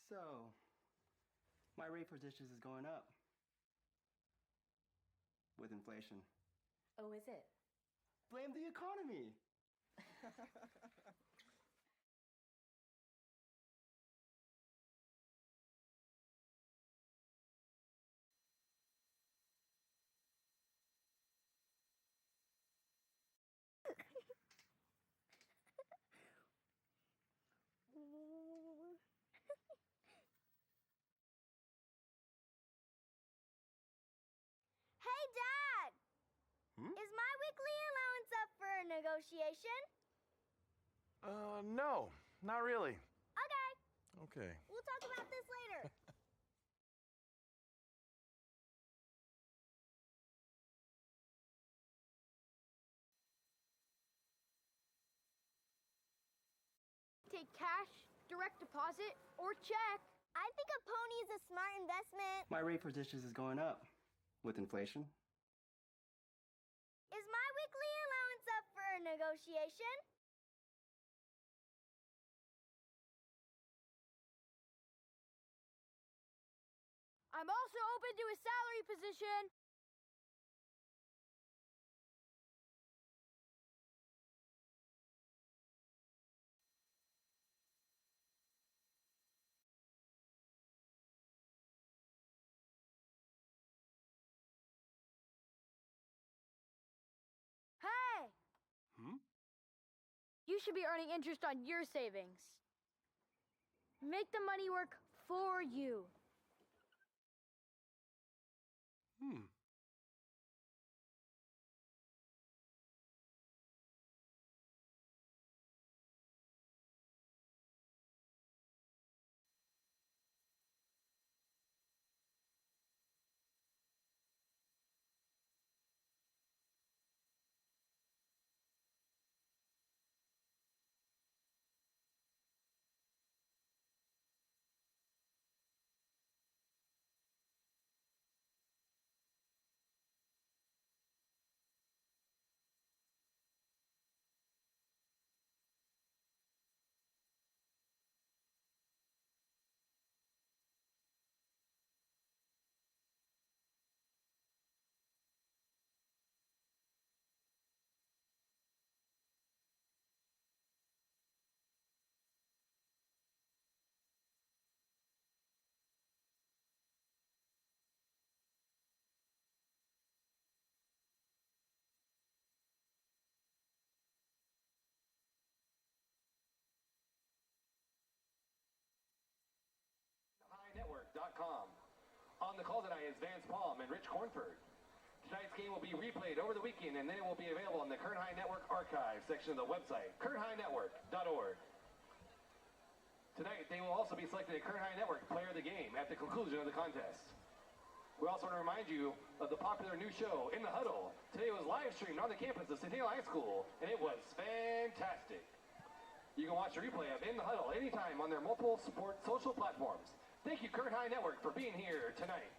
So, my rate for dishes is going up with inflation. Oh, is it? Blame the economy. Hey, Dad! Is my weekly allowance up for a negotiation? No, not really. Okay, Okay. we'll talk about this later. Take cash, direct deposit, or check. I think a pony is a smart investment. My rate for dishes is going up with inflation. Is my weekly allowance up for a negotiation? I'm also open to a salary position. Hey! You should be earning interest on your savings. Make the money work for you. Network.com. On the call tonight is Vance Palm and Rich Cornford. Tonight's game will be replayed over the weekend, and then it will be available on the Kern High Network archive section of the website, kernhighnetwork.org. Tonight, they will also be selecting a Kern High Network player of the game at the conclusion of the contest. We also want to remind you of the popular new show, In the Huddle. Today was live streamed on the campus of Centennial High School, and it was fantastic. You can watch a replay of In the Huddle anytime on their multiple sports social platforms. Thank you, Kern High Network, for being here tonight.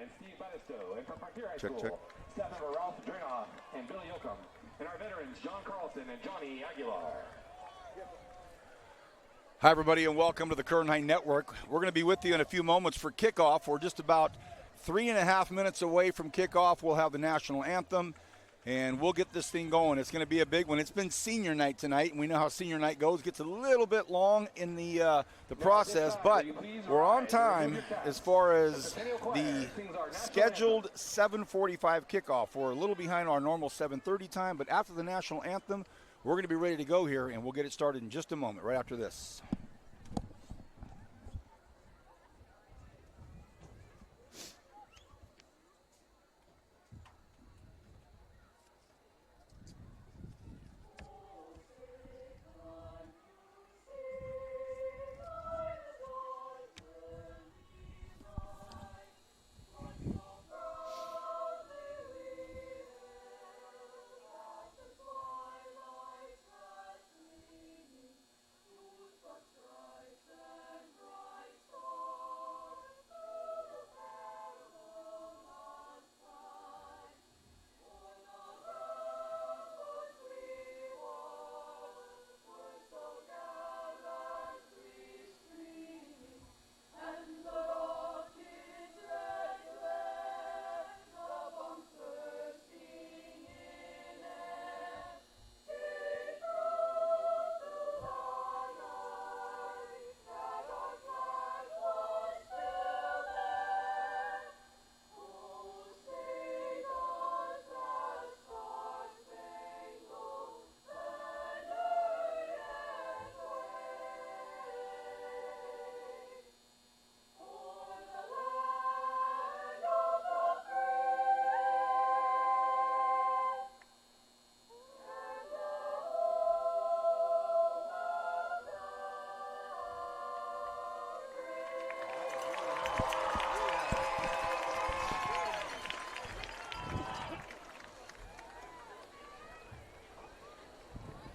and Steve Banistow. And from Frontier High Check, School, check. staff member Ralph Dranoff and Billy Yoakum. And our veterans, John Carlson and Johnny Aguilar. Hi, everybody, and welcome to the Kern High Network. We're going to be with you in a few moments for kickoff. We're just about 3.5 minutes away from kickoff. We'll have the national anthem, and we'll get this thing going. It's going to be a big one. It's been senior night tonight, and we know how senior night goes. It gets a little bit long in the process, but we're on time as far as the scheduled 7:45 kickoff. We're a little behind our normal 7:30 time, but after the national anthem, we're going to be ready to go here, and we'll get it started in just a moment, right after this.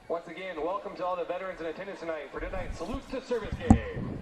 Once again, welcome to all the veterans in attendance tonight for tonight's Salute to Service game.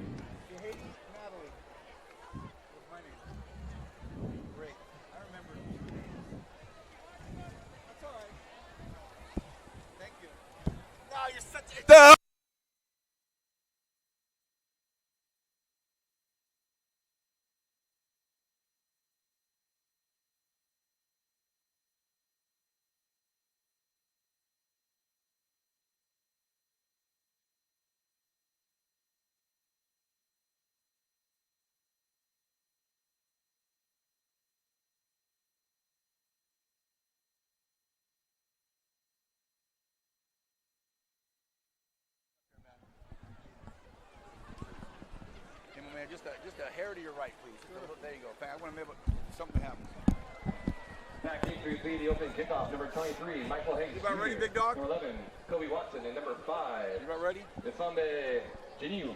Just a hair to your right, please. There you go. I want to make something happen. Back 8-3, the opening kickoff. Number 23, Michael Hayes. You about ready, big dog? Number 11, Kobe Watson. And number 5, You about ready? Desambe Geniu.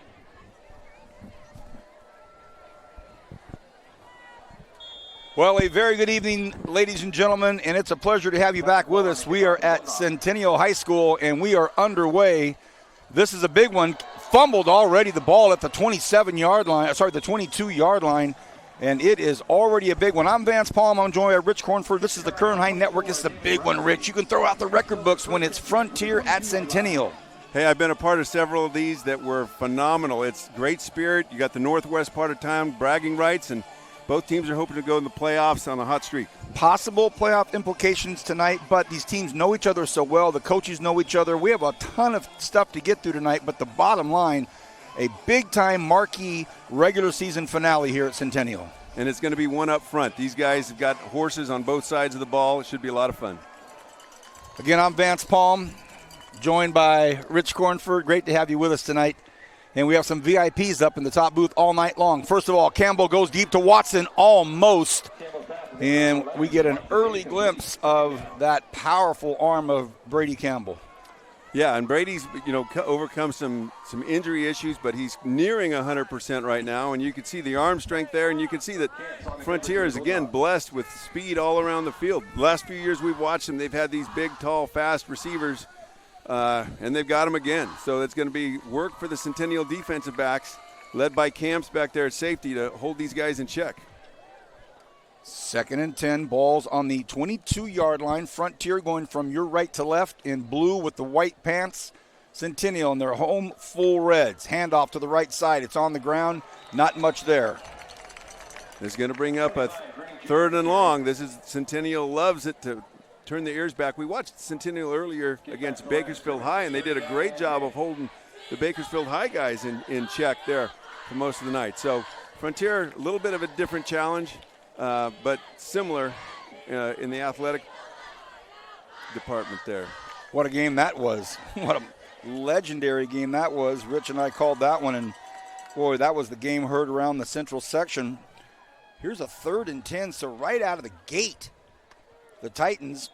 Well, a very good evening, ladies and gentlemen, and it's a pleasure to have you back with us. We are at Centennial High School, and we are underway. This is a big one. Fumbled already the ball at the 27-yard line, the 22-yard line, and it is already a big one. I'm Vance Palm. I'm joined by Rich Cornford. This is the Kern High Network. This is a big one, Rich. You can throw out the record books when it's Frontier at Centennial. Hey, I've been a part of several of these that were phenomenal. It's great spirit. You got the northwest part of town, bragging rights, and both teams are hoping to go in the playoffs on a hot streak. Possible playoff implications tonight, but these teams know each other so well. The coaches know each other. We have a ton of stuff to get through tonight, but the bottom line, a big-time marquee regular season finale here at Centennial. And it's going to be one up front. These guys have got horses on both sides of the ball. It should be a lot of fun. Again, I'm Vance Palm, joined by Rich Cornford. Great to have you with us tonight. And we have some VIPs up in the top booth all night long. First of all, Campbell goes deep to Watson almost. And we get an early glimpse of that powerful arm of Brady Campbell. Yeah, and Brady's, overcome some injury issues, but he's nearing 100% right now. And you can see the arm strength there, and you can see that Frontier is, again, blessed with speed all around the field. The last few years we've watched them, they've had these big, tall, fast receivers. And they've got him again. So it's going to be work for the Centennial defensive backs, led by Camps back there at safety, to hold these guys in check. 2nd and 10, balls on the 22-yard line. Frontier going from your right to left in blue with the white pants. Centennial in their home full reds. Handoff to the right side. It's on the ground. Not much there. This is going to bring up a 3rd and long. This is Centennial loves it to turn the ears back. We watched Centennial earlier against Bakersfield High, and they did a great job of holding the Bakersfield High guys in check there for most of the night. So Frontier, a little bit of a different challenge, but similar in the athletic department there. What a game that was. What a legendary game that was. Rich and I called that one, and boy, that was the game heard around the central section. Here's a 3rd and 10, so right out of the gate, the Titans.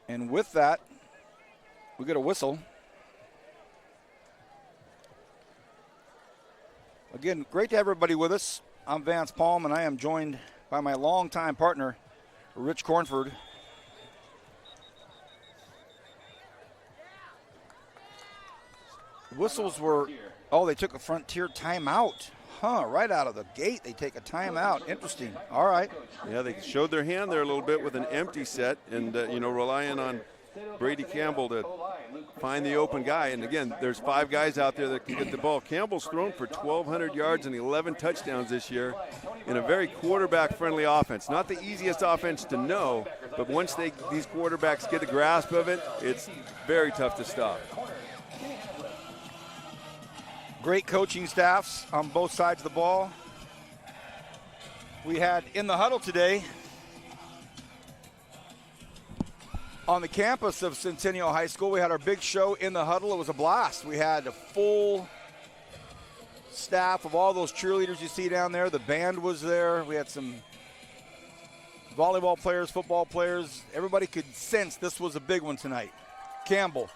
And with that, we get a whistle. Again, great to have everybody with us. I'm Vance Palm, and I am joined by my longtime partner, Rich Cornford. Whistles were, they took a Frontier timeout. Right out of the gate, they take a timeout. Interesting. All right. Yeah, they showed their hand there a little bit with an empty set and, relying on Brady Campbell to find the open guy. And, again, there's 5 guys out there that can get the ball. Campbell's thrown for 1,200 yards and 11 touchdowns this year in a very quarterback-friendly offense. Not the easiest offense to know, but once these quarterbacks get a grasp of it, it's very tough to stop. Great coaching staffs on both sides of the ball. We had in the huddle today on the campus of Centennial High School. We had our big show in the huddle. It was a blast. We had a full staff of all those cheerleaders you see down there. The band was there. We had some volleyball players, football players. Everybody could sense this was a big one tonight. Campbell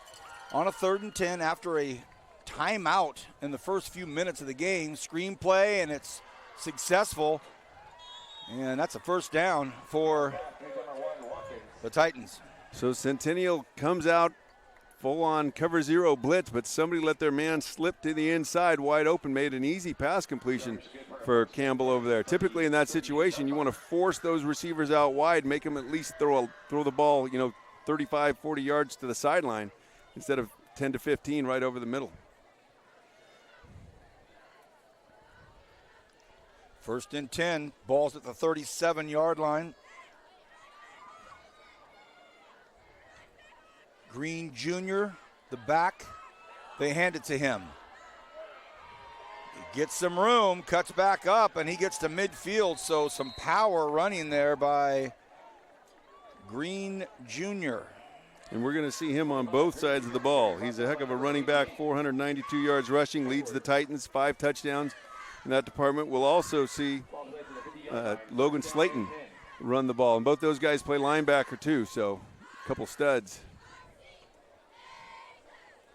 on a 3rd and 10 after a timeout in the first few minutes of the game. Screen play, and it's successful. And that's a 1st down for the Titans. So Centennial comes out full-on cover 0 blitz, but somebody let their man slip to the inside wide open, made an easy pass completion for Campbell over there. Typically in that situation, you want to force those receivers out wide, make them at least throw the ball, 35, 40 yards to the sideline instead of 10 to 15 right over the middle. 1st and 10, ball's at the 37-yard line. Green Jr., the back, they hand it to him. He gets some room, cuts back up, and he gets to midfield, so some power running there by Green Jr. And we're going to see him on both sides of the ball. He's a heck of a running back, 492 yards rushing, leads the Titans, 5 touchdowns. In that department, we'll also see Logan Slayton run the ball. And both those guys play linebacker too, so a couple studs.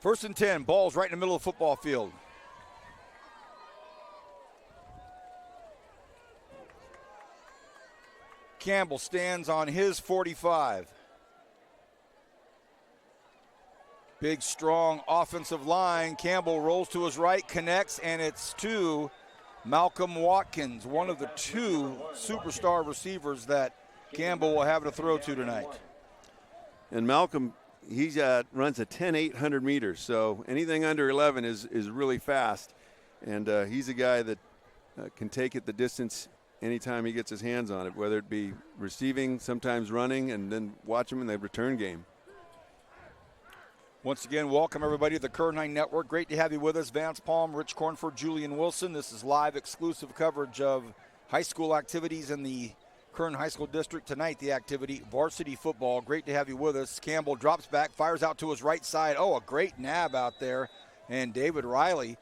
1st and 10, ball's right in the middle of the football field. Campbell stands on his 45. Big, strong offensive line. Campbell rolls to his right, connects, and it's to Malcolm Watkins, one of the 2 superstar receivers that Campbell will have to throw to tonight. And Malcolm, he runs a 10-800 meters, so anything under 11 is really fast. And he's a guy that can take it the distance anytime he gets his hands on it, whether it be receiving, sometimes running, and then watch him in the return game. Once again, welcome everybody to the Kern High Network. Great to have you with us. Vance Palm, Rich Cornford, Julian Wilson. This is live exclusive coverage of high school activities in the Kern High School District. Tonight, the activity, varsity football. Great to have you with us. Campbell drops back, fires out to his right side. Oh, a great nab out there. And David Riley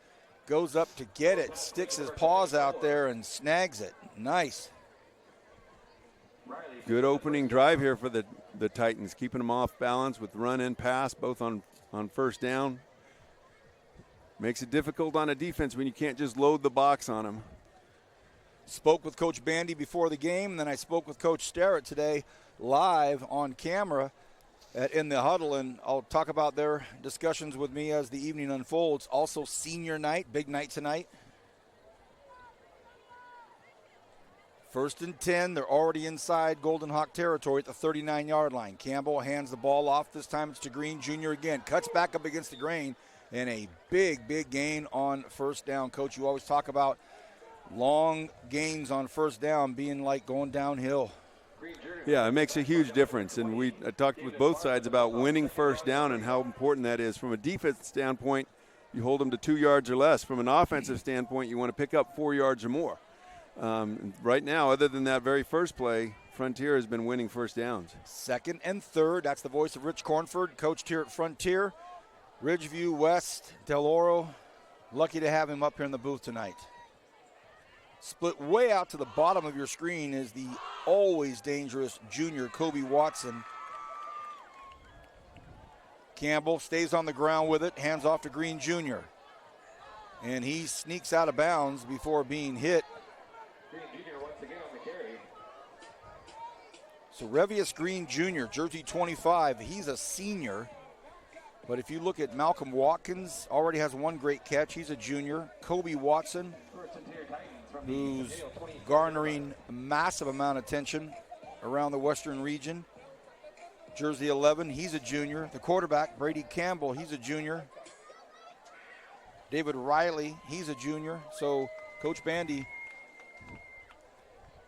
goes up to get it, sticks his paws out there and snags it. Nice. Good opening drive here for the Titans, keeping them off balance with run and pass, both on 1st down. Makes it difficult on a defense when you can't just load the box on them. Spoke with Coach Bandy before the game, and then I spoke with Coach Starrett today live on camera in the huddle, and I'll talk about their discussions with me as the evening unfolds. Also senior night, big night tonight. 1st and 10. They're already inside Golden Hawk territory at the 39-yard line. Campbell hands the ball off. This time it's to Green Jr. again. Cuts back up against the grain, and a big, big gain on first down. Coach, you always talk about long gains on first down being like going downhill. Yeah, it makes a huge difference. And I talked with both sides about winning first down and how important that is. From a defense standpoint, you hold them to 2 yards or less. From an offensive standpoint, you want to pick up 4 yards or more. Right now, other than that very first play, Frontier has been winning first downs. 2nd and 3rd. That's the voice of Rich Cornford, coached here at Frontier. Ridgeview, West, Del Oro. Lucky to have him up here in the booth tonight. Split way out to the bottom of your screen is the always dangerous junior Kobe Watson. Campbell stays on the ground with it, hands off to Green Jr. And he sneaks out of bounds before being hit. Green Jr. once again on the carry. So Revius Green Jr., jersey 25, he's a senior. But if you look at Malcolm Watkins, already has one great catch. He's a junior. Kobe Watson, who's garnering a massive amount of attention around the Western region. Jersey 11, he's a junior. The quarterback, Brady Campbell, he's a junior. David Riley, he's a junior. So Coach Bandy.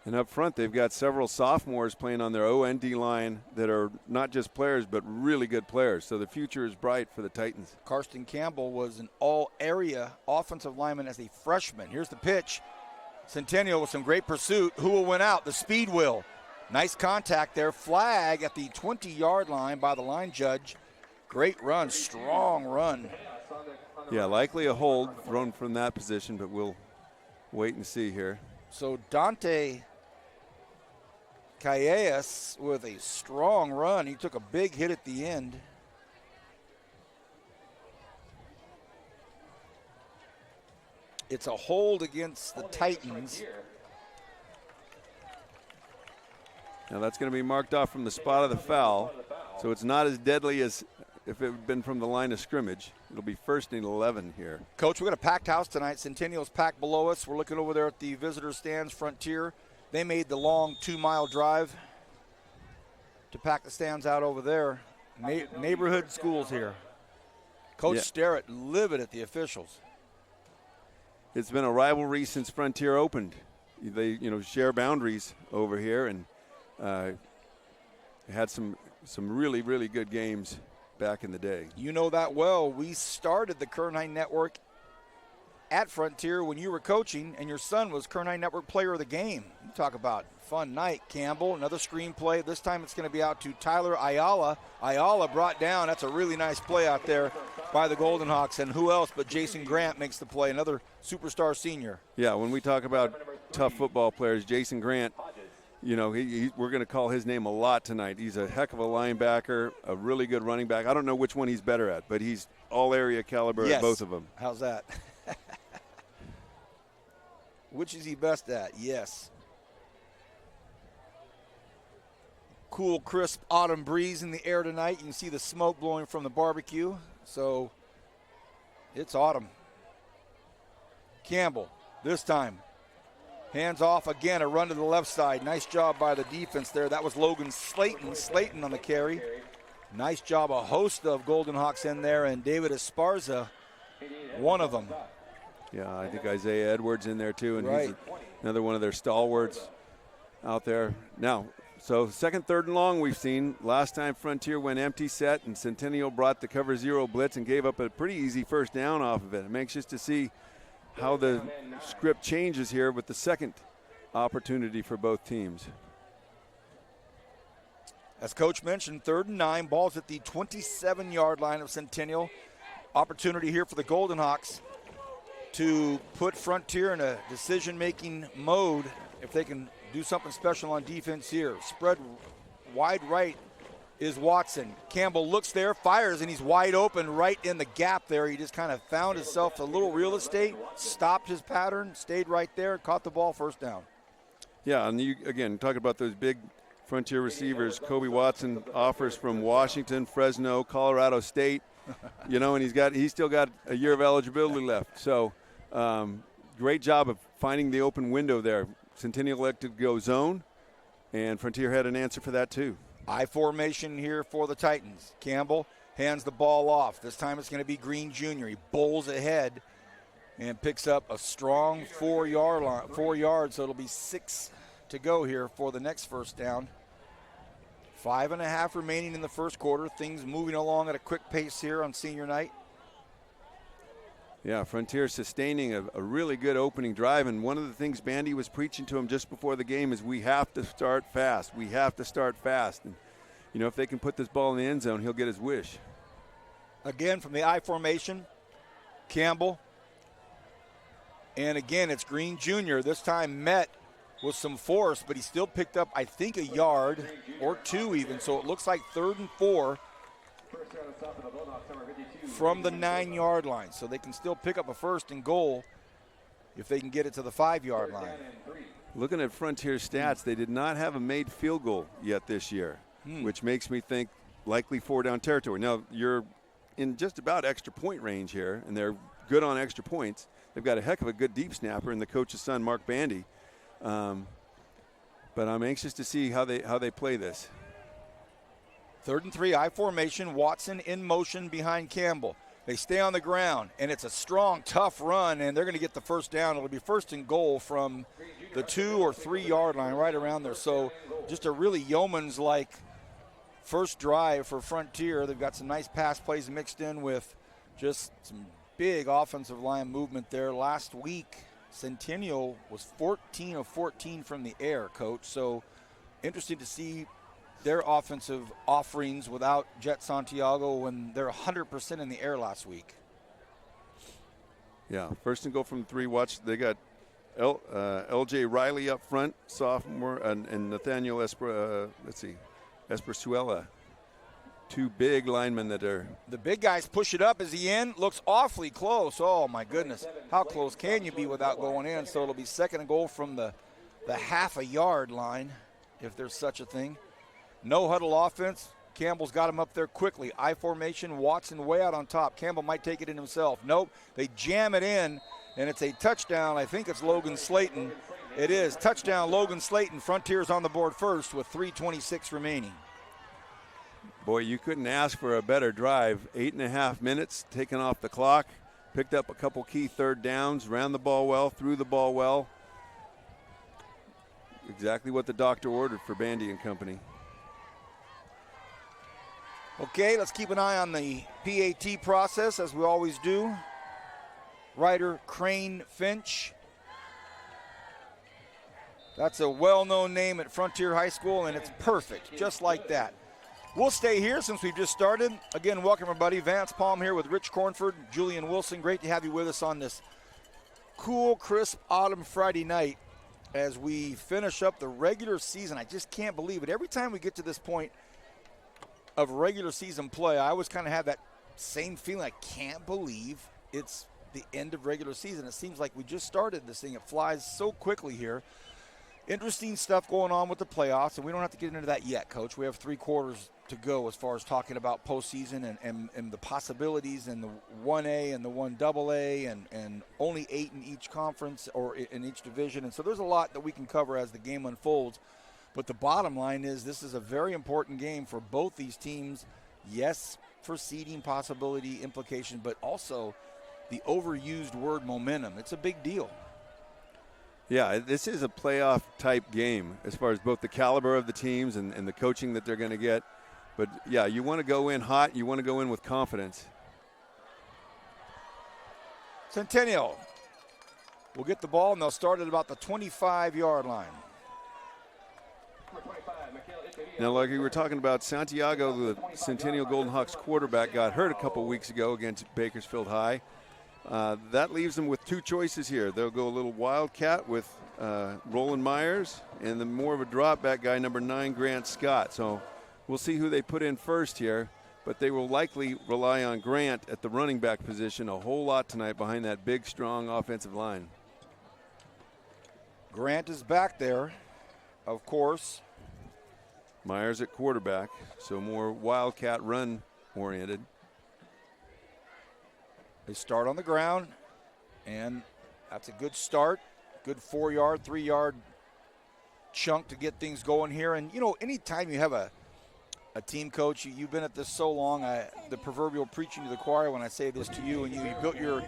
And up front, they've got several sophomores playing on their OND line that are not just players, but really good players. So the future is bright for the Titans. Karsten Campbell was an all-area offensive lineman as a freshman. Here's the pitch. Centennial with some great pursuit. Who will win out? The speed will. Nice contact there. Flag at the 20-yard line by the line judge. Great run, strong run. Yeah, likely a hold thrown from that position, but we'll wait and see here. So Dante Calles with a strong run. He took a big hit at the end. It's a hold against the Titans. Now that's going to be marked off from the spot of the foul, so it's not as deadly as if it had been from the line of scrimmage. It'll be 1st and 11 here. Coach, we've got a packed house tonight. Centennial's packed below us. We're looking over there at the visitor stands, Frontier. They made the long 2-mile drive to pack the stands out over there. Neighborhood schools here. Coach Sterrett livid at the officials. It's been a rivalry since Frontier opened. They, share boundaries over here, and had some really, really good games back in the day. You know that well. We started the Kern High Network at Frontier when you were coaching, and your son was Kern High Network Player of the Game. You talk about fun night. Campbell, another screenplay. This time it's going to be out to Tyler Ayala. Ayala brought down. That's a really nice play out there by the Golden Hawks. And who else but Jason Grant makes the play, another superstar senior. Yeah, when we talk about tough football players, Jason Grant, we're going to call his name a lot tonight. He's a heck of a linebacker, a really good running back. I don't know which one he's better at, but he's all-area caliber at both of them. How's that? Which is he best at? Yes. Cool, crisp autumn breeze in the air tonight. You can see the smoke blowing from the barbecue. So it's autumn. Campbell, this time. Hands off again, a run to the left side. Nice job by the defense there. That was Logan Slayton. Slayton on the carry. Nice job, a host of Golden Hawks in there, and David Esparza, one of them. Yeah, I think Isaiah Edwards in there too, and right. He's another one of their stalwarts out there. Now, so 2nd, 3rd and long we've seen. Last time Frontier went empty set, and Centennial brought the cover 0 blitz and gave up a pretty easy first down off of it. I'm anxious to see how the script changes here with the second opportunity for both teams. As Coach mentioned, 3rd and 9, ball's at the 27-yard line of Centennial. Opportunity here for the Golden Hawks to put Frontier in a decision-making mode if they can do something special on defense here. Spread wide right is Watson. Campbell looks there, fires, and he's wide open right in the gap there. He just kind of found himself a little real estate, stopped his pattern, stayed right there, caught the ball, first down. Yeah, and you, again, talk about those big Frontier receivers. Kobe Watson offers from Washington, Fresno, Colorado State, and he's still got a year of eligibility left. So great job of finding the open window there. Centennial elected to go zone, and Frontier had an answer for that too. I formation here for the Titans. Campbell hands the ball off. This time it's going to be Green Jr. He bowls ahead and picks up a strong 4 yards, so it'll be 6 to go here for the next first down. 5.5 remaining in the first quarter. Things moving along at a quick pace here on senior night. Yeah, Frontier sustaining a really good opening drive, and one of the things Bandy was preaching to him just before the game is we have to start fast. We have to start fast. And, you know, if they can put this ball in the end zone, he'll get his wish. Again, from the I formation, Campbell. And again, it's Green Jr. This time met with some force, but he still picked up, I think, a yard or 2 even. So it looks like 3rd and 4 from the 9-yard line. So they can still pick up a 1st and goal if they can get it to the 5-yard line. Looking at Frontier stats, they did not have a made field goal yet this year, which makes me think likely 4-down territory. Now, you're in just about extra point range here, and they're good on extra points. They've got a heck of a good deep snapper in the coach's son, Mark Bandy. But I'm anxious to see how they play this. 3rd and 3, I formation. Watson in motion behind Campbell. They stay on the ground, and it's a strong, tough run, and they're going to get the first down. It'll be 1st and goal from the 2 or 3 yard line, right around there. So just a really yeoman's-like first drive for Frontier. They've got some nice pass plays mixed in with just some big offensive line movement there. Last week, Centennial was 14 of 14 from the air, Coach. So interesting to see their offensive offerings without Jet Santiago when they're 100% in the air last week. Yeah, 1st and goal from the 3. Watch, they got L.J. Riley up front, sophomore, and Nathaniel Espersuela. 2 big linemen that are. The big guys push it up. Is he in? Looks awfully close. Oh, my goodness. How close can you be without going in? So it'll be 2nd and goal from the half-a-yard line, if there's such a thing. No huddle offense. Campbell's got him up there quickly. I formation, Watson way out on top. Campbell might take it in himself. Nope. They jam it in, and it's a touchdown. I think it's Logan Slayton. It is. Touchdown, Logan Slayton. Frontier's on the board first with 3:26 remaining. Boy, you couldn't ask for a better drive. 8.5 minutes taken off the clock. Picked up a couple key 3rd downs. Ran the ball well. Threw the ball well. Exactly what the doctor ordered for Bandy and company. Okay, let's keep an eye on the PAT process, as we always do. Ryder Crane Finch. That's a well-known name at Frontier High School, and it's perfect, just like that. We'll stay here since we've just started. Again, welcome everybody. Vance Palm here with Rich Cornford, Julian Wilson. Great to have you with us on this cool, crisp autumn Friday night as we finish up the regular season. I just can't believe it. Every time we get to this point of regular season play, I always kind of have that same feeling. I can't believe it's the end of regular season. It seems like we just started this thing. It flies so quickly here. Interesting stuff going on with the playoffs, and we don't have to get into that yet, Coach. We have 3 quarters to go as far as talking about postseason and the possibilities and the 1A and the 1AA and only 8 in each conference or in each division. And so there's a lot that we can cover as the game unfolds. But the bottom line is this is a very important game for both these teams. Yes, for seeding possibility implication, but also the overused word momentum. It's a big deal. Yeah, this is a playoff-type game as far as both the caliber of the teams and the coaching that they're going to get. But, yeah, you want to go in hot. You want to go in with confidence. Centennial will get the ball, and they'll start at about the 25-yard line. Now, like we were talking about, Santiago, the Centennial Golden Hawks quarterback, got hurt a couple weeks ago against Bakersfield High. That leaves them with 2 choices here. They'll go a little wildcat with Roland Myers and then more of a drop back guy, number 9, Grant Scott. So we'll see who they put in first here, but they will likely rely on Grant at the running back position a whole lot tonight behind that big, strong offensive line. Grant is back there, of course. Myers at quarterback, so more wildcat run oriented. They start on the ground, and that's a good start. Good 4-yard, 3-yard chunk to get things going here. And, you know, anytime you have a team coach, you've been at this so long, the proverbial preaching to the choir when I say this to you, and you built your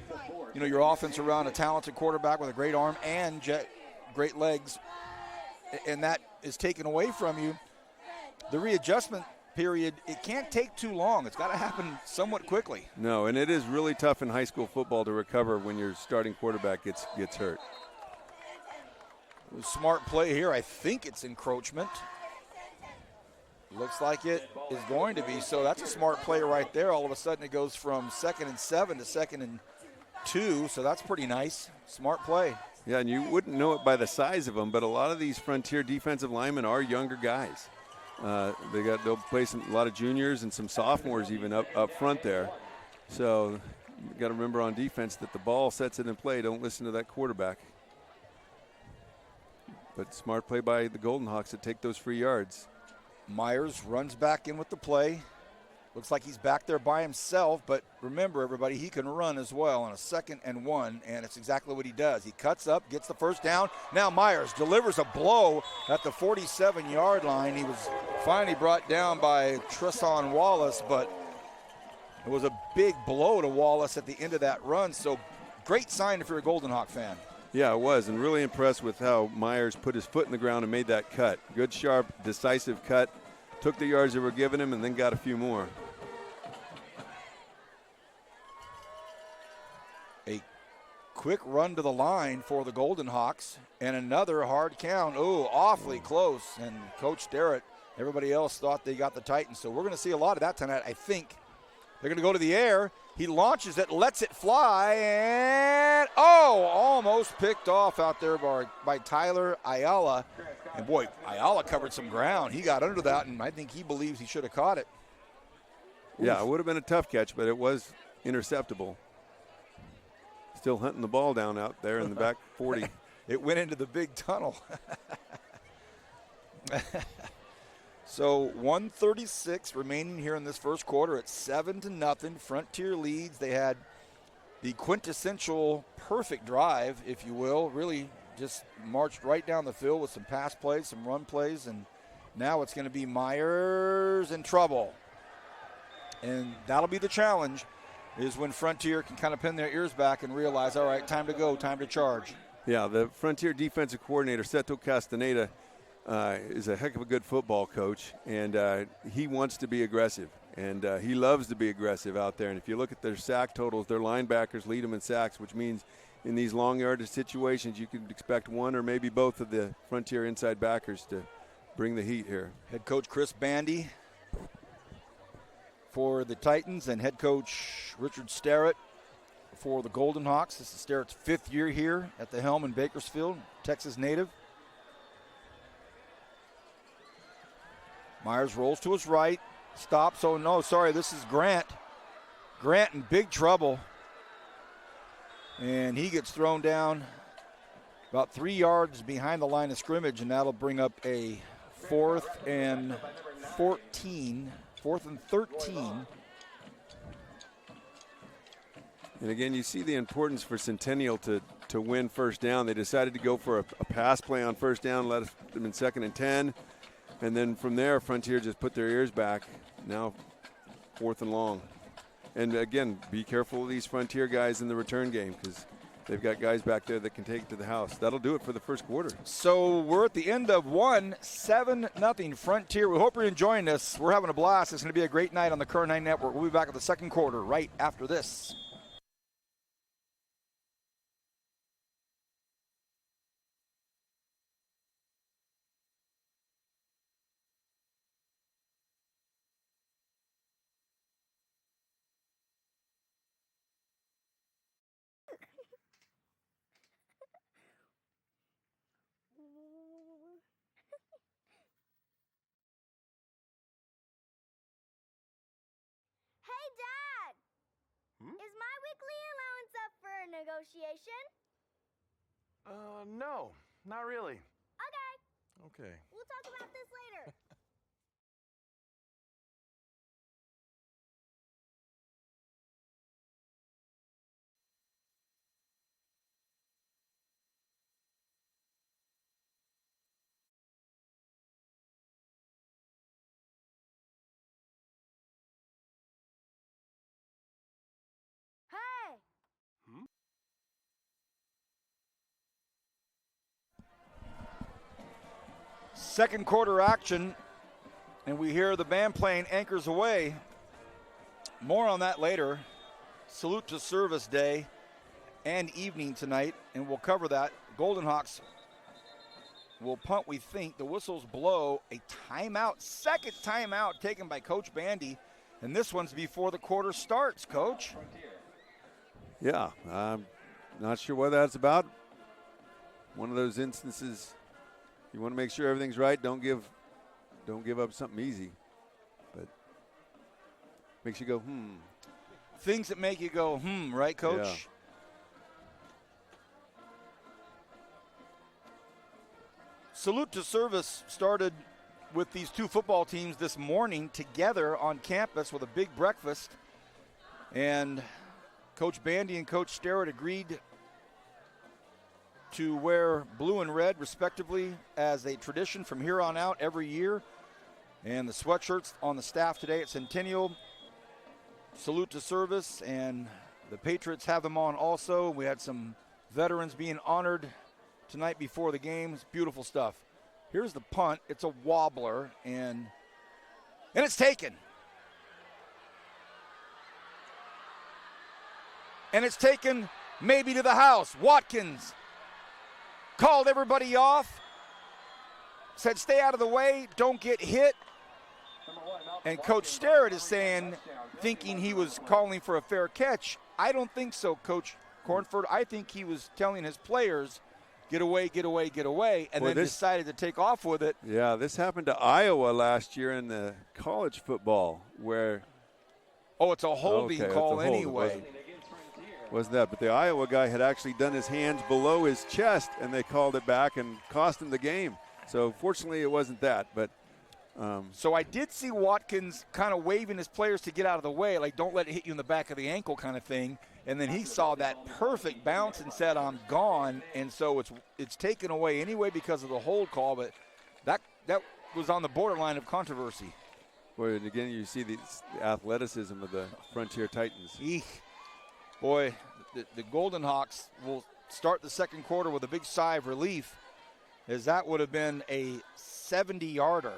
offense around a talented quarterback with a great arm and great legs, and that is taken away from you. The readjustment period, it can't take too long. It's got to happen somewhat quickly. No, and it is really tough in high school football to recover when your starting quarterback gets hurt. Smart play here. I think it's encroachment. Looks like it is going to be. So that's a smart play right there. All of a sudden it goes from 2nd and 7 to 2nd and 2. So that's pretty nice. Smart play. Yeah, and you wouldn't know it by the size of them, but a lot of these Frontier defensive linemen are younger guys. They'll play a lot of juniors and some sophomores even up front there. So you got to remember on defense that the ball sets it in play. Don't listen to that quarterback. But smart play by the Golden Hawks to take those free yards. Myers runs back in with the play. Looks like he's back there by himself, but remember, everybody, he can run as well on a 2nd and 1, and it's exactly what he does. He cuts up, gets the first down. Now Myers delivers a blow at the 47-yard line. He was finally brought down by Tresson Wallace, but it was a big blow to Wallace at the end of that run, so great sign if you're a Golden Hawk fan. Yeah, it was, and really impressed with how Myers put his foot in the ground and made that cut. Good, sharp, decisive cut. Took the yards that were given him and then got a few more. A quick run to the line for the Golden Hawks and another hard count. Oh, awfully close. And Coach Sterrett, everybody else thought they got the Titans. So we're going to see a lot of that tonight, I think. They're going to go to the air. He launches it, lets it fly, and almost picked off out there by Tyler Ayala. And boy, Ayala covered some ground. He got under that, and I think he believes he should have caught it. Yeah, it would have been a tough catch, but it was interceptable. Still hunting the ball down out there in the back 40. It went into the big tunnel. So 1:36 remaining here in this first quarter. It's 7-0. Frontier leads. They had the quintessential perfect drive, if you will. Really just marched right down the field with some pass plays, some run plays, and now it's going to be Myers in trouble. And that'll be the challenge, is when Frontier can kind of pin their ears back and realize, all right, time to go, time to charge. Yeah, the Frontier defensive coordinator, Seto Castaneda, is a heck of a good football coach, and he wants to be aggressive, and he loves to be aggressive out there. And if you look at their sack totals, their linebackers lead them in sacks, which means in these long yardage situations you can expect one or maybe both of the Frontier inside backers to bring the heat here. Head coach Chris Bandy for the Titans and head coach Richard Sterrett for the Golden Hawks. This is Sterrett's 5th year here at the helm in Bakersfield, Texas native. Myers rolls to his right, stops. Oh, no, sorry, this is Grant. Grant in big trouble. And he gets thrown down about 3 yards behind the line of scrimmage, and that'll bring up a 4th and 13. And again, you see the importance for Centennial to win first down. They decided to go for a pass play on first down, let them in 2nd and 10. And then from there, Frontier just put their ears back. Now 4th and long. And again, be careful of these Frontier guys in the return game because they've got guys back there that can take it to the house. That'll do it for the first quarter. So we're at the end of 7-0 Frontier. We hope you're enjoying this. We're having a blast. It's going to be a great night on the Current 9 Network. We'll be back at the second quarter right after this. Hey, Dad! Is my weekly allowance up for a negotiation? No, not really. Okay, Okay. we'll talk about this later. Second quarter action, and we hear the band playing Anchors Away. More on that later. Salute to Service Day and evening tonight, and we'll cover that. Golden Hawks will punt, we think. The whistles blow. A timeout, second timeout taken by Coach Bandy, and this one's before the quarter starts, Coach. Yeah, I'm not sure what that's about. One of those instances you want to make sure everything's right. Don't give up something easy, but makes you go, Things that make you go, right, Coach? Yeah. Salute to Service started with these two football teams this morning together on campus with a big breakfast. And Coach Bandy and Coach Sterrett agreed to wear blue and red, respectively, as a tradition from here on out every year. And the sweatshirts on the staff today at Centennial, Salute to Service, and the Patriots have them on also. We had some veterans being honored tonight before the games. Beautiful stuff. Here's the punt. It's a wobbler, and it's taken. And it's taken maybe to the house. Watkins called everybody off, said stay out of the way, don't get hit. And Coach Sterrett is saying, thinking he was calling for a fair catch. I don't think so, Coach Cornford. I think he was telling his players, get away, get away, get away, and then decided to take off with it. Yeah, this happened to Iowa last year in the college football where. Oh, it's a holding call anyway. Wasn't that? But the Iowa guy had actually done his hands below his chest, and they called it back and cost him the game. So fortunately, it wasn't that. But so I did see Watkins kind of waving his players to get out of the way, like don't let it hit you in the back of the ankle kind of thing. And then he saw that perfect bounce and said, I'm gone. And so it's taken away anyway because of the hold call. But that was on the borderline of controversy. Boy, and again, you see the athleticism of the Frontier Titans. Eek. Boy, the Golden Hawks will start the second quarter with a big sigh of relief, as that would have been a 70-yarder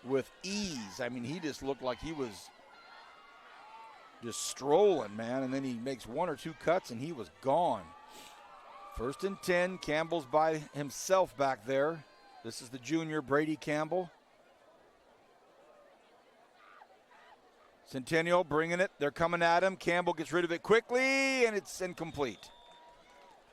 with ease. I mean, he just looked like he was just strolling, man, and then he makes one or two cuts, and he was gone. 1st and 10, Campbell's by himself back there. This is the junior, Brady Campbell. Centennial bringing it. They're coming at him. Campbell gets rid of it quickly, and it's incomplete.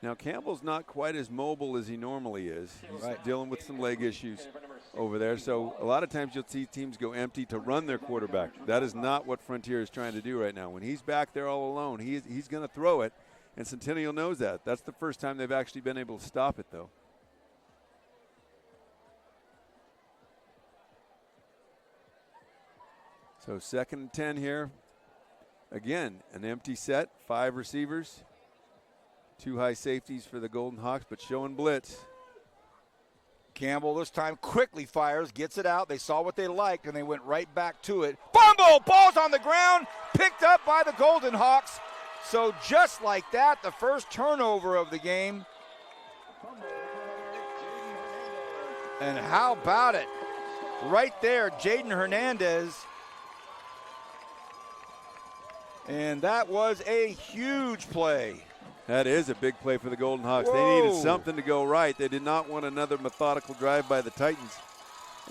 Now, Campbell's not quite as mobile as he normally is. He's dealing with some leg issues over there. So a lot of times you'll see teams go empty to run their quarterback. That is not what Frontier is trying to do right now. When he's back there all alone, he's going to throw it, and Centennial knows that. That's the first time they've actually been able to stop it, though. So 2nd and 10 here. Again, an empty set, 5 receivers, 2 high safeties for the Golden Hawks, but showing blitz. Campbell this time quickly fires, gets it out. They saw what they liked, and they went right back to it. Fumble! Ball's on the ground, picked up by the Golden Hawks. So just like that, the first turnover of the game. And how about it? Right there, Jaden Hernandez. And that was a huge play. That is a big play for the Golden Hawks. Whoa. They needed something to go right. They did not want another methodical drive by the Titans.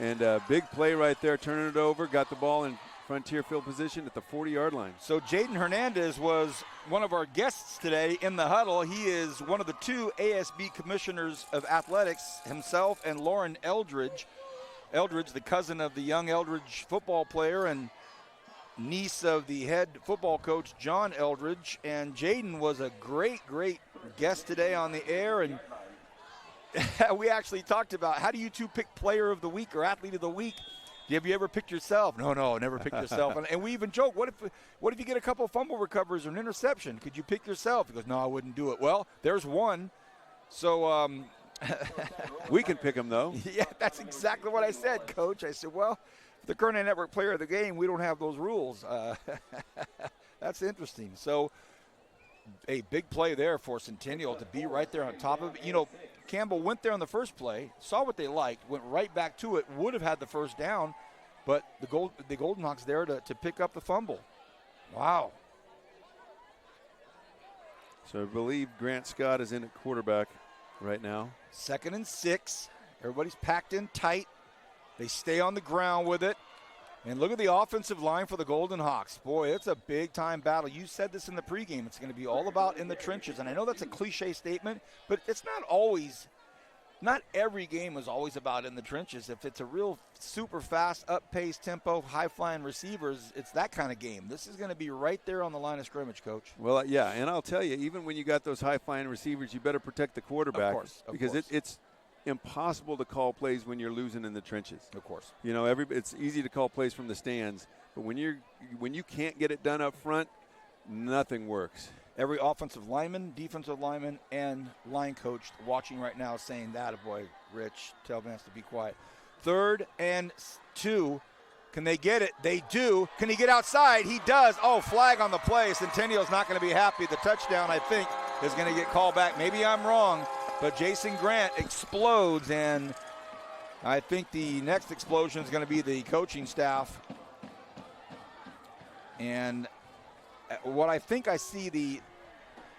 And a big play right there, turning it over, got the ball in Frontier field position at the 40-yard line. So Jaden Hernandez was one of our guests today in the huddle. He is one of the 2 ASB commissioners of athletics, himself and Lauren Eldridge. Eldridge, the cousin of the young Eldridge football player and niece of the head football coach, John Eldridge. And Jaden was a great guest today on the air. And we actually talked about, how do you two pick player of the week or athlete of the week? Have you ever picked yourself? No, never picked yourself. And we even joke, what if you get a couple fumble recoveries or an interception? Could you pick yourself? He goes, no, I wouldn't do it. Well, there's one. So we can pick him, though. Yeah, that's exactly what I said, Coach. I said, well, the Kernan Network player of the game, we don't have those rules. That's interesting. So a big play there for Centennial to be right there on top of it. You know, Campbell went there on the first play, saw what they liked, went right back to it, would have had the first down, but the Golden Hawks there to pick up the fumble. Wow. So I believe Grant Scott is in at quarterback right now. 2nd and 6. Everybody's packed in tight. They stay on the ground with it. And look at the offensive line for the Golden Hawks. Boy, it's a big-time battle. You said this in the pregame. It's going to be all about in the trenches. And I know that's a cliche statement, but it's not always. Not every game is always about in the trenches. If it's a real super fast, up-paced tempo, high-flying receivers, it's that kind of game. This is going to be right there on the line of scrimmage, Coach. Well, yeah, and I'll tell you, even when you got those high-flying receivers, you better protect the quarterback. Of course. Because it's impossible to call plays when you're losing in the trenches. Of course. You know, it's easy to call plays from the stands, but when you can't get it done up front, nothing works. Every offensive lineman, defensive lineman, and line coach watching right now is saying that. Boy, Rich, tell Vance to be quiet. 3rd and 2. Can they get it? They do. Can he get outside? He does. Oh, flag on the play. Centennial's not going to be happy. The touchdown, I think, is going to get called back. Maybe I'm wrong, but Jason Grant explodes, and I think the next explosion is going to be the coaching staff. And what I think I see the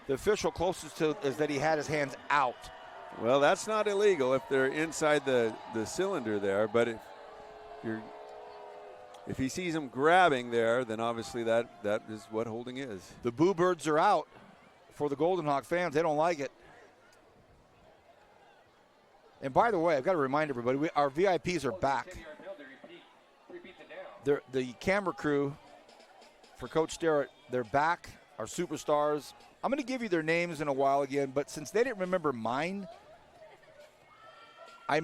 official closest to is that he had his hands out. Well, that's not illegal if they're inside the cylinder there, but if he sees him grabbing there, then obviously that is what holding is. The Boo Birds are out for the Golden Hawk fans. They don't like it. And by the way, I've got to remind everybody, our VIPs are back. The camera crew for Coach Sterrett, they're back, our superstars. I'm going to give you their names in a while again, but since they didn't remember mine, I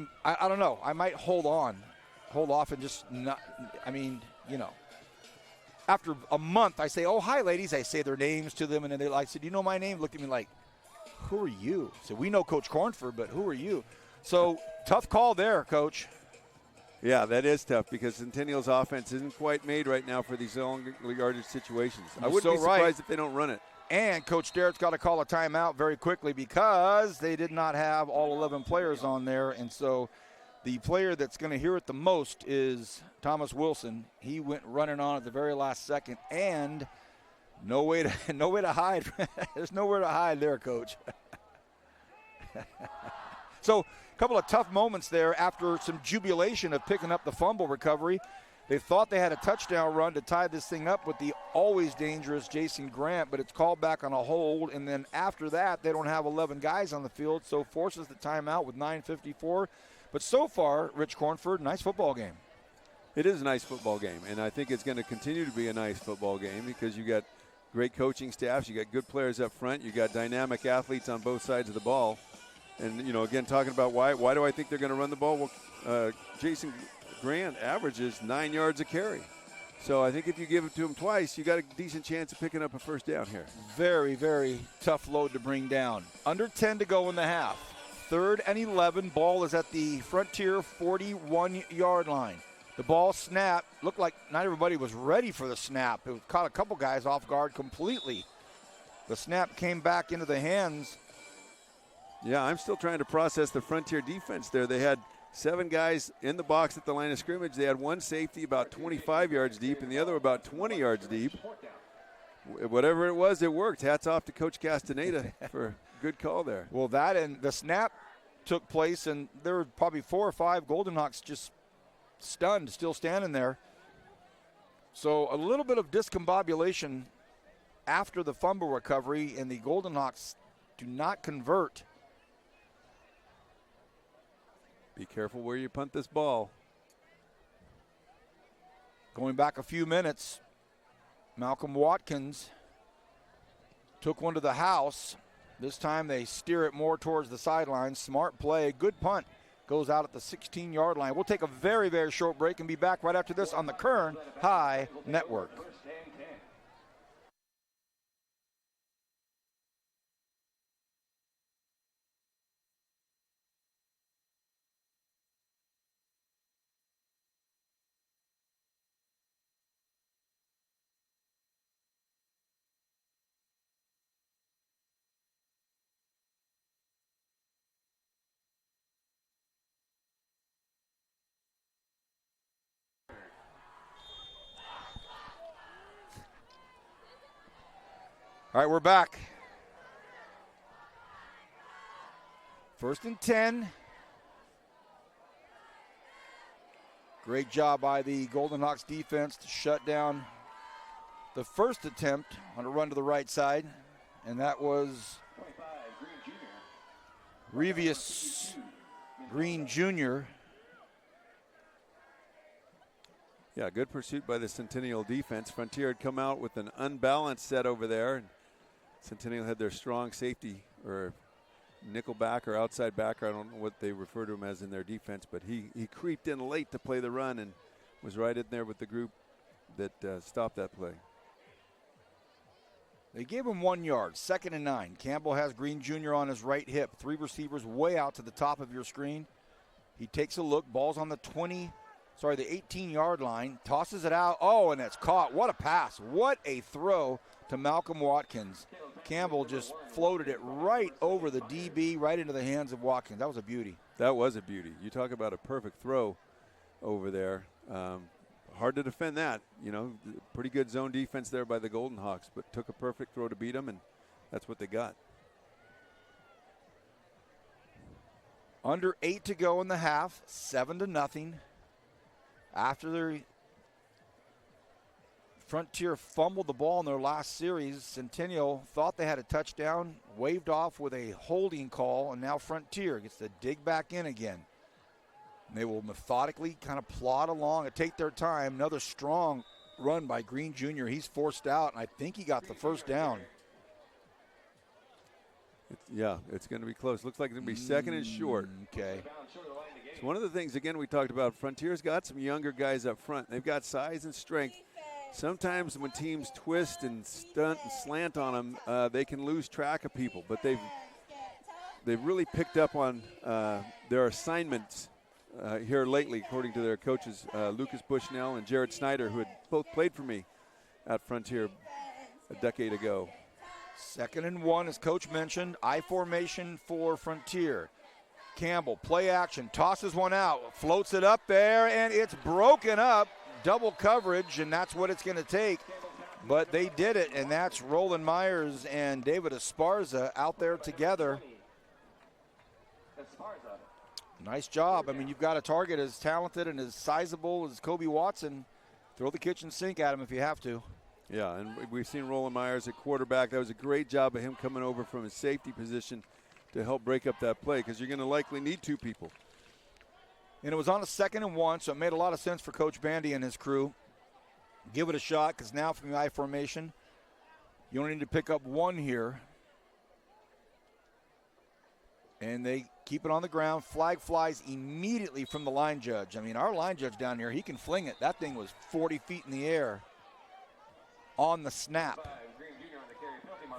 don't know. I might hold off and just not, I mean, you know. After a month, I say, oh, hi, ladies. I say their names to them, and then I said, do you know my name? Look at me like, who are you? So we know Coach Cornford, but who are you? So tough call there, Coach. Yeah, that is tough because Centennial's offense isn't quite made right now for these long yardage situations. I wouldn't be surprised if they don't run it. And Coach Sterrett's got to call a timeout very quickly because they did not have all 11 players on there. And so the player that's going to hear it the most is Thomas Wilson. He went running on at the very last second, and no way to hide. There's nowhere to hide there, Coach. So a couple of tough moments there after some jubilation of picking up the fumble recovery. They thought they had a touchdown run to tie this thing up with the always dangerous Jason Grant, but it's called back on a hold. And then after that, they don't have 11 guys on the field, so forces the timeout with 9:54. But so far, Rich Cornford, nice football game. It is a nice football game, and I think it's going to continue to be a nice football game because you got great coaching staffs, you got good players up front, you got dynamic athletes on both sides of the ball. And, you know, again, talking about why do I think they're going to run the ball? Well, Jason Grant averages 9 yards a carry. So I think if you give it to him twice, you got a decent chance of picking up a first down here. Very, very tough load to bring down. Under 10 to go in the half. 3rd and 11. Ball is at the Frontier 41-yard line. The ball snapped. Looked like not everybody was ready for the snap. It caught a couple guys off guard completely. The snap came back into the hands. Yeah, I'm still trying to process the Frontier defense there. They had 7 guys in the box at the line of scrimmage. They had one safety about 25 yards deep and the other about 20 yards deep. Whatever it was, it worked. Hats off to Coach Castaneda for a good call there. Well, that and the snap took place, and there were probably 4 or 5 Golden Hawks just stunned, still standing there. So a little bit of discombobulation after the fumble recovery, and the Golden Hawks do not convert. Be careful where you punt this ball. Going back a few minutes, Malcolm Watkins took one to the house. This time they steer it more towards the sideline. Smart play, good punt. Goes out at the 16-yard line. We'll take a very, very short break and be back right after this on the Kern High Network. All right, we're back. 1st and 10. Great job by the Golden Hawks defense to shut down the first attempt on a run to the right side, and that was Revius Green Jr. Yeah, good pursuit by the Centennial defense. Frontier had come out with an unbalanced set over there. And Centennial had their strong safety or nickel back or outside backer. I don't know what they refer to him as in their defense, but he creeped in late to play the run and was right in there with the group that stopped that play. They gave him 1 yard, 2nd and 9. Campbell has Green Jr. on his right hip. 3 receivers way out to the top of your screen. He takes a look. Ball's on the 18-yard line. Tosses it out. Oh, and it's caught. What a pass. What a throw to Malcolm Watkins. Campbell just floated it right over the DB, right into the hands of Watkins. That was a beauty. That was a beauty. You talk about a perfect throw over there. Hard to defend that. You know, pretty good zone defense there by the Golden Hawks, but took a perfect throw to beat them, and that's what they got. Under 8 to go in the half, 7-0. After the Frontier fumbled the ball in their last series, Centennial thought they had a touchdown, waved off with a holding call, and now Frontier gets to dig back in again. And they will methodically kind of plod along and take their time. Another strong run by Green Jr. He's forced out, and I think he got the first down. It's going to be close. Looks like it's going to be 2nd and short. Okay. So one of the things, again, we talked about, Frontier's got some younger guys up front. They've got size and strength. Sometimes when teams twist and stunt and slant on them, they can lose track of people. But they've really picked up on their assignments here lately, according to their coaches, Lucas Bushnell and Jared Snyder, who had both played for me at Frontier a decade ago. 2nd and 1, as Coach mentioned, I formation for Frontier. Campbell, play action, tosses one out, floats it up there, and it's broken up. Double coverage, and that's what it's going to take. But they did it, and that's Roland Myers and David Esparza out there together. Nice job. I mean, you've got a target as talented and as sizable as Kobe Watson. Throw the kitchen sink at him if you have to. Yeah, and we've seen Roland Myers at quarterback. That was a great job of him coming over from his safety position to help break up that play, because you're going to likely need 2 people. And it was on a 2nd and 1, so it made a lot of sense for Coach Bandy and his crew. Give it a shot, because now from the I formation, you only need to pick up 1 here. And they keep it on the ground. Flag flies immediately from the line judge. I mean, our line judge down here, he can fling it. That thing was 40 feet in the air on the snap.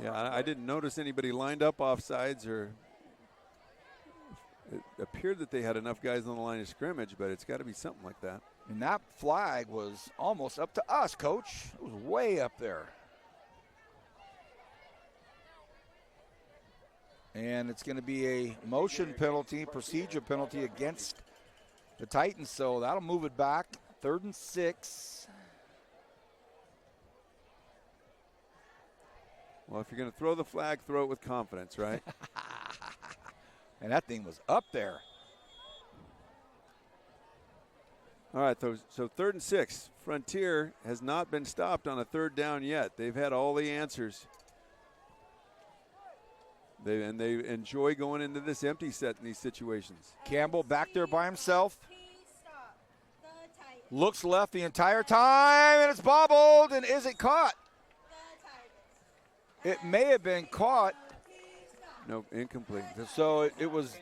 Yeah, I didn't notice anybody lined up offsides, or it appeared that they had enough guys on the line of scrimmage, but it's got to be something like that. And that flag was almost up to us, Coach. It was way up there. And it's going to be a motion penalty, procedure penalty against the Titans, so that'll move it back. 3rd and 6. Well, if you're going to throw the flag, throw it with confidence, right? And that thing was up there. All right, so 3rd and 6. Frontier has not been stopped on a 3rd down yet. They've had all the answers. They enjoy going into this empty set in these situations. Campbell back there by himself. Looks left the entire time, and it's bobbled, and is it caught? It may have been caught. No, incomplete. So it was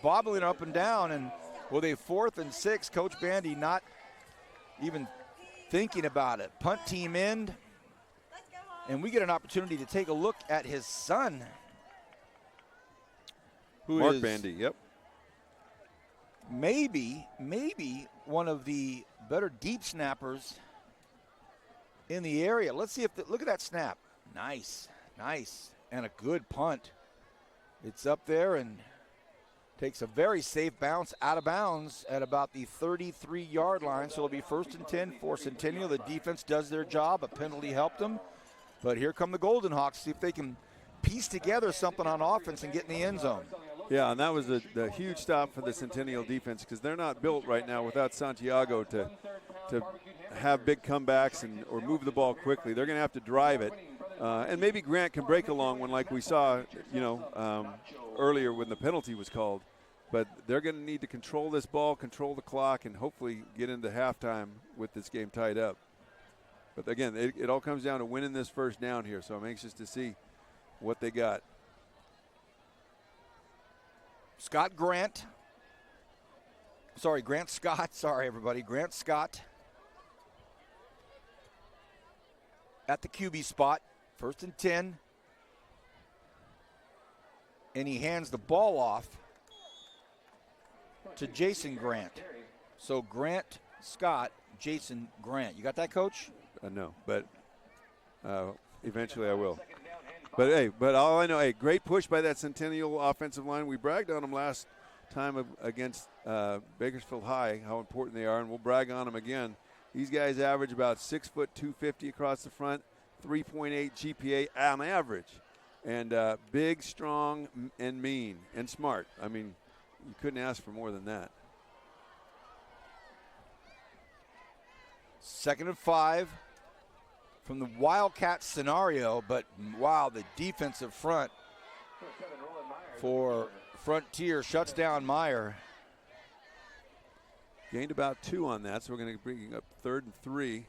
bobbling up and down, and with a 4th and 6, Coach Bandy not even thinking about it. Punt team end, and we get an opportunity to take a look at his son. Mark Bandy, yep. Maybe one of the better deep snappers in the area. Let's see look at that snap. Nice, and a good punt. It's up there and takes a very safe bounce out of bounds at about the 33-yard line. So it'll be 1st and 10 for Centennial. The defense does their job. A penalty helped them. But here come the Golden Hawks, see if they can piece together something on offense and get in the end zone. Yeah, and that was the huge stop for the Centennial defense because they're not built right now without Santiago to have big comebacks or move the ball quickly. They're going to have to drive it. And maybe Grant can break a long one like we saw, earlier when the penalty was called. But they're going to need to control this ball, control the clock, and hopefully get into halftime with this game tied up. But again, it all comes down to winning this first down here, so I'm anxious to see what they got. Grant Scott. Sorry, everybody. Grant Scott at the QB spot. 1st and 10. And he hands the ball off to Jason Grant. So Grant Scott, Jason Grant. You got that, Coach? No, but eventually I will. But, hey, all I know, great push by that Centennial offensive line. We bragged on them last time against Bakersfield High, how important they are, and we'll brag on them again. These guys average about 6 foot 250 across the front, 3.8 GPA on average. And big, strong, and mean, and smart. I mean, you couldn't ask for more than that. 2nd and 5 from the Wildcat scenario, but wow, the defensive front for Frontier shuts down Meyer. Gained about 2 on that, so we're going to bring up 3rd and 3.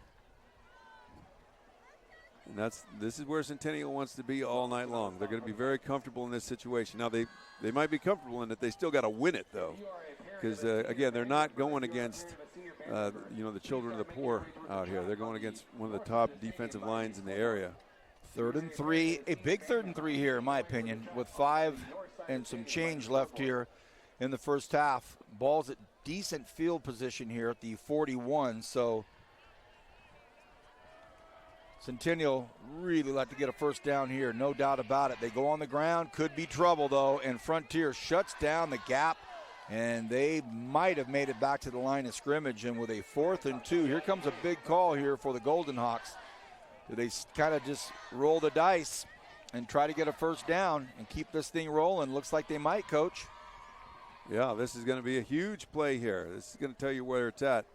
And this is where Centennial wants to be all night long. They're going to be very comfortable in this situation. Now, they might be comfortable in it. They still got to win it, though, because, again, they're not going against the children of the poor out here. They're going against one of the top defensive lines in the area. 3rd and 3, a big 3rd and 3 here, in my opinion, with 5 and some change left here in the first half. Ball's at decent field position here at the 41, so Centennial really like to get a first down here, no doubt about it. They go on the ground, could be trouble though, and Frontier shuts down the gap, and they might have made it back to the line of scrimmage. And with a 4th and 2, here comes a big call here for the Golden Hawks. Do they kind of just roll the dice and try to get a first down and keep this thing rolling? Looks like they might, Coach. Yeah, this is going to be a huge play here. This is going to tell you where it's at.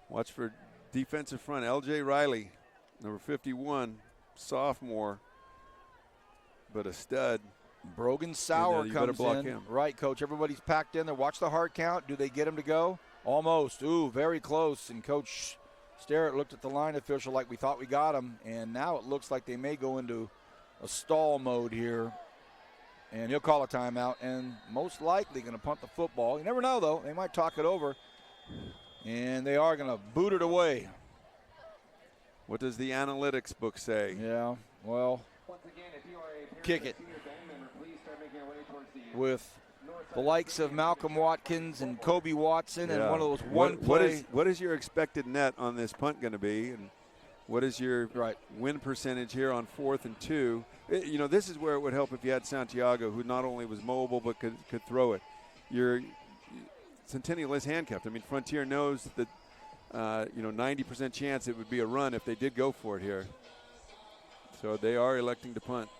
Watch for defensive front, L.J. Riley, number 51, sophomore, but a stud. Brogan Sauer comes in. Him. Right, Coach. Everybody's packed in there. Watch the hard count. Do they get him to go? Almost. Ooh, very close. And Coach Sterrett looked at the line official like we thought we got him. And now it looks like they may go into a stall mode here. And he'll call a timeout and most likely going to punt the football. You never know, though. They might talk it over. And they are going to boot it away. What does the analytics book say? Yeah, well, kick it. With the likes of Malcolm Watkins and Kobe Watson and one of those What is your expected net on this punt going to be? And what is your win percentage here on 4th and 2? This is where it would help if you had Santiago, who not only was mobile but could throw it. Centennial is handcuffed. I mean, Frontier knows that 90% chance it would be a run if they did go for it here. So they are electing to punt.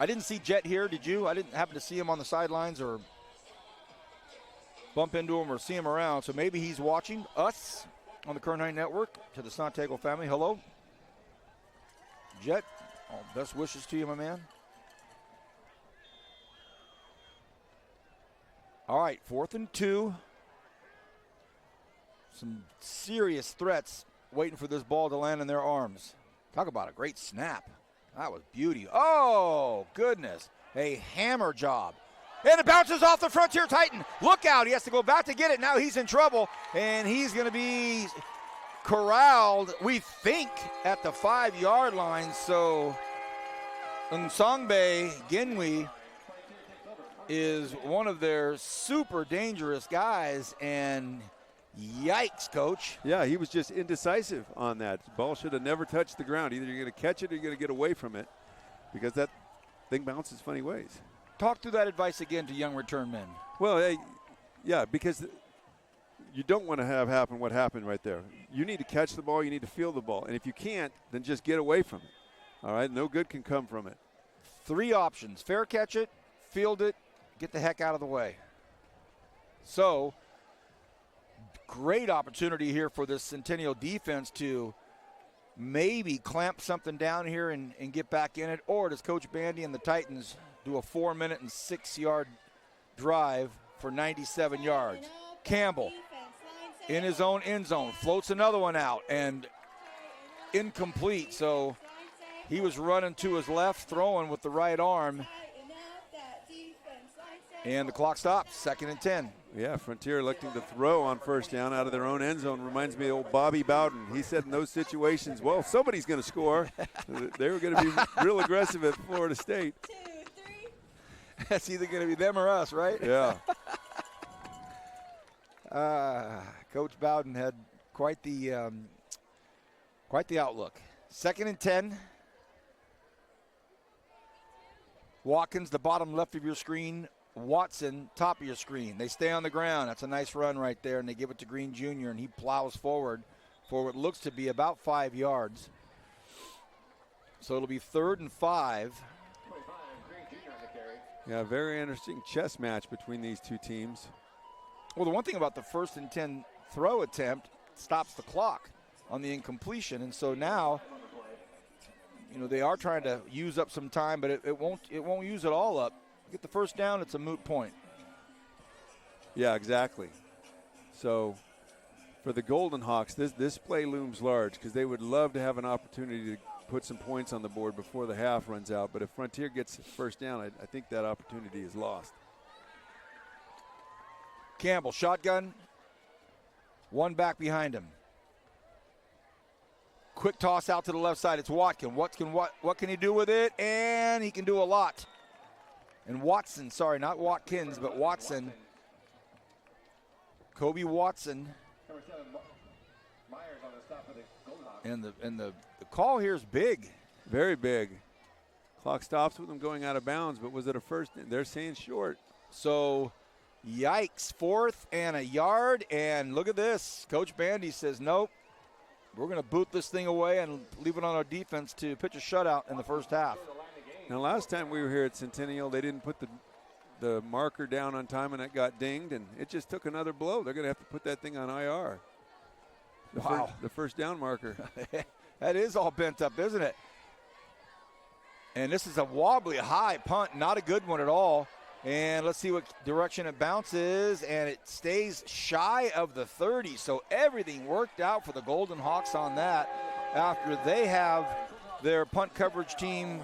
I didn't see Jet here, did you? I didn't happen to see him on the sidelines or bump into him or see him around. So maybe he's watching us on the Kern High Network. To the Santiago family, hello. Jet, all best wishes to you, my man. All right, 4th and 2. Some serious threats waiting for this ball to land in their arms. Talk about a great snap. That was beauty. Oh, goodness. A hammer job. And it bounces off the Frontier Titan. Look out. He has to go back to get it. Now he's in trouble, and he's going to be corralled, we think, at the 5-yard line. So Nsongbe Ginwi is one of their super dangerous guys, and yikes, Coach. Yeah, he was just indecisive on that. The ball should have never touched the ground. Either you're going to catch it or you're going to get away from it because that thing bounces funny ways. Talk through that advice again to young return men. Well, yeah, because you don't want to have happen what happened right there. You need to catch the ball. You need to feel the ball. And if you can't, then just get away from it. All right? No good can come from it. 3 options: fair catch it, field it, get the heck out of the way. So, great opportunity here for this Centennial defense to maybe clamp something down here and get back in it. Or does Coach Bandy and the Titans do a 4-minute and 6-yard drive for 97 yards? Campbell in his own end zone floats another one out and incomplete. So he was running to his left, throwing with the right arm. And the clock stops, 2nd and 10. Yeah, Frontier electing to throw on first down out of their own end zone. Reminds me of old Bobby Bowden. He said in those situations, well, somebody's going to score. They were going to be real aggressive at Florida State. 2, 3. That's either going to be them or us, right? Yeah. Coach Bowden had quite the outlook. 2nd and 10. Watkins, the bottom left of your screen. Watson, top of your screen. They stay on the ground. That's a nice run right there, and they give it to Green Jr., and he plows forward for what looks to be about 5 yards. So it'll be 3rd and 5. Yeah, very interesting chess match between these two teams. Well, the one thing about the 1st and 10 throw attempt stops the clock on the incompletion, and so now, you know, they are trying to use up some time, but it won't use it all up. Get the first down, it's a moot point. Yeah, exactly. So for the Golden Hawks, this play looms large because they would love to have an opportunity to put some points on the board before the half runs out. But if Frontier gets first down, I think that opportunity is lost. Campbell, shotgun, one back behind him. Quick toss out to the left side. It's Watkins. What can he do with it? And he can do a lot. And Watson, sorry, not Watkins, but Watson. Kobe Watson. And the call here is big. Very big. Clock stops with them going out of bounds, but was it a first? They're saying short. So, yikes, 4th and a yard. And look at this. Coach Bandy says, nope, we're going to boot this thing away and leave it on our defense to pitch a shutout in the first half. Now, last time we were here at Centennial, they didn't put the marker down on time, and it got dinged, and it just took another blow. They're going to have to put that thing on IR. Wow. The first down marker. That is all bent up, isn't it? And this is a wobbly high punt, not a good one at all. And let's see what direction it bounces, and it stays shy of the 30. So everything worked out for the Golden Hawks on that after they have their punt coverage team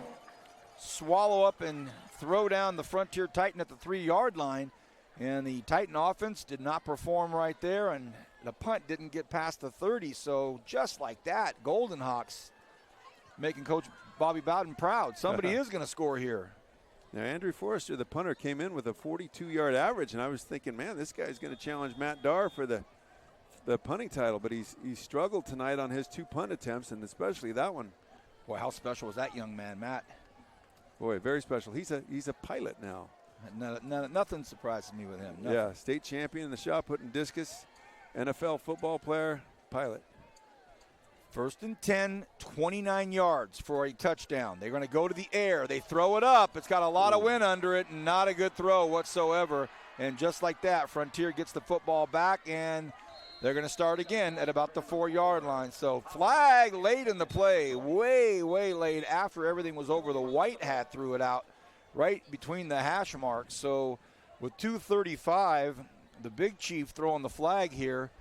swallow up and throw down the Frontier Titan at the 3-yard line. And the Titan offense did not perform right there, and the punt didn't get past the 30. So just like that, Golden Hawks making Coach Bobby Bowden proud. Somebody is going to score here. Now, Andrew Forrester, the punter, came in with a 42-yard average, and I was thinking, man, this guy's going to challenge Matt Darr for the punting title, but he struggled tonight on his 2 punt attempts, and especially that one. Boy, how special was that young man, Matt? Boy, very special. He's a pilot now. Nothing surprises me with him. Nothing. Yeah, state champion in the shot put and discus, NFL football player, pilot. 1st and 10, 29 yards for a touchdown. They're going to go to the air. They throw it up. It's got a lot of wind under it, and not a good throw whatsoever. And just like that, Frontier gets the football back, and they're going to start again at about the 4-yard line. So flag late in the play, way late after everything was over. The white hat threw it out right between the hash marks. So with 2:35, the Big Chief throwing the flag here.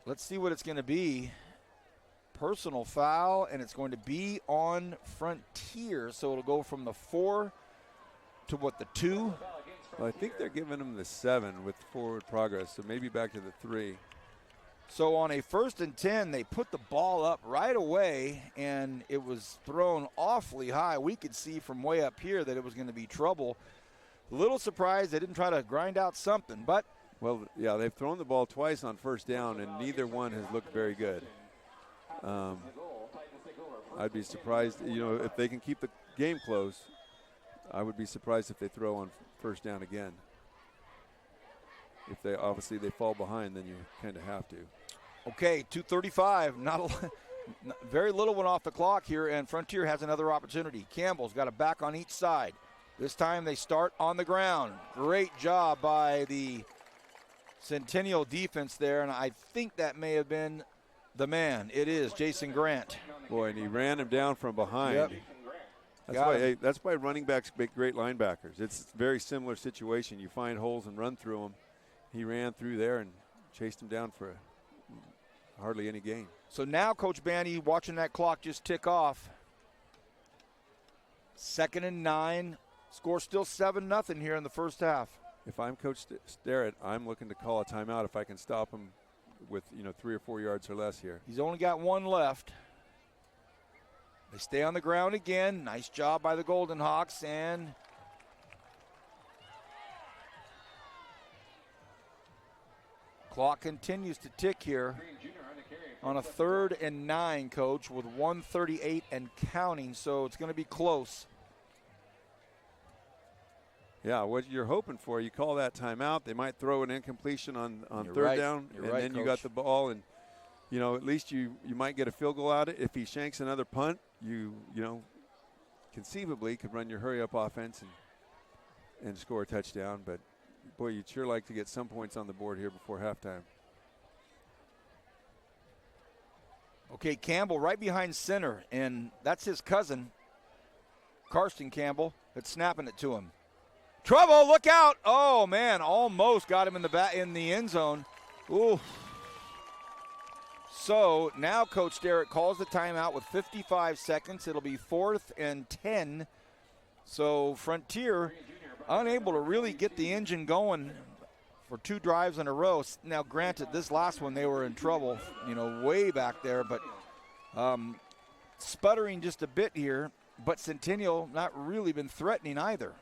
Let's see what it's going to be. Personal foul, and it's going to be on Frontier. So it'll go from the 4 to the 2? Well, I think they're giving him the 7 with forward progress, so maybe back to the 3. So on a 1st and 10, they put the ball up right away, and it was thrown awfully high. We could see from way up here that it was going to be trouble. A little surprised they didn't try to grind out something, but. Well, yeah, they've thrown the ball twice on first down, and neither one has looked very good. I'd be surprised, if they can keep the game close. I would be surprised if they throw on first down again. if they obviously they fall behind, then you kind of have to. Okay, 2:35. Very little went off the clock here, and Frontier has another opportunity. Campbell's got a back on each side. This time they start on the ground. Great job by the Centennial defense there, and I think that may have been the man. It is Jason Grant. Boy, and he ran him down from behind. Yep. That's why running backs make great linebackers. It's a very similar situation. You find holes and run through them. He ran through there and chased him down for hardly any gain. So now Coach Bandy watching that clock just tick off. 2nd and 9. Score still 7-0 here in the first half. If I'm Coach Starrett, I'm looking to call a timeout if I can stop him with 3 or 4 yards or less here. He's only got one left. They stay on the ground again. Nice job by the Golden Hawks, and clock continues to tick here on a 3rd and 9, Coach, with 1:38 and counting, so it's going to be close. Yeah, what you're hoping for, you call that timeout. They might throw an incompletion on You're 3rd right. down, You're and right, then you Coach. got the ball, and at least you might get a field goal out of it. If he shanks another punt, you conceivably could run your hurry up offense and score a touchdown. But boy, you'd sure like to get some points on the board here before halftime. Okay, Campbell right behind center, and that's his cousin, Karsten Campbell, that's snapping it to him. Trouble, look out. Oh, man, almost got him in the end zone. Ooh. So now Coach Derrick calls the timeout with 55 seconds. It'll be 4th and 10. So Frontier unable to really get the engine going for 2 drives in a row. Now, granted, this last one they were in trouble, way back there, but sputtering just a bit here. But Centennial not really been threatening either.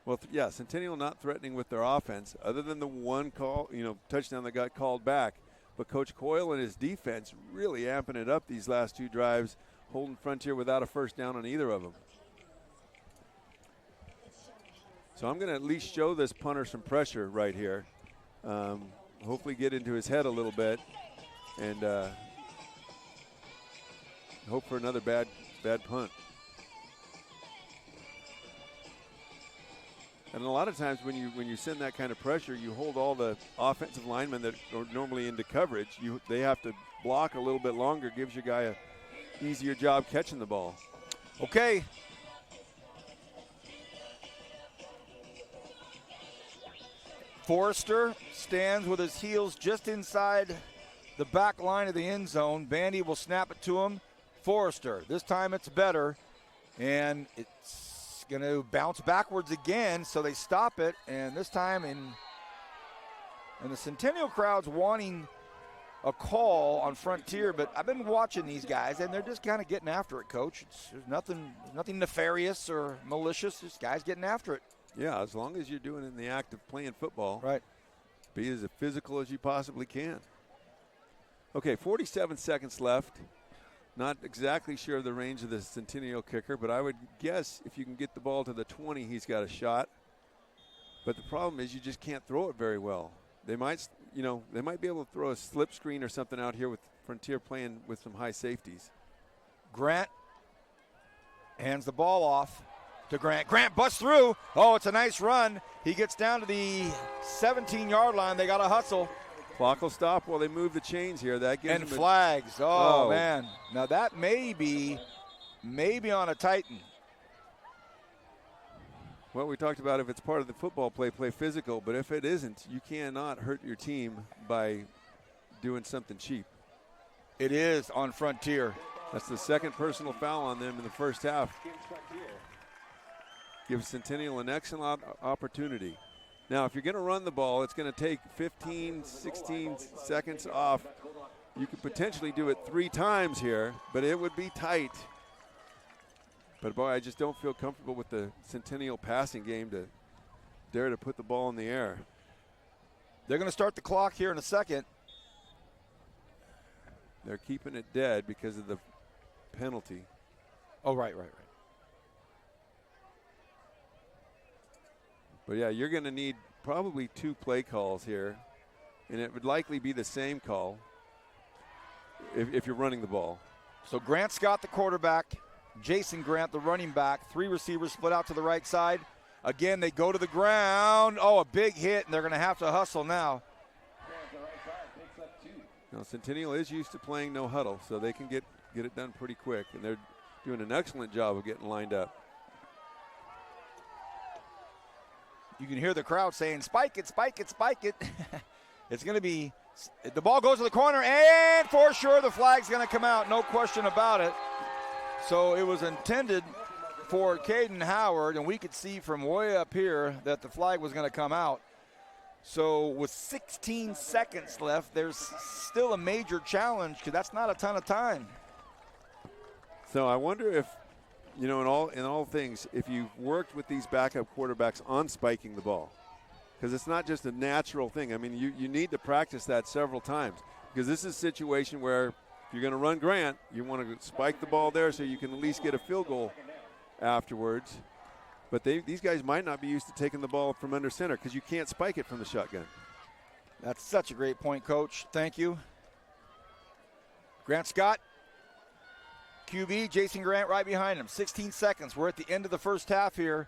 Well, Centennial not threatening with their offense, other than the one call, touchdown that got called back. But Coach Coyle and his defense really amping it up these last 2 drives, holding Frontier without a first down on either of them. So I'm going to at least show this punter some pressure right here. Hopefully get into his head a little bit and hope for another bad punt. And a lot of times when you send that kind of pressure, you hold all the offensive linemen that are normally into coverage. They have to block a little bit longer, gives your guy a easier job catching the ball. Okay. Forrester stands with his heels just inside the back line of the end zone. Bandy will snap it to him. Forrester, this time it's better, and it's going to bounce backwards again, so they stop it, and this time and the Centennial crowd's wanting a call on Frontier, but I've been watching these guys, and they're just kind of getting after it, Coach. There's nothing nefarious or malicious. Just guys getting after it. Yeah, as long as you're doing it in the act of playing football. Right. Be as physical as you possibly can. Okay, 47 seconds left. Not exactly sure of the range of the Centennial kicker, but I would guess if you can get the ball to the 20, he's got a shot. But the problem is you just can't throw it very well. They might be able to throw a slip screen or something out here with Frontier playing with some high safeties. Grant hands the ball off to Grant. Grant busts through. Oh, it's a nice run. He gets down to the 17-yard line. They got to hustle. Clock will stop while they move the chains here. That gives And them flags. Oh, man. Now that may be on a Titan. Well, we talked about if it's part of the football play physical. But if it isn't, you cannot hurt your team by doing something cheap. It is on Frontier. That's the 2nd personal foul on them in the first half. Gives Centennial an excellent opportunity. Now, if you're going to run the ball, it's going to take 15, 16 seconds off. You could potentially do it 3 times here, but it would be tight. But, boy, I just don't feel comfortable with the Centennial passing game to dare to put the ball in the air. They're going to start the clock here in a second. They're keeping it dead because of the penalty. Oh, right. But, yeah, you're going to need probably 2 play calls here and it would likely be the same call if you're running the ball. So Grant Scott, the quarterback, Jason Grant, the running back, 3 receivers split out to the right side. Again, they go to the ground. Oh, a big hit, and they're going to have to hustle now. Now, Centennial is used to playing no huddle, so they can get it done pretty quick, and they're doing an excellent job of getting lined up. You can hear the crowd saying, spike it, spike it, spike it. It's going to be, the ball goes to the corner, and for sure the flag's going to come out, no question about it. So it was intended for Caden Howard, and we could see from way up here that the flag was going to come out. So with 16 seconds left, there's still a major challenge because that's not a ton of time. So I wonder if, in all things, if you've worked with these backup quarterbacks on spiking the ball, because it's not just a natural thing. I mean, you need to practice that several times, because this is a situation where if you're going to run Grant, you want to spike the ball there so you can at least get a field goal afterwards. But these guys might not be used to taking the ball from under center because you can't spike it from the shotgun. That's such a great point, Coach. Thank you. Grant Scott, QB, Jason Grant right behind him. 16 seconds. We're at the end of the first half here.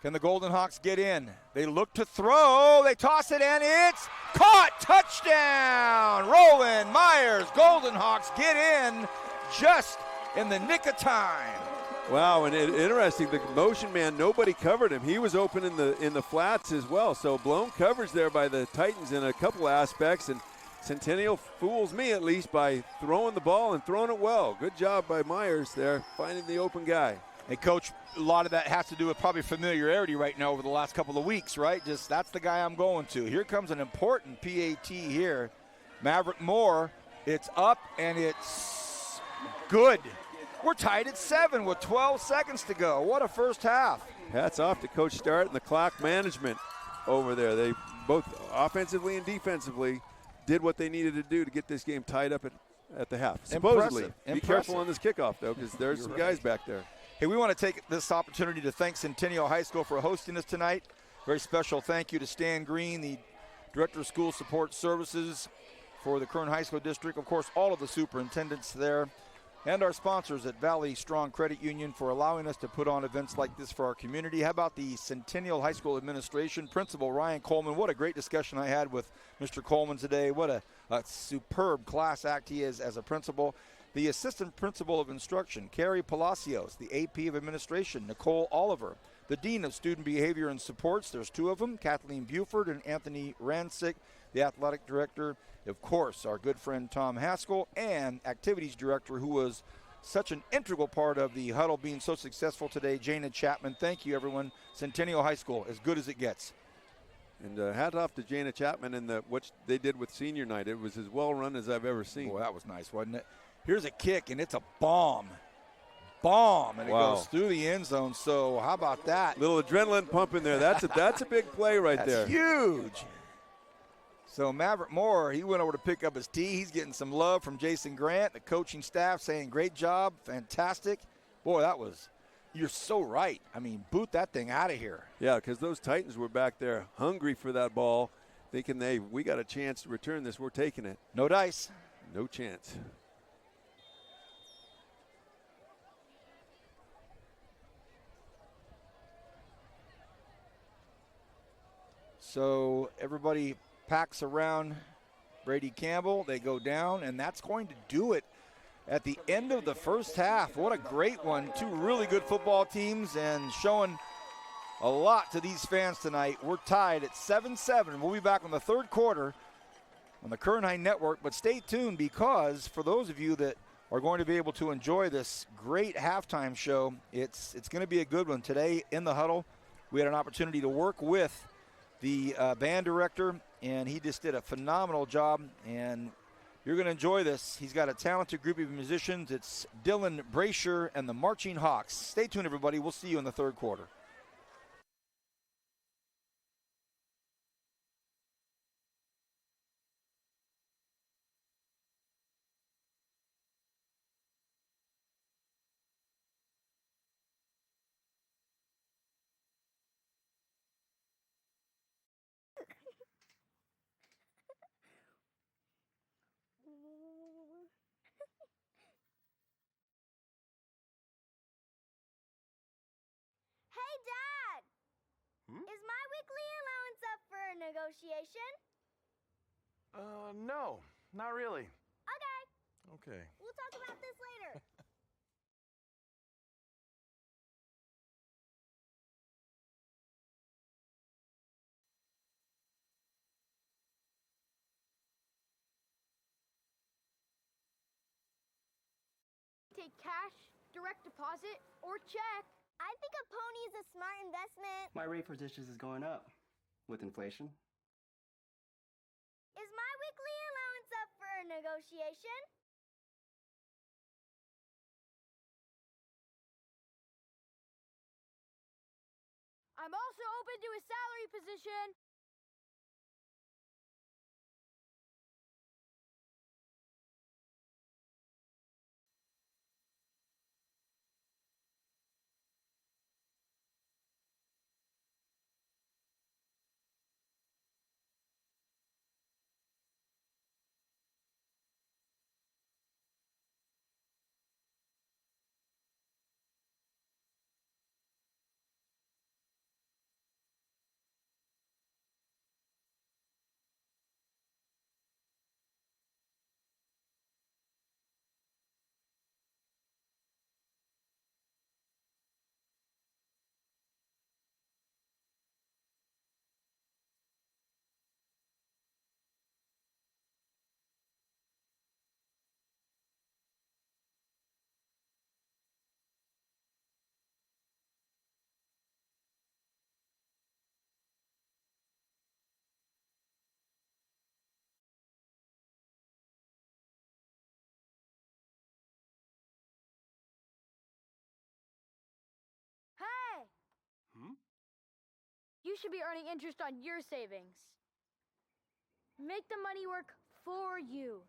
Can the Golden Hawks get in? They look to throw. They toss it, and it's caught. Touchdown. Roland Myers. Golden Hawks get in just in the nick of time. Wow, and interesting, the motion man, nobody covered him. He was open in the flats as well. So blown coverage there by the Titans in a couple aspects, and Centennial fools me at least by throwing the ball and throwing it well. Good job by Myers there, finding the open guy. Hey, Coach, a lot of that has to do with probably familiarity right now over the last couple of weeks, right? Just that's the guy I'm going to. Here comes an important PAT here. Maverick Moore, it's up, and it's good. We're tied at 7 with 12 seconds to go. What a first half. Hats off to Coach Starrett and the clock management over there. They both offensively and defensively did what they needed to do to get this game tied up at the half. Supposedly. Be careful on this kickoff, though, because there's some guys back there. Hey, we want to take this opportunity to thank Centennial High School for hosting us tonight. Very special thank you to Stan Green, the Director of School Support Services for the Kern High School District. Of course, all of the superintendents there. And our sponsors at Valley Strong Credit Union for allowing us to put on events like this for our community. How about the Centennial High School Administration, Principal Ryan Coleman. What a great discussion I had with Mr. Coleman today. What a superb class act he is as a principal. The Assistant Principal of Instruction, Carrie Palacios. The AP of Administration, Nicole Oliver. The Dean of Student Behavior and Supports, there's 2 of them, Kathleen Buford and Anthony Rancic. The Athletic Director, of course, our good friend Tom Haskell, and Activities Director, who was such an integral part of the huddle being so successful today, Jana Chapman. Thank you, everyone. Centennial High School, as good as it gets. And hat off to Jana Chapman and what they did with senior night. It was as well run as I've ever seen. Boy, that was nice, wasn't it? Here's a kick, and it's a bomb. And it goes through the end zone. So how about that? Little adrenaline pump in there. That's a big play right That's there. Huge. So Maverick Moore, he went over to pick up his tee. He's getting some love from Jason Grant, the coaching staff saying, great job, fantastic. Boy, you're so right. I mean, boot that thing out of here. Yeah, because those Titans were back there hungry for that ball, thinking, hey, we got a chance to return this. We're taking it. No dice. No chance. So everybody packs around Brady Campbell. They go down, and that's going to do it at the end of the first half. What a great one. 2 really good football teams and showing a lot to these fans tonight. We're tied at 7-7. We'll be back on the third quarter on the Kern High Network, but stay tuned because for those of you that are going to be able to enjoy this great halftime show, it's going to be a good one. Today in the huddle, we had an opportunity to work with the band director, and he just did a phenomenal job, and you're going to enjoy this. He's got a talented group of musicians. It's Dylan Brasher and the Marching Hawks. Stay tuned, everybody. We'll see you in the third quarter. Is my weekly allowance up for a negotiation? No, not really. Okay, Okay. we'll talk about this later. Take cash, direct deposit, or check. I think a pony is a smart investment. My rate for dishes is going up with inflation. Is my weekly allowance up for a negotiation? I'm also open to a salary position. Hey! You should be earning interest on your savings. Make the money work for you.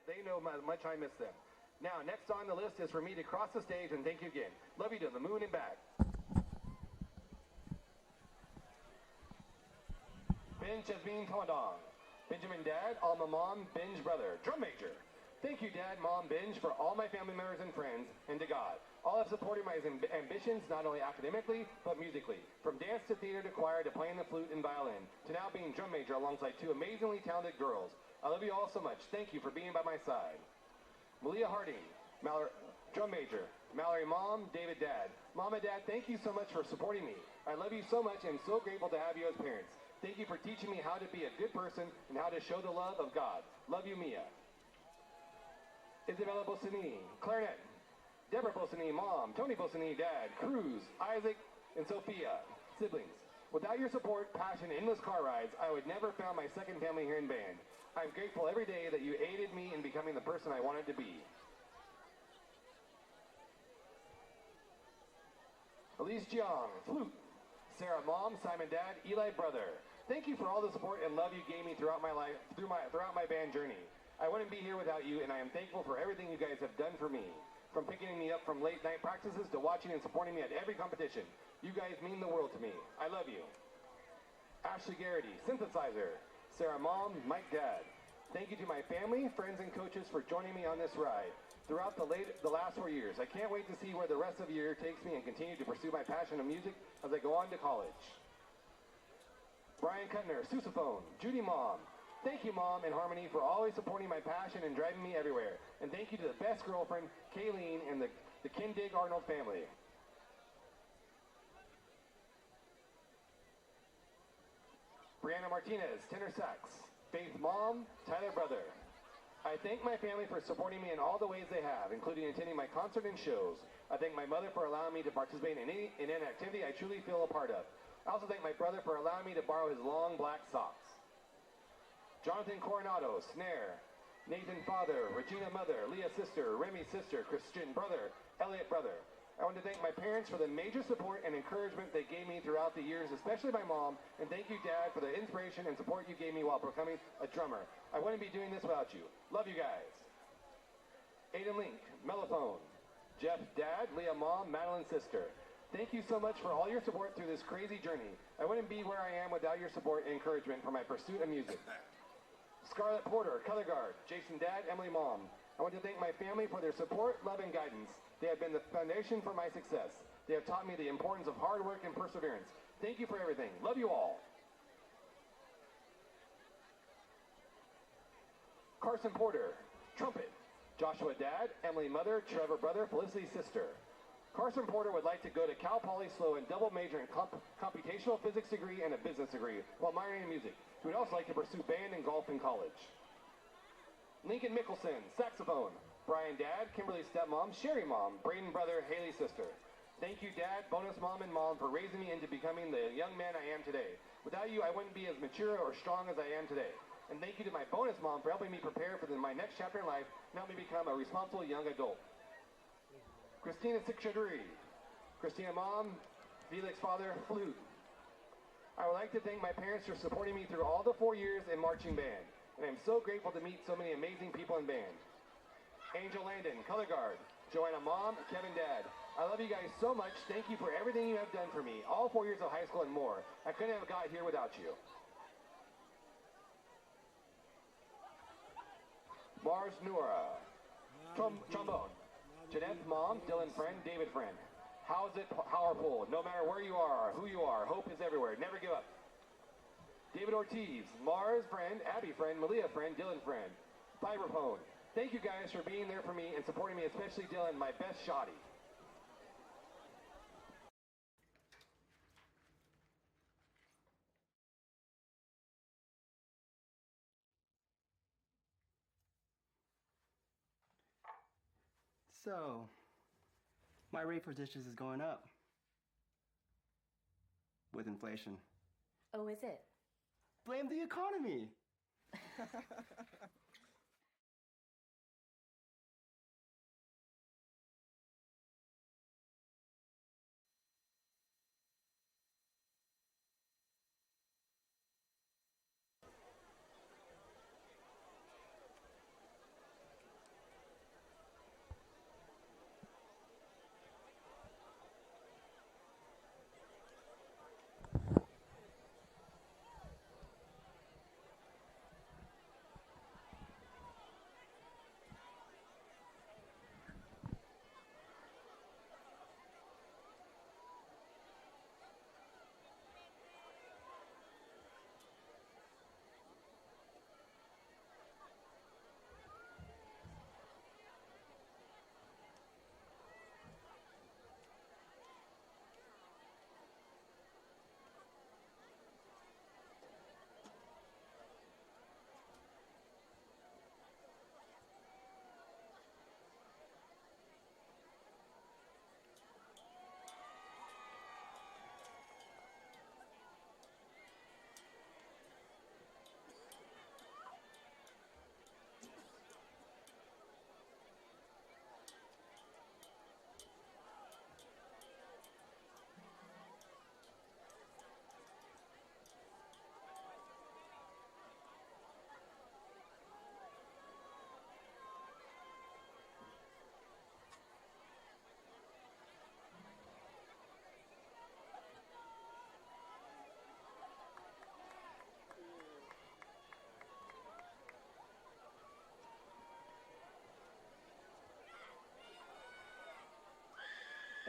they know how much I miss them. Now, next on the list is for me to cross the stage and thank you again. Love you to the moon and back. Ben Chesmin Tamadong. Benjamin Dad, Alma Mom, Benj Brother, Drum Major. Thank you, Dad, Mom, Benj, for all my family members and friends, and to God. All have supported my ambitions, not only academically, but musically. From dance to theater to choir to playing the flute and violin, to now being drum major alongside two amazingly talented girls. I love you all so much. Thank you for being by my side. Malia Harding, drum major. Mallory Mom, David Dad. Mom and Dad, thank you so much for supporting me. I love you so much and so grateful to have you as parents. Thank you for teaching me how to be a good person and how to show the love of God. Love you, Mia. Isabella Bosini, clarinet. Deborah Bosini, Mom. Tony Bosini, Dad. Cruz, Isaac, and Sophia, siblings. Without your support, passion, and endless car rides, I would never found my second family here in band. I'm grateful every day that you aided me in becoming the person I wanted to be. Elise Jiang, flute. Sarah Mom, Simon Dad, Eli Brother. Thank you for all the support and love you gave me throughout my life, throughout my band journey. I wouldn't be here without you, and I am thankful for everything you guys have done for me. From picking me up from late night practices to watching and supporting me at every competition. You guys mean the world to me. I love you. Ashley Garrity, synthesizer. Sarah Mom, Mike Dad. Thank you to my family, friends, and coaches for joining me on this ride throughout the last 4 years. I can't wait to see where the rest of the year takes me and continue to pursue my passion of music as I go on to college. Brian Kuttner, sousaphone. Judy Mom. Thank you, Mom and Harmony, for always supporting my passion and driving me everywhere. And thank you to the best girlfriend, Kayleen, and the Kindig Arnold family. Brianna Martinez, tenor sax. Faith Mom, Tyler Brother. I thank my family for supporting me in all the ways they have, including attending my concert and shows. I thank my mother for allowing me to participate in an activity I truly feel a part of. I also thank my brother for allowing me to borrow his long black socks. Jonathan Coronado, snare. Nathan Father, Regina Mother, Leah Sister, Remy Sister, Christian Brother, Elliot Brother. I want to thank my parents for the major support and encouragement they gave me throughout the years, especially my mom, and thank you, Dad, for the inspiration and support you gave me while becoming a drummer. I wouldn't be doing this without you. Love you guys. Aiden Link, mellophone. Jeff Dad, Leah Mom, Madeline Sister. Thank you so much for all your support through this crazy journey. I wouldn't be where I am without your support and encouragement for my pursuit of music. Scarlett Porter, color guard. Jason Dad, Emily Mom. I want to thank my family for their support, love, and guidance. They have been the foundation for my success. They have taught me the importance of hard work and perseverance. Thank you for everything. Love you all. Carson Porter, trumpet. Joshua Dad, Emily Mother, Trevor Brother, Felicity Sister. Carson Porter would like to go to Cal Poly SLO and double major in computational physics degree and a business degree while minoring in music. He would also like to pursue band and golf in college. Lincoln Mickelson, saxophone. Brian Dad, Kimberly Stepmom, Sherry Mom, Braden Brother, Haley Sister. Thank you, Dad, Bonus Mom, and Mom for raising me into becoming the young man I am today. Without you, I wouldn't be as mature or strong as I am today. And thank you to my bonus mom for helping me prepare for my next chapter in life and help me become a responsible young adult. Christina Sikshaduri. Christina Mom, Felix Father, flute. I would like to thank my parents for supporting me through all the 4 years in marching band. And I'm so grateful to meet so many amazing people in band. Angel Landon, color guard. Joanna Mom, Kevin Dad. I love you guys so much. Thank you for everything you have done for me. All 4 years of high school and more. I couldn't have got here without you. Mars Nura. Trombone. Jeanette Mom, Dylan Friend, David Friend. How is it powerful? No matter where you are, who you are, hope is everywhere. Never give up. David Ortiz, Mars Friend, Abby Friend, Malia Friend, Dylan Friend. Vibraphone. Thank you guys for being there for me and supporting me, especially Dylan, my best shotty. So, my rate for dishes is going up. With inflation. Oh, is it? Blame the economy!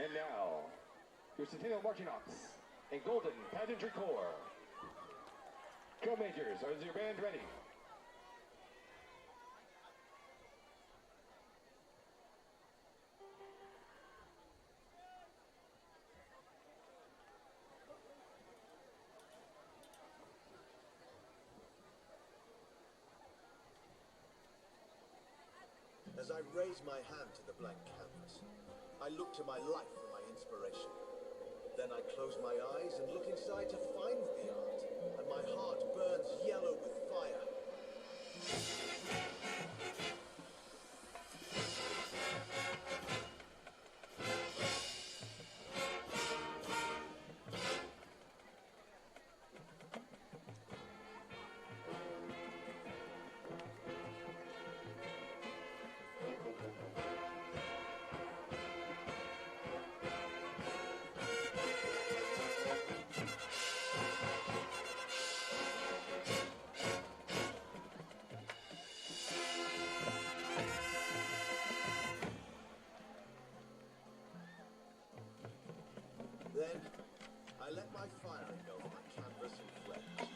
And now, your Centennial Marching Ox and Golden Pageantry Corps. Co-majors, is your band ready? As I raise my hand to the blank canvas, I look to my life for my inspiration. Then I close my eyes and look inside to find the art, and my heart burns yellow with fire. Then, I let my fire engulf my canvas and flames.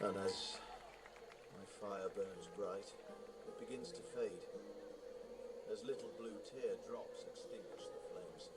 And as my fire burns bright, it begins to fade, as little blue teardrops extinguish the flames.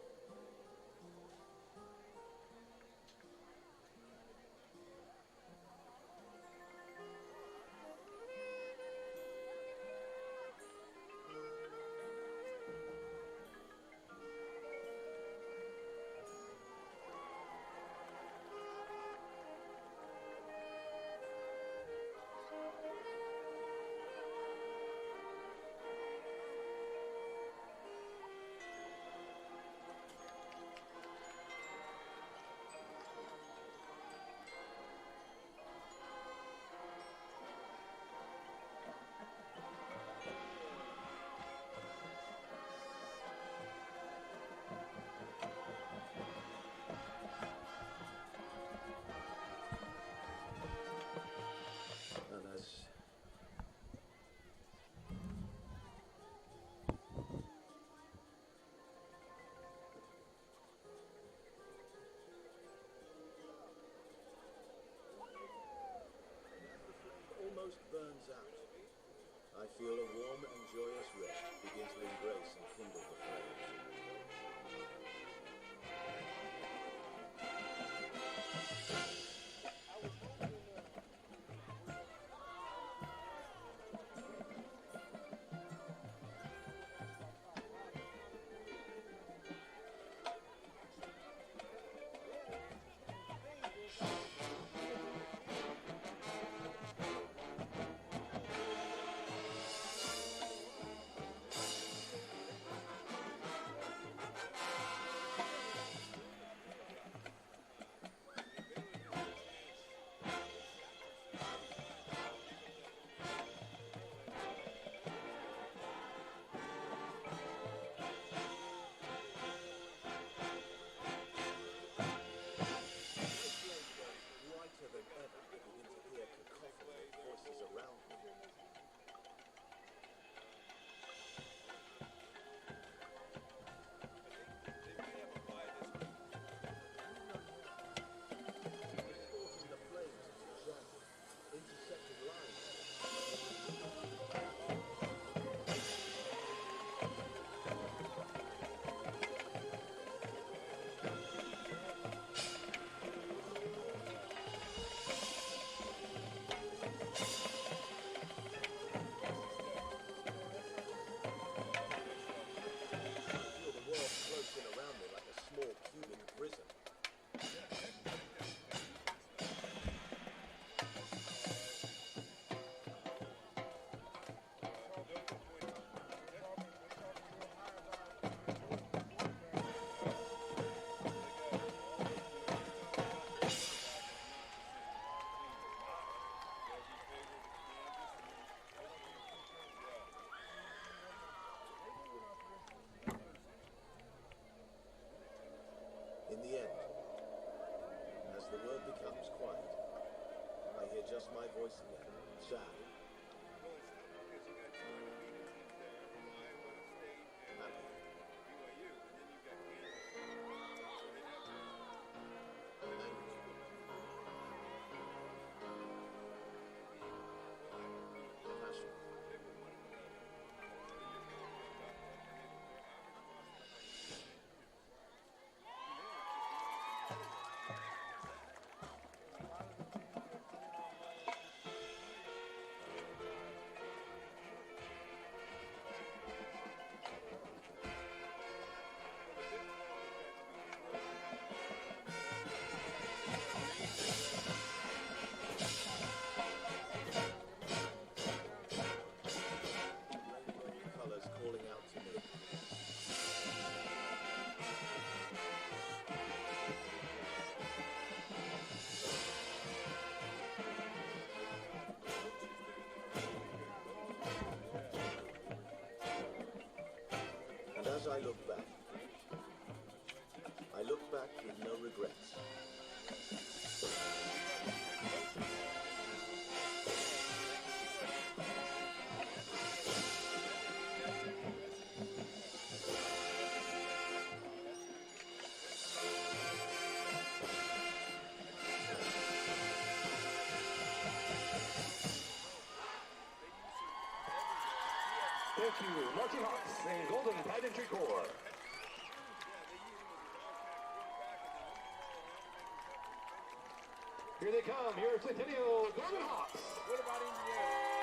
Almost burns out. I feel a warm and joyous red begin to embrace and kindle the flames. my voice again. Sad. Happy. Angry. Passion. Rainbow colors calling out to me. And as I look back with no regrets. Thank you, Marching Hawks and Golden Pageantry Corps. Here they come, your Centennial Golden Hawks. What about Indiana?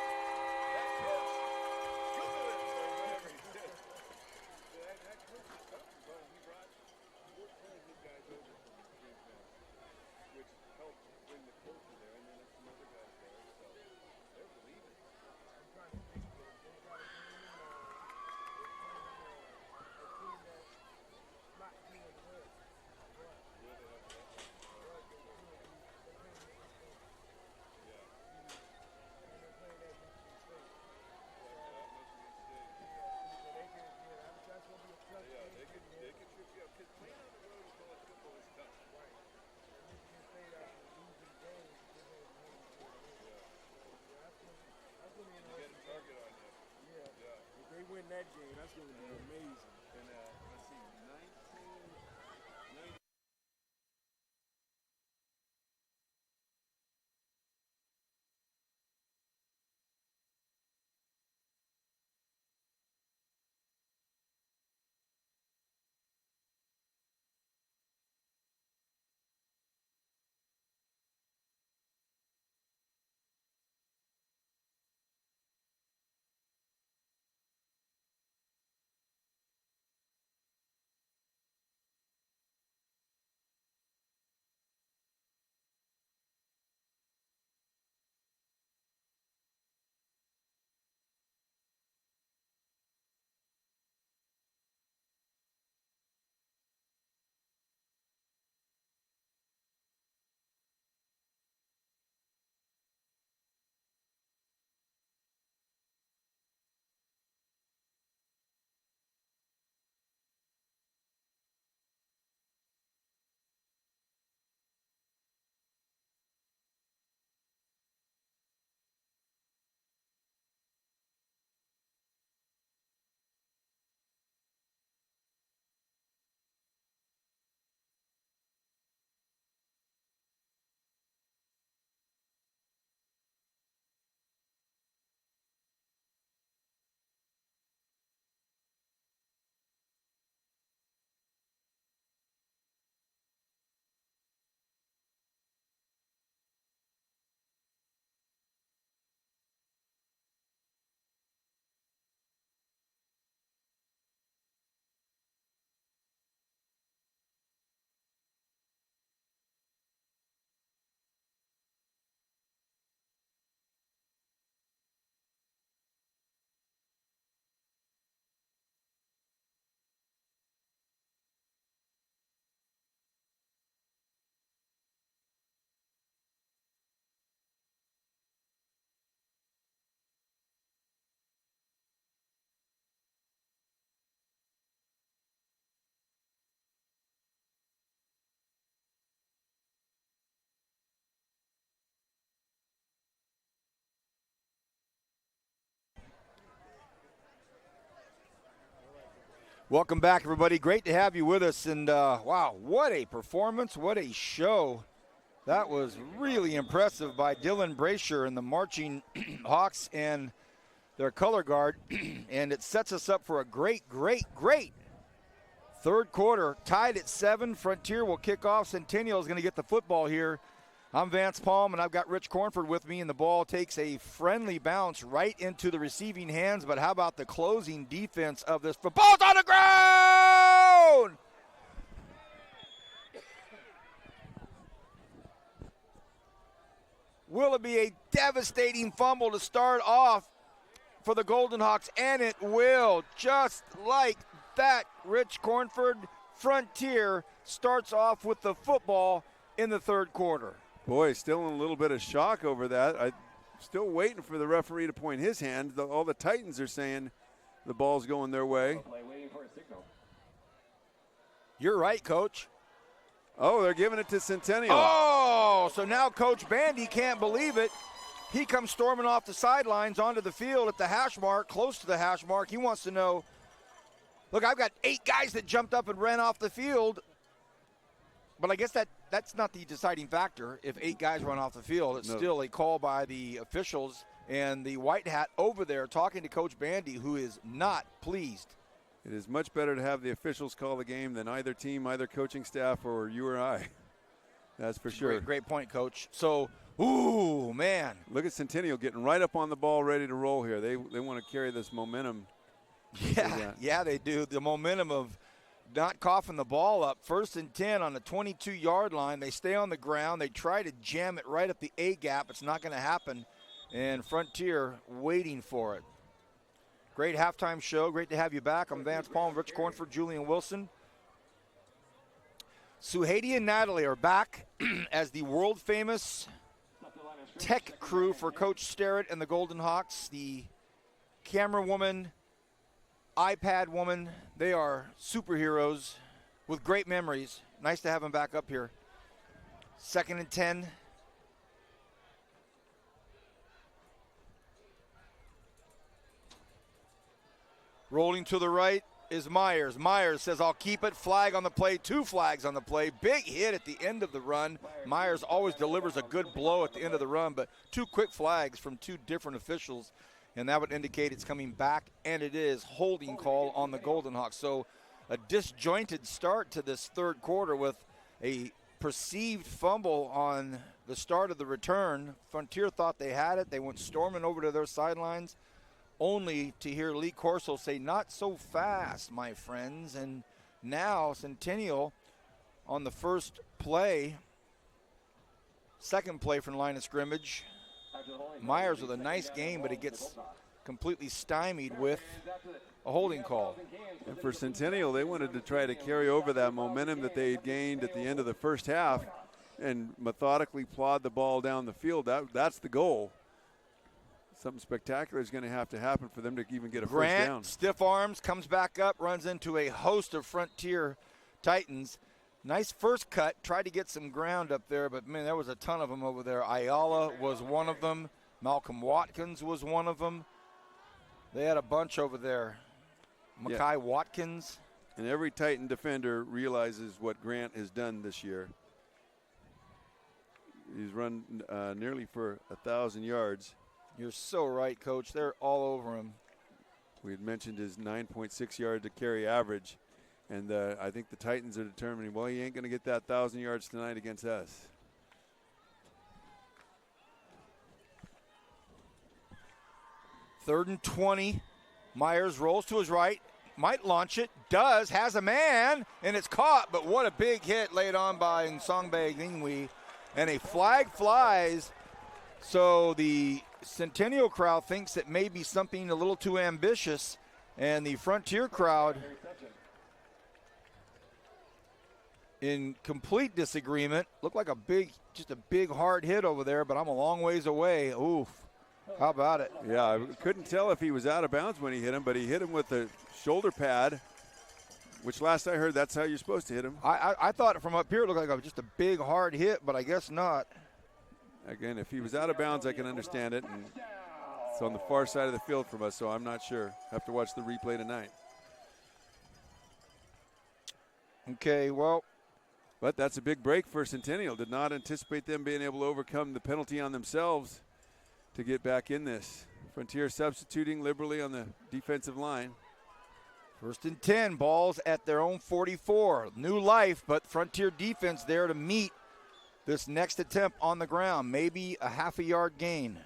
They win that game, that's going to be amazing. And let's see, 19. Welcome back, everybody. Great to have you with us. And, wow, what a performance, what a show. That was really impressive by Dylan Brasher and the Marching Hawks and their color guard. And it sets us up for a great third quarter. Tied at 7. Frontier will kick off. Centennial is going to get the football here. I'm Vance Palm, and I've got Rich Cornford with me, and the ball takes a friendly bounce right into the receiving hands. But how about the closing defense of this? The ball's on the ground! Will it be a devastating fumble to start off for the Golden Hawks? And it will, just like that. Rich Cornford, Frontier starts off with the football in the third quarter. Boy, still in a little bit of shock over that. I'm still waiting for the referee to point his hand. All the Titans are saying the ball's going their way. You're right, Coach. Oh, they're giving it to Centennial. Oh, so now Coach Bandy can't believe it. He comes storming off the sidelines onto the field at the hash mark, close to the hash mark. He wants to know, look, I've got 8 guys that jumped up and ran off the field. But I guess that's not the deciding factor. If 8 guys run off the field, it's still a call by the officials. And the white hat over there talking to Coach Bandy, who is not pleased. It is much better to have the officials call the game than either team, either coaching staff, or you or I. That's for sure. Great point, Coach. So, ooh, man. Look at Centennial getting right up on the ball, ready to roll here. They want to carry this momentum. Yeah, they do. The momentum of not coughing the ball up. 1st and 10 on the 22-yard line. They stay on the ground. They try to jam it right at the A gap. It's not going to happen. And Frontier waiting for it. Great halftime show. Great to have you back. I'm Vance Palm, Rich Cornford, Julian Wilson. Suhaidi and Natalie are back as the world-famous tech crew for Coach Sterrett and the Golden Hawks. The camera woman, iPad woman, they are superheroes with great memories. Nice to have them back up here. 2nd and 10. Rolling to the right is Myers. Myers says, I'll keep it. Flag on the play. 2 flags on the play. Big hit at the end of the run. Myers always delivers a good blow at the end of the run, but 2 quick flags from 2 different officials, and that would indicate it's coming back, and it is holding call on the Golden Hawks. So a disjointed start to this third quarter with a perceived fumble on the start of the return. Frontier thought they had it. They went storming over to their sidelines, only to hear Lee Corso say, not so fast, my friends. And now Centennial on the first play, second play from the line of scrimmage. Myers with a nice game, but he gets completely stymied with a holding call. And for Centennial, they wanted to try to carry over that momentum that they had gained at the end of the first half and methodically plod the ball down the field. That's the goal. Something spectacular is going to have to happen for them to even get a first down. Grant, stiff arms, comes back up, runs into a host of Frontier Titans. Nice first cut, tried to get some ground up there, but, man, there was a ton of them over there. Ayala was one of them. Malcolm Watkins was one of them. They had a bunch over there. Makai Watkins. And every Titan defender realizes what Grant has done this year. He's run nearly for 1,000 yards. You're so right, Coach. They're all over him. We had mentioned his 9.6 yard to carry average, and I think the Titans are determining, well, he ain't going to get that 1,000 yards tonight against us. Third and 20. Myers rolls to his right, might launch it, does, has a man, and it's caught, but what a big hit laid on by Nsongbe Ningwi, and a flag flies. So the Centennial crowd thinks it may be something a little too ambitious, and the Frontier crowd in complete disagreement. Looked like just a big hard hit over there, but I'm a long ways away. Oof. How about it? Yeah, I couldn't tell if he was out of bounds when he hit him, but he hit him with the shoulder pad, which last I heard, that's how you're supposed to hit him. I thought from up here it looked like just a big hard hit, but I guess not. Again, if he was out of bounds, I can understand it. And it's on the far side of the field from us, so I'm not sure. Have to watch the replay tonight. Okay, well, but that's a big break for Centennial. Did not anticipate them being able to overcome the penalty on themselves to get back in this. Frontier substituting liberally on the defensive line. 1st and 10, balls at their own 44. New life, but Frontier defense there to meet this next attempt on the ground. Maybe a half a yard gain.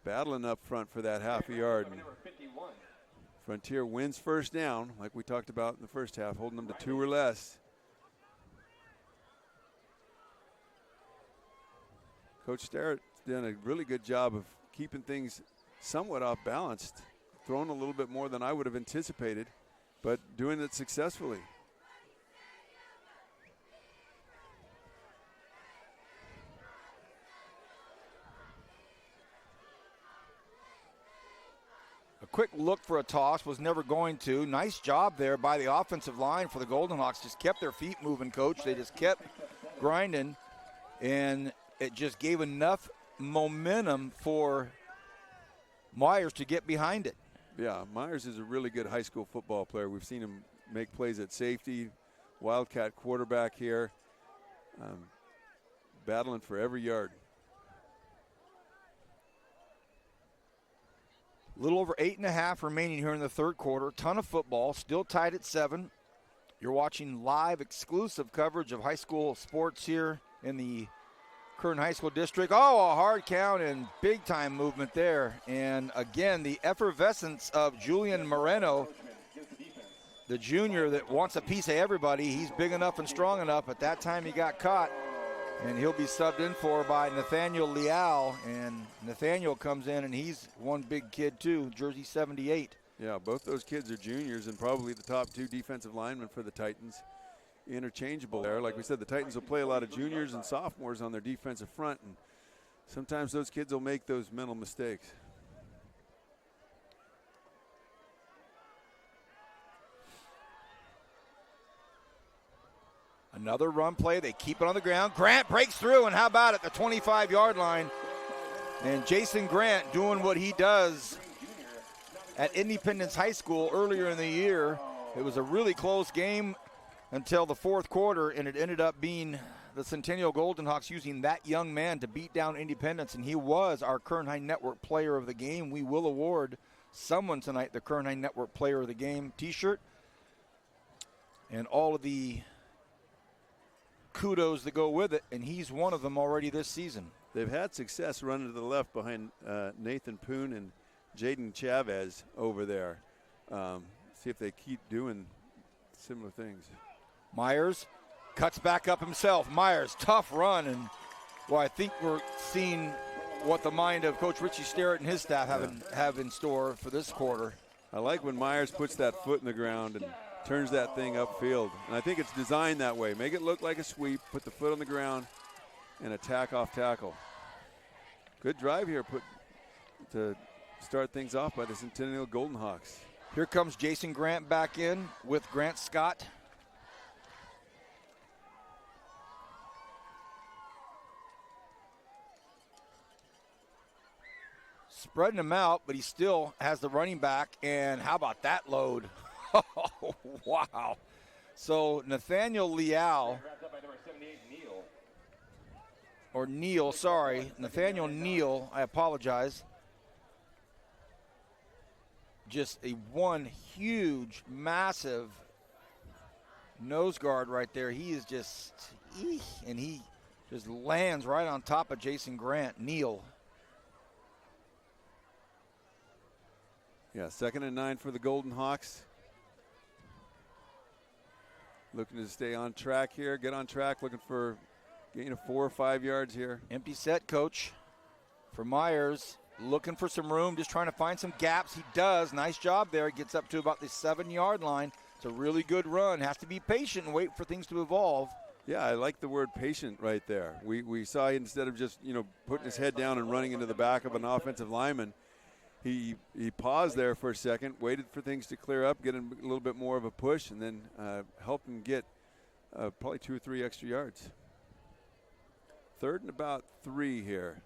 Battling up front for that half a yard. Frontier wins first down, like we talked about in the first half, holding them to 2 or less. Coach Starrett's done a really good job of keeping things somewhat off balance, throwing a little bit more than I would have anticipated, but doing it successfully. A quick look for a toss, was never going to. Nice job there by the offensive line for the Golden Hawks. Just kept their feet moving, Coach. They just kept grinding, and it just gave enough momentum for Myers to get behind it. Yeah, Myers is a really good high school football player. We've seen him make plays at safety, Wildcat quarterback here, battling for every yard. A little over 8.5 remaining here in the third quarter. Ton of football, still tied at 7. You're watching live exclusive coverage of high school sports here in the Kern High School District. Oh, a hard count and big time movement there. And again, the effervescence of Julian Moreno, the junior that wants a piece of everybody. He's big enough and strong enough. At that time he got caught, and he'll be subbed in for by Nathaniel Leal. And Nathaniel comes in, and he's one big kid too, jersey 78. Yeah, both those kids are juniors and probably the top 2 defensive linemen for the Titans. Interchangeable there. Like we said, the Titans will play a lot of juniors and sophomores on their defensive front, and sometimes those kids will make those mental mistakes. Another run play. They keep it on the ground. Grant breaks through, and how about it? The 25-yard line. And Jason Grant doing what he does at Independence High School earlier in the year. It was a really close game until the fourth quarter, and it ended up being the Centennial Golden Hawks using that young man to beat down Independence, and he was our Kern High Network Player of the Game. We will award someone tonight the Kern High Network Player of the Game t-shirt, and all of the kudos that go with it, and he's one of them already this season. They've had success running to the left behind Nathan Poon and Jaden Chavez over there. See if they keep doing similar things. Myers cuts back up himself. Myers, tough run, and well, I think we're seeing what the mind of Coach Richie Starrett and his staff have in store for this quarter. I like when Myers puts that foot in the ground and turns that thing upfield, and I think it's designed that way. Make it look like a sweep, put the foot on the ground, and attack off tackle. Good drive here to start things off by the Centennial Golden Hawks. Here comes Jason Grant back in with Grant Scott. Spreading him out, but he still has the running back, and how about that load? Oh, wow. So Nathaniel Leal, or Neal, sorry. Nathaniel Neal, I apologize. Just a one huge, massive nose guard right there. He is just, and he just lands right on top of Jason Grant. Neal. Yeah, 2nd and 9 for the Golden Hawks. Looking to stay on track here, get on track, looking for gain of 4 or 5 yards here. Empty set, Coach, for Myers. Looking for some room, just trying to find some gaps. He does. Nice job there. Gets up to about the 7-yard line. It's a really good run. Has to be patient and wait for things to evolve. Yeah, I like the word patient right there. We saw instead of just, putting his head down and running into the back of an offensive lineman, he paused there for a second, waited for things to clear up, get him a little bit more of a push, and then helped him get probably 2 or 3 extra yards. 3rd and about 3 here.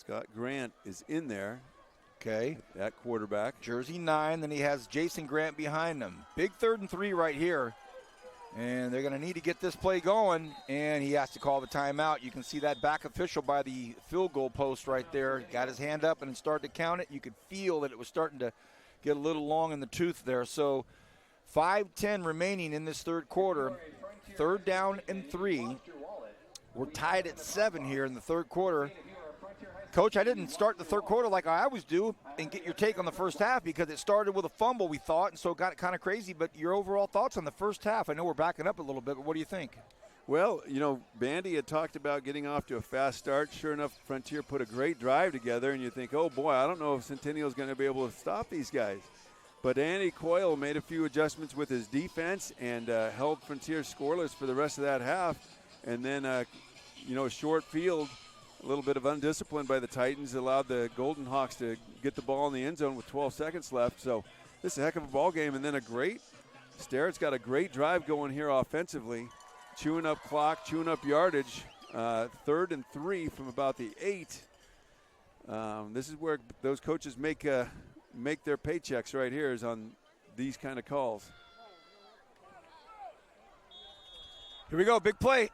Scott Grant is in there. Okay. At quarterback. Jersey 9, then he has Jason Grant behind him. Big 3rd and 3 right here. And they're going to need to get this play going, and he has to call the timeout. You can see that back official by the field goal post right there. Got his hand up and started to count it. You could feel that it was starting to get a little long in the tooth there. So 5:10 remaining in this third quarter. 3rd down and 3. We're tied at 7 here in the third quarter. Coach, I didn't start the third quarter like I always do and get your take on the first half because it started with a fumble, we thought, and so it got kind of crazy. But your overall thoughts on the first half? I know we're backing up a little bit, but what do you think? Well, you know, Bandy had talked about getting off to a fast start. Sure enough, Frontier put a great drive together, and you think, oh, boy, I don't know if Centennial is going to be able to stop these guys. But Andy Coyle made a few adjustments with his defense and held Frontier scoreless for the rest of that half. And then, you know, a short field, a little bit of undiscipline by the Titans allowed the Golden Hawks to get the ball in the end zone with 12 seconds left. So this is a heck of a ball game. And then Starrett's got a great drive going here offensively, chewing up clock, chewing up yardage. 3rd and 3 from about the 8. This is where those coaches make their paychecks right here, is on these kind of calls. Here we go, big play.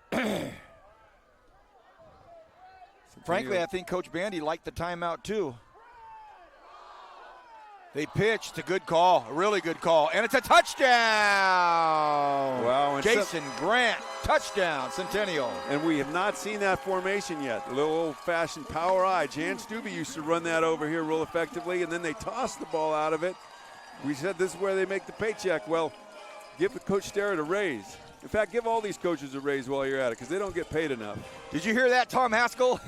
Frankly, I think Coach Bandy liked the timeout too. They pitched. A good call, a really good call, and it's a touchdown. Wow. Jason Grant, touchdown, Centennial. And we have not seen that formation yet. A little old-fashioned power eye. Jan Stubbe used to run that over here real effectively, and then they tossed the ball out of it. We said this is where they make the paycheck. Well, give Coach Starrett a raise. In fact, give all these coaches a raise while you're at it because they don't get paid enough. Did you hear that, Tom Haskell?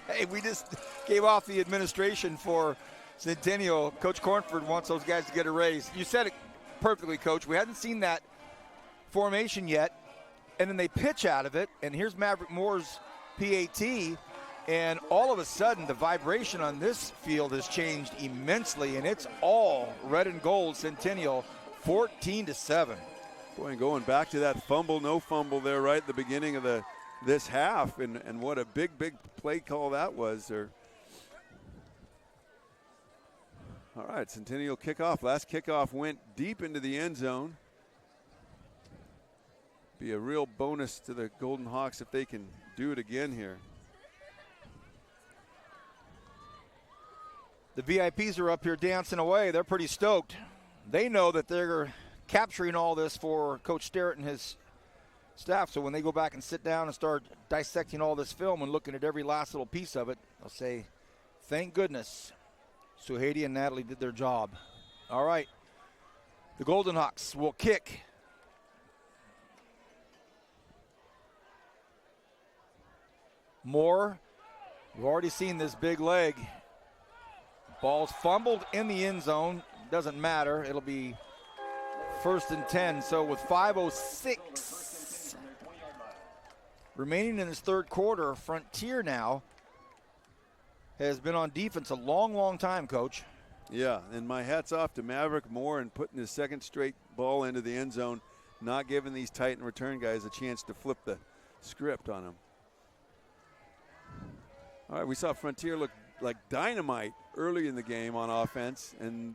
Hey, we just gave off the administration for Centennial. Coach Cornford wants those guys to get a raise. You said it perfectly, Coach. We hadn't seen that formation yet, and then they pitch out of it, and here's Maverick Moore's PAT, and all of a sudden the vibration on this field has changed immensely, and it's all red and gold Centennial, 14-7. Boy, and going back to that no fumble there right at the beginning of this half, and what a big play call that was. All right, Centennial kickoff. Last kickoff went deep into the end zone. Be a real bonus to the Golden Hawks if they can do it again here. The VIPs are up here dancing away. They're pretty stoked. They know that they're capturing all this for Coach Starrett and his staff. So when they go back and sit down and start dissecting all this film and looking at every last little piece of it, they'll say, thank goodness Suhaidi and Natalie did their job. All right. The Golden Hawks will kick. Moore, we've already seen this big leg. Ball's fumbled in the end zone. Doesn't matter. It'll be 1st and 10. So with 5:06 remaining in this third quarter, Frontier now has been on defense a long time, Coach. Yeah, and my hat's off to Maverick Moore and putting his second straight ball into the end zone, not giving these Titan return guys a chance to flip the script on them. All right, we saw Frontier look like dynamite early in the game on offense, and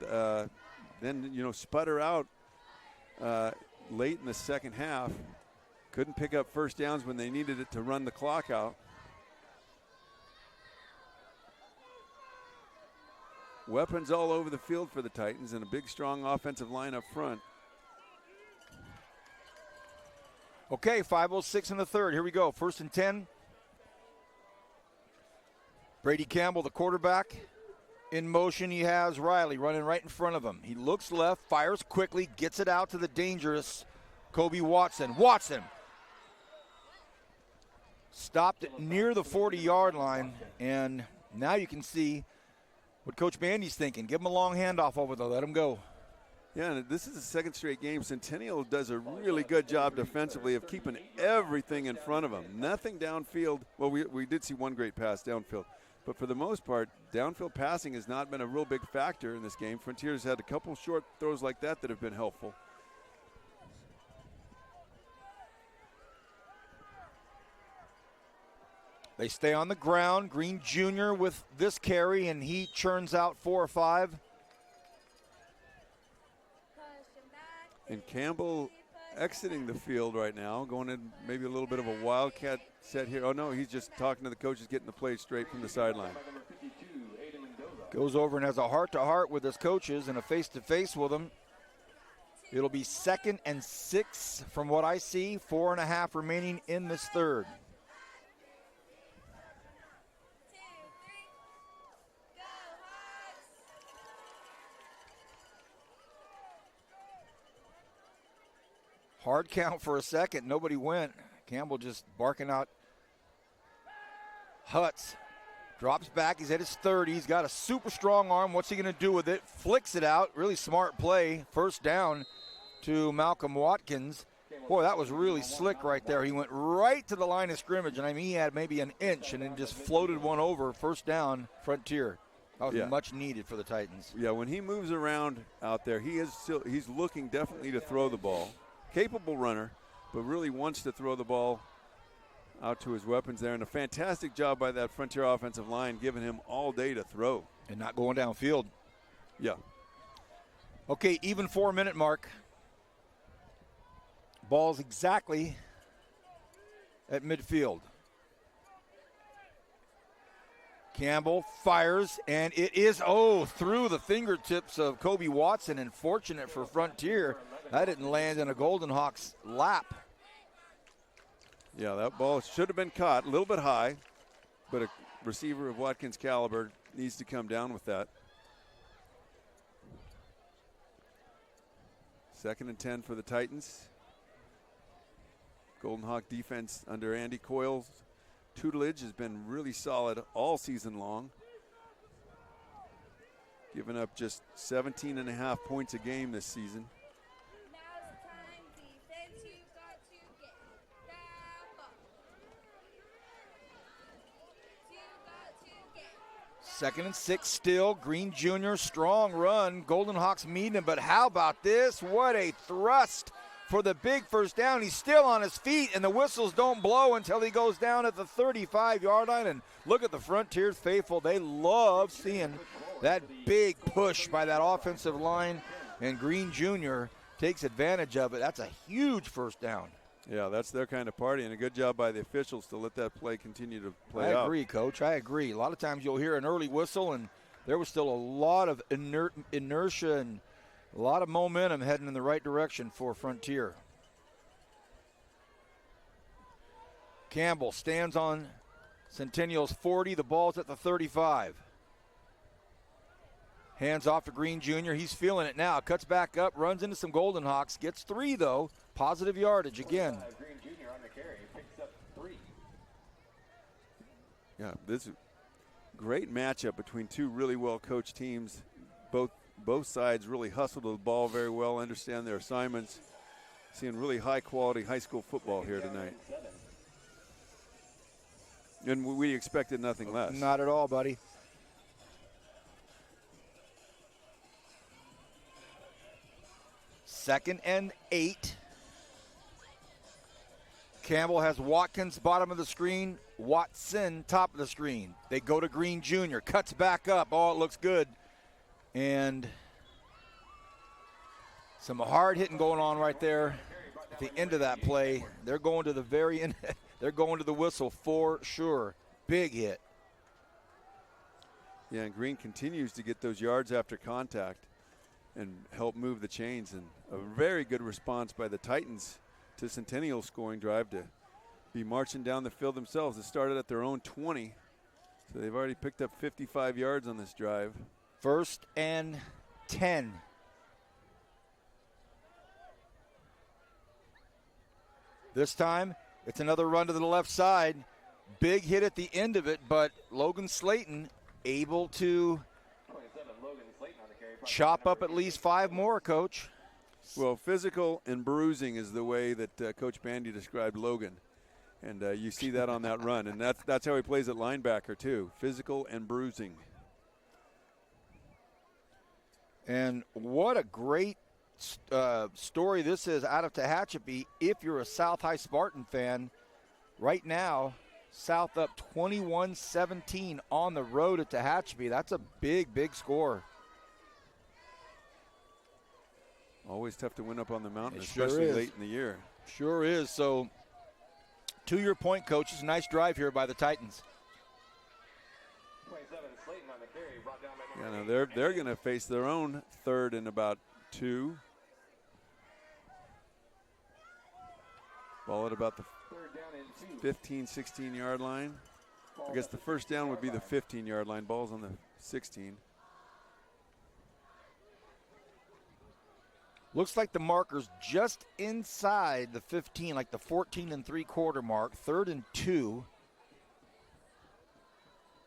then, you know, sputter out late in the second half. Couldn't pick up first downs when they needed it to run the clock out. Weapons all over the field for the Titans and a big, strong offensive line up front. Okay, 5:06 in the third. Here we go. 1st and 10. Brady Campbell, the quarterback. In motion, he has Riley running right in front of him. He looks left, fires quickly, gets it out to the dangerous Kobe Watson. Watson stopped it near the 40-yard line, and now you can see what Coach Bandy's thinking. Give him a long handoff over there. Let him go. Yeah, and this is the second straight game. Centennial does a really good job defensively of keeping everything in front of them. Nothing downfield. Well, we did see one great pass downfield. But for the most part, downfield passing has not been a real big factor in this game. Frontier's had a couple short throws like that have been helpful. They stay on the ground. Green Jr. with this carry, and he churns out 4 or 5. And Campbell exiting the field right now, going in maybe a little bit of a wildcat set here. Oh, no, he's just talking to the coaches, getting the play straight from the sideline. Goes over and has a heart-to-heart with his coaches and a face-to-face with them. It'll be 2nd and 6 from what I see. 4.5 remaining in this third. Hard count for a second. Nobody went. Campbell just barking out Huts. Drops back. He's at his 30. He's got a super strong arm. What's he going to do with it? Flicks it out. Really smart play. First down to Malcolm Watkins. Boy, that was really slick right there. He went right to the line of scrimmage, and I mean, he had maybe an inch and then just floated one over. First down, Frontier. That was much needed for the Titans. Yeah, when he moves around out there, he's looking definitely to throw the ball. Capable runner, but really wants to throw the ball out to his weapons there. And a fantastic job by that Frontier offensive line, giving him all day to throw. And not going downfield. Yeah. Okay, even 4-minute mark. Ball's exactly at midfield. Campbell fires, and it is, through the fingertips of Kobe Watson, and fortunate for Frontier, that didn't land in a Golden Hawks lap. Yeah, that ball should have been caught a little bit high, but a receiver of Watkins' caliber needs to come down with that. 2nd and 10 for the Titans. Golden Hawk defense under Andy Coyle's tutelage has been really solid all season long. Giving up just 17.5 points a game this season. Second and 6 still. Green Jr., strong run. Golden Hawks meeting him, but how about this? What a thrust for the big first down. He's still on his feet, and the whistles don't blow until he goes down at the 35-yard line. And look at the Frontiers faithful. They love seeing that big push by that offensive line, and Green Jr. takes advantage of it. That's a huge first down. Yeah, that's their kind of party, and a good job by the officials to let that play continue to play out. I agree, Coach. I agree. A lot of times you'll hear an early whistle, and there was still a lot of inertia and a lot of momentum heading in the right direction for Frontier. Campbell stands on Centennial's 40. The ball's at the 35. Hands off to Green Jr. He's feeling it now. Cuts back up, runs into some Golden Hawks. Gets 3, though. Positive yardage again. Green Jr. on the carry picks up 3. Yeah, this is a great matchup between two really well-coached teams. Both sides really hustle the ball very well, understand their assignments. Seeing really high-quality high school football here tonight. And we expected nothing less. Not at all, buddy. Second and 8. Campbell has Watkins bottom of the screen, Watson top of the screen. They go to Green Jr., cuts back up. Oh, it looks good. And some hard hitting going on right there at the end of that play. They're going to the very end. They're going to the whistle for sure. Big hit. Yeah, and Green continues to get those yards after contact and help move the chains. And a very good response by the Titans to Centennial scoring drive to be marching down the field themselves. They started at their own 20, so they've already picked up 55 yards on this drive. 1st and 10. This time, it's another run to the left side. Big hit at the end of it, but Logan Slayton able to chop up at least 5 more, Coach. Well, physical and bruising is the way that Coach Bandy described Logan. And you see that on that run. And that's how he plays at linebacker, too. Physical and bruising. And what a great story this is out of Tehachapi. If you're a South High Spartan fan, right now, South up 21-17 on the road at Tehachapi. That's a big, big score. Always tough to win up on the mountain, It sure especially is. late in the year. Sure is. So, to your point, coaches, nice drive here by the Titans. 27, Slayton on the carry, brought down by Yeah, number no, they're going to face their own third and about 2. Ball at about the 15, 16-yard line. I guess the first down would be the 15-yard line. Ball's on the 16. Looks like the marker's just inside the 15, like the 14 3/4 mark. 3rd and 2.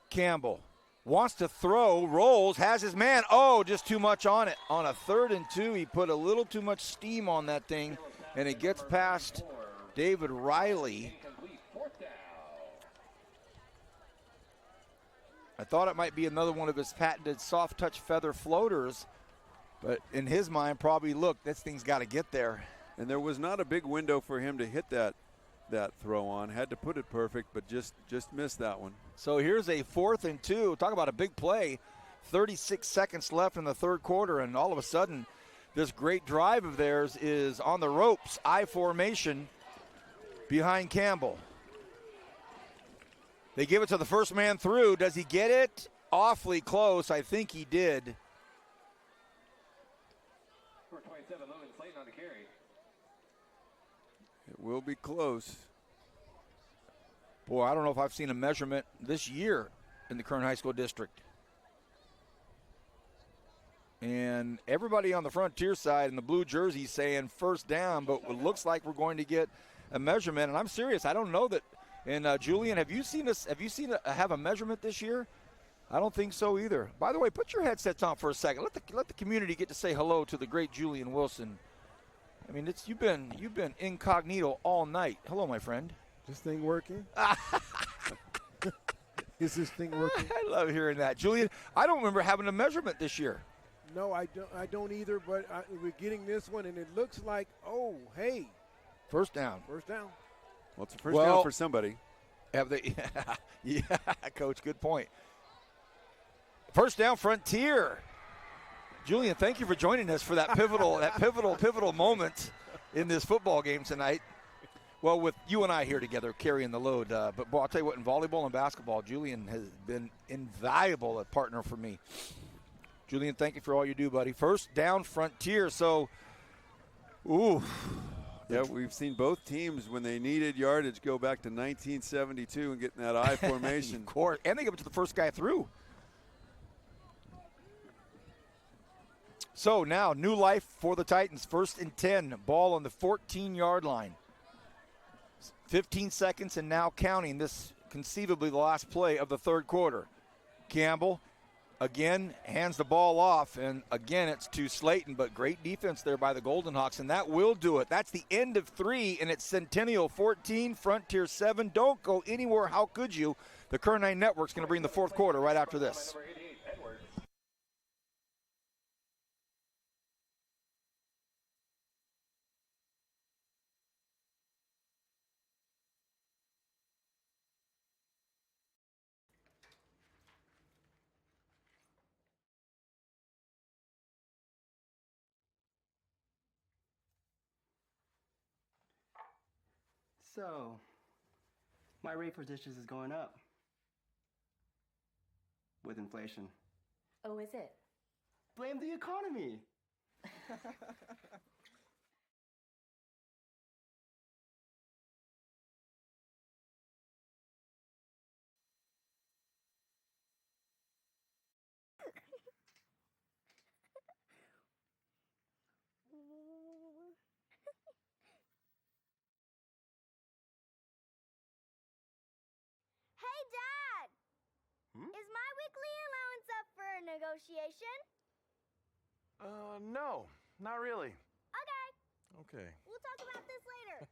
Campbell wants to throw, rolls, has his man. Oh, just too much on it. On a 3rd and 2, he put a little too much steam on that thing, and it gets past David Riley. I thought it might be another one of his patented soft touch feather floaters, but in his mind probably, look, this thing's got to get there. And there was not a big window for him to hit that throw on. Had to put it perfect, but just missed that one. So here's a 4th and 2. Talk about a big play. 36 seconds left in the 3rd quarter, and all of a sudden this great drive of theirs is on the ropes. I formation behind Campbell. They give it to the first man through. Does he get it? Awfully close. I think he did. number 27, Logan Slayton on the carry. It will be close. Boy, I don't know if I've seen a measurement this year in the Kern High School District. And everybody on the Frontier side in the blue jersey saying first down, but it looks like we're going to get a measurement. And I'm serious. I don't know that. And Julian, have you seen have a measurement this year? I don't think so either. By the way, put your headsets on for a second. Let the community get to say hello to the great Julian Wilson. I mean, you've been incognito all night. Hello, my friend. This thing working? Is this thing working? I love hearing that, Julian. I don't remember having a measurement this year. No, I don't either. But we're getting this one, and it looks like, oh, hey, first down. First down. Well, it's a first down for somebody. Have they? Yeah, Coach, good point. First down, Frontier. Julian, thank you for joining us for that pivotal moment in this football game tonight. Well, with you and I here together carrying the load. But, boy, I'll tell you what, in volleyball and basketball, Julian has been invaluable a partner for me. Julian, thank you for all you do, buddy. First down, Frontier. So, ooh. Yeah, we've seen both teams, when they needed yardage, go back to 1972 and get in that I formation. Of course, and they give it to the first guy through. So now, new life for the Titans. 1st and 10, ball on the 14-yard line. 15 seconds and now counting. This conceivably the last play of the 3rd quarter. Campbell again hands the ball off, and again it's to Slayton, but great defense there by the Golden Hawks, and that will do it. That's the end of 3, and it's Centennial 14, Frontier 7. Don't go anywhere. How could you? The Kern 9 Network's going to bring the 4th quarter right after this. So, my rate for dishes is going up with inflation. Oh, is it? Blame the economy. Hey, Dad! Is my weekly allowance up for a negotiation? No, not really. Okay. Okay. We'll talk about this later.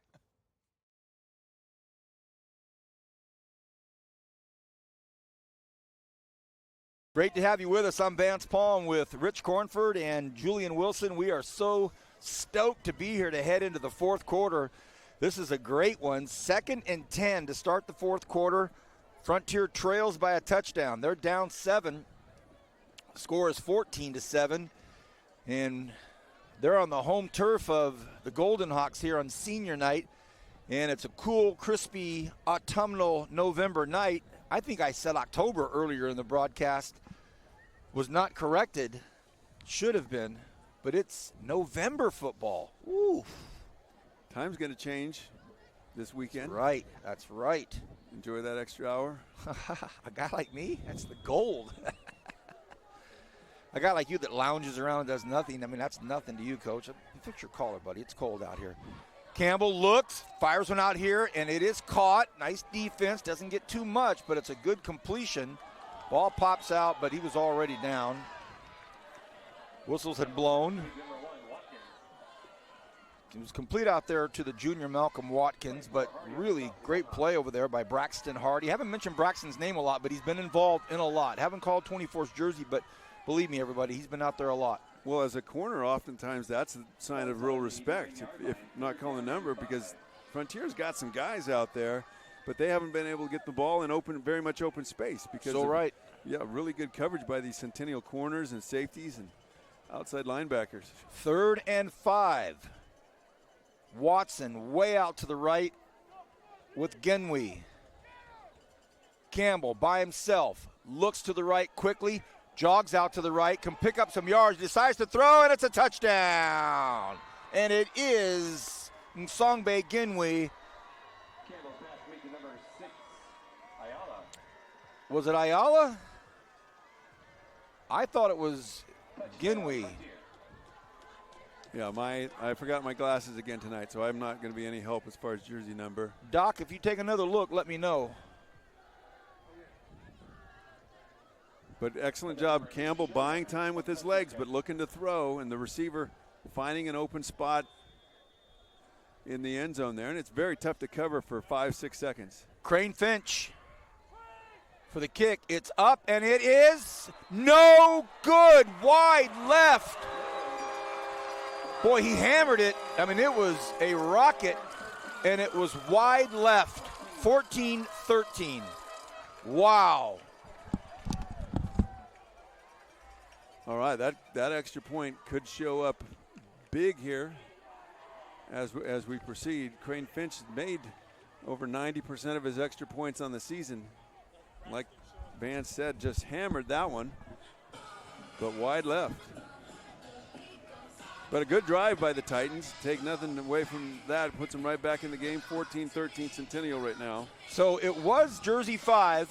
Great to have you with us. I'm Vance Palm with Rich Cornford and Julian Wilson. We are so stoked to be here to head into the 4th quarter. This is a great one. 2nd and 10 to start the fourth quarter. Frontier trails by a touchdown. They're down 7. Score is 14-7. And they're on the home turf of the Golden Hawks here on senior night. And it's a cool, crispy, autumnal November night. I think I said October earlier in the broadcast. Was not corrected. Should have been. But it's November football. Woo. Time's going to change this weekend. Right. That's right. Enjoy that extra hour. A guy like me? That's the gold. A guy like you that lounges around and does nothing, I mean, that's nothing to you, Coach. Fix your collar, buddy. It's cold out here. Campbell looks, fires one out here, and it is caught. Nice defense. Doesn't get too much, but it's a good completion. Ball pops out, but he was already down. Whistles had blown. It was complete out there to the junior Malcolm Watkins, but really great play over there by Braxton Hardy. Haven't mentioned Braxton's name a lot, but he's been involved in a lot. Haven't called 24's jersey, but believe me, everybody, he's been out there a lot. Well, as a corner, oftentimes that's a sign of real respect, if not calling the number, because Frontier's got some guys out there, but they haven't been able to get the ball in very much open space. Because right. Yeah, really good coverage by these Centennial corners and safeties and outside linebackers. 3rd and 5. Watson way out to the right with Genwe. Campbell by himself, looks to the right quickly, jogs out to the right, can pick up some yards, decides to throw, and it's a touchdown. And it is Nsongbe Genwe. Campbell's pass made to number 6, Ayala. Was it Ayala? I thought it was Genwe. Yeah, I forgot my glasses again tonight, so I'm not going to be any help as far as jersey number. Doc, if you take another look, let me know. But excellent job, Campbell buying time with his legs, but looking to throw, and the receiver finding an open spot in the end zone there, and it's very tough to cover for 5-6 seconds. Crane Finch for the kick. It's up, and it is no good. Wide left. Boy, he hammered it. I mean, it was a rocket, and it was wide left. 14-13. Wow. All right, that extra point could show up big here as we proceed. Crane Finch made over 90% of his extra points on the season. Like Vance said, just hammered that one, but wide left. But a good drive by the Titans. Take nothing away from that. Puts them right back in the game. 14-13 Centennial right now. So it was jersey 5.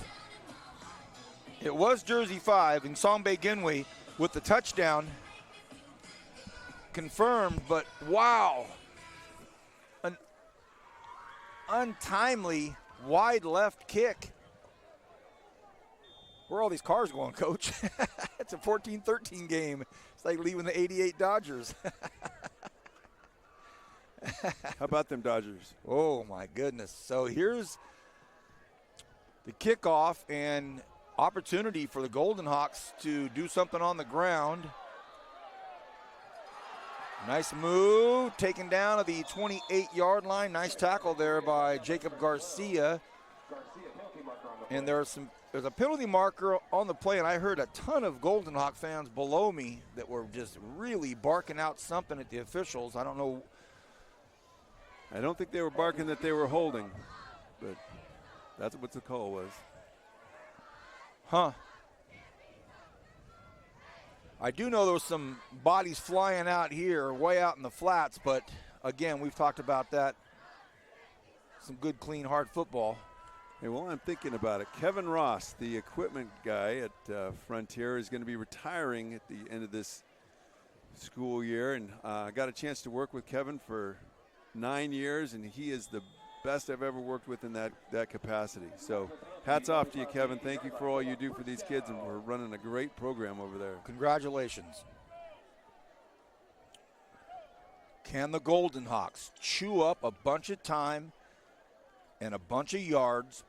It was jersey 5 in Nsongbe Genwe with the touchdown confirmed, but wow. An untimely wide left kick. Where are all these cars going, Coach? It's a 14-13 game. It's like leaving the 88 Dodgers. How about them Dodgers? Oh, my goodness. So here's the kickoff and opportunity for the Golden Hawks to do something on the ground. Nice move, taken down at the 28-yard line. Nice tackle there by Jacob Garcia. And there's a penalty marker on the play, and I heard a ton of Golden Hawk fans below me that were just really barking out something at the officials. I don't know. I don't think they were barking that they were holding, but that's what the call was. Huh. I do know there was some bodies flying out here, way out in the flats, but again, we've talked about that. Some good, clean, hard football. Hey, well, I'm thinking about it. Kevin Ross, the equipment guy at Frontier, is going to be retiring at the end of this school year, and I got a chance to work with Kevin for 9 years, and he is the best I've ever worked with in that capacity. So hats off to you, Kevin. Thank you for all you do for these kids, and we're running a great program over there. Congratulations. Can the Golden Hawks chew up a bunch of time and a bunch of yards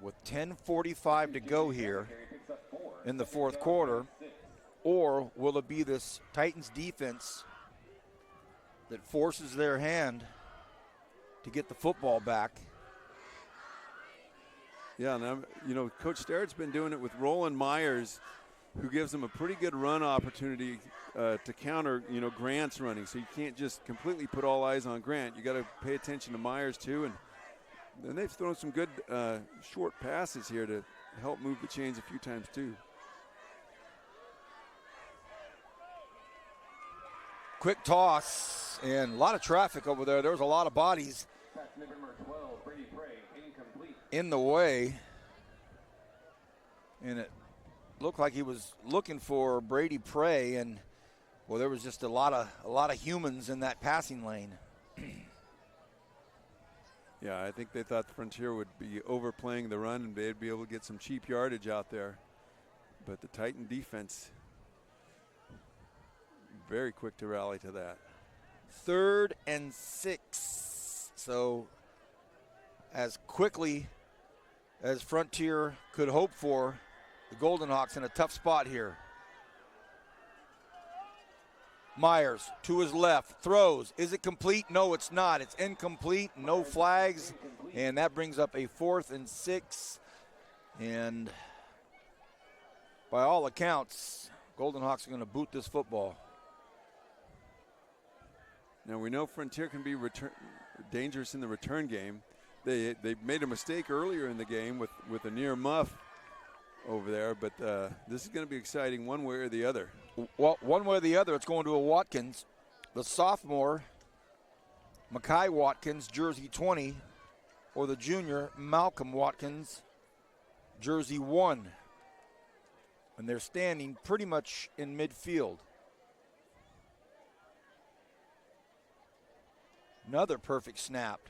with 10:45 to go here in the fourth quarter, or will it be this Titans defense that forces their hand to get the football back. Yeah, and Coach Sterrett's been doing it with Roland Myers, who gives him a pretty good run opportunity to counter, Grant's running. So you can't just completely put all eyes on Grant. You got to pay attention to Myers too, and then they've thrown some good short passes here to help move the chains a few times too. Quick toss and a lot of traffic over there. There was a lot of bodies in the way, and it looked like he was looking for Brady Prey, and well, there was just a lot of humans in that passing lane. Yeah, I think they thought the Frontier would be overplaying the run and they'd be able to get some cheap yardage out there. But the Titan defense, very quick to rally to that. 3rd and 6. So as quickly as Frontier could hope for, the Golden Hawks in a tough spot here. Myers to his left, throws. Is it complete? No, it's not. It's incomplete. No flags. And that brings up a 4th and 6. And by all accounts, Golden Hawks are going to boot this football. Now we know Frontier can be dangerous in the return game. They made a mistake earlier in the game with a near muff over there, but this is going to be exciting one way or the other. Well, one way or the other, it's going to a Watkins. The sophomore, Makai Watkins, jersey 20, or the junior, Malcolm Watkins, jersey 1. And they're standing pretty much in midfield. Another perfect snap.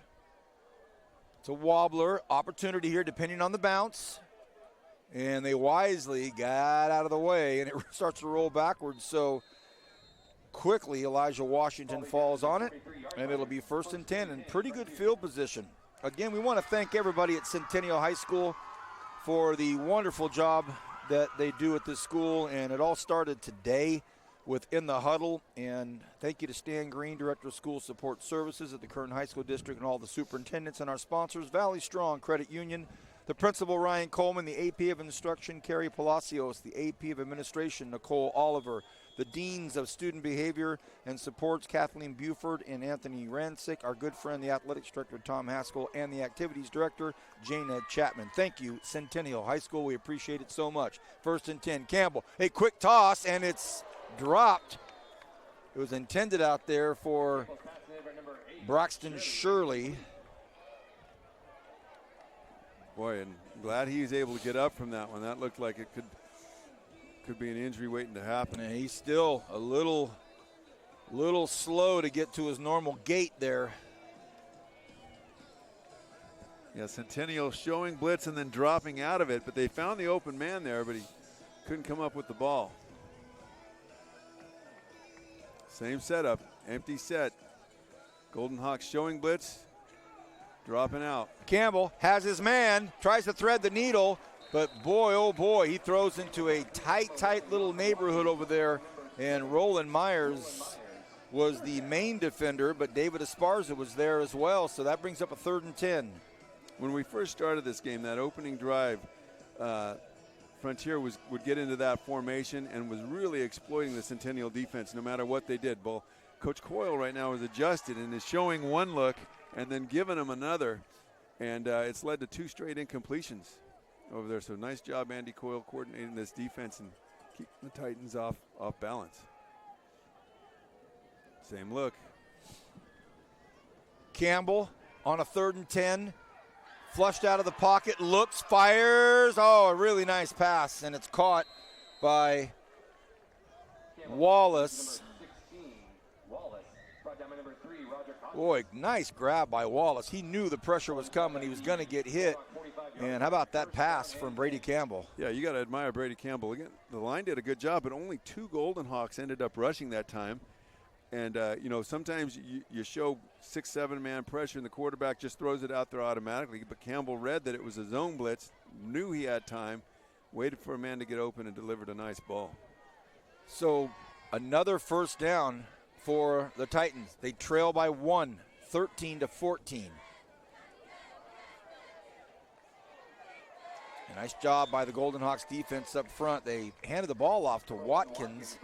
It's a wobbler, opportunity here depending on the bounce. And they wisely got out of the way, and it starts to roll backwards. So quickly, Elijah Washington falls on it, and it'll be 1st and 10 and pretty good field position. Again, we want to thank everybody at Centennial High School for the wonderful job that they do at this school, and it all started today with In the Huddle. And thank you to Stan Green, Director of School Support Services at the Kern High School District, and all the superintendents and our sponsors, Valley Strong Credit Union, the principal, Ryan Coleman, the AP of Instruction, Carrie Palacios, the AP of Administration, Nicole Oliver, the Deans of Student Behavior and Supports, Kathleen Buford and Anthony Rancic, our good friend, the Athletics Director, Tom Haskell, and the Activities Director, Jane Ed Chapman. Thank you, Centennial High School. We appreciate it so much. 1st and 10, Campbell. A quick toss, and it's dropped. It was intended out there for Braxton Shirley. Boy, and glad he was able to get up from that one. That looked like it could be an injury waiting to happen. And he's still a little slow to get to his normal gait there. Yeah, Centennial showing blitz and then dropping out of it, but they found the open man there, but he couldn't come up with the ball. Same setup, empty set. Golden Hawks showing blitz, dropping out. Campbell has his man, tries to thread the needle, but boy, oh boy, he throws into a tight little neighborhood over there. And Roland Myers was the main defender, but David Esparza was there as well. So that brings up a 3rd and 10. When we first started this game, that opening drive, Frontier would get into that formation and was really exploiting the Centennial defense no matter what they did. Well, Coach Coyle right now is adjusted and is showing one look and then giving them another. And it's led to 2 straight incompletions over there. So nice job, Andy Coyle, coordinating this defense and keeping the Titans off balance. Same look. Campbell on a 3rd and 10. Flushed out of the pocket, looks, fires. Oh, a really nice pass, and it's caught by Wallace. Boy, nice grab by Wallace. He knew the pressure was coming. He was going to get hit. And how about that pass from Brady Campbell? Yeah, you got to admire Brady Campbell. Again, the line did a good job, but only 2 Golden Hawks ended up rushing that time. And, sometimes you show 6-7 man pressure and the quarterback just throws it out there automatically. But Campbell read that it was a zone blitz, knew he had time, waited for a man to get open and delivered a nice ball. So another 1st down for the Titans. They trail by 1, 13-14. A nice job by the Golden Hawks defense up front. They handed the ball off to Watkins.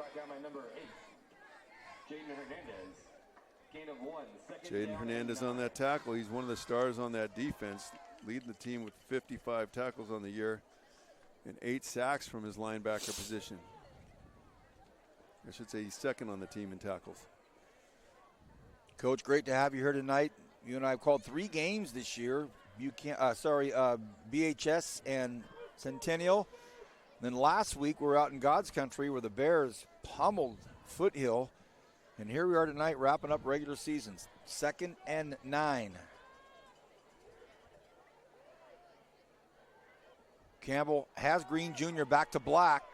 Jaden Hernandez on that tackle. He's one of the stars on that defense, leading the team with 55 tackles on the year and 8 sacks from his linebacker position. I should say he's second on the team in tackles. Coach, great to have you here tonight. You and I have called 3 games this year. BHS and Centennial. Then last week we were out in God's country where the Bears pummeled Foothill. And here we are tonight wrapping up regular seasons. 2nd and 9. Campbell has Green Jr. back to block,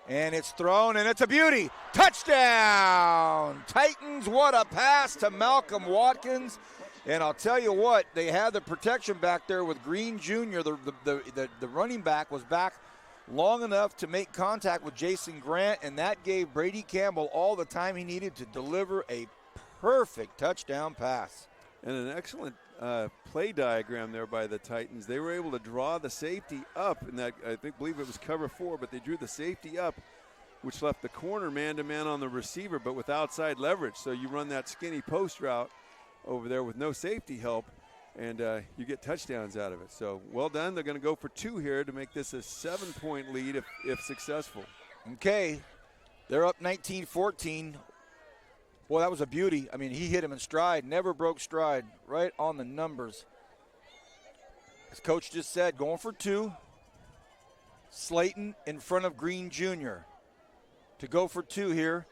and it's thrown, and it's a beauty. Touchdown! Titans, what a pass to Malcolm Watkins. And I'll tell you what, they had the protection back there with Green Jr. The running back was back long enough to make contact with Jason Grant, and that gave Brady Campbell all the time he needed to deliver a perfect touchdown pass. And an excellent play diagram there by the Titans. They were able to draw the safety up, and that believe it was cover 4, but they drew the safety up, which left the corner man-to-man on the receiver, but with outside leverage. So you run that skinny post route over there with no safety help, and you get touchdowns out of it. So well done. They're going to go for 2 here to make this a 7-point lead if successful. Okay, they're up 19-14. Boy, that was a beauty. I mean, he hit him in stride, never broke stride, right on the numbers. As Coach just said, going for 2. Slayton in front of Green Jr. to go for 2 here.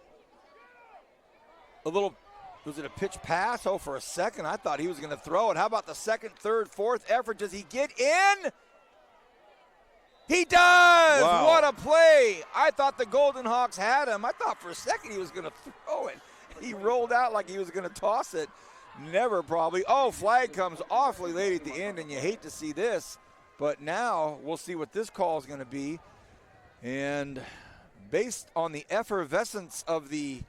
Was it a pitch pass? Oh, for a second, I thought he was going to throw it. How about the 2nd, 3rd, 4th effort? Does he get in? He does! Wow. What a play. I thought the Golden Hawks had him. I thought for a second he was going to throw it. He rolled out like he was going to toss it. Never probably. Oh, flag comes awfully late at the end, and you hate to see this. But now we'll see what this call is going to be. And based on the effervescence of the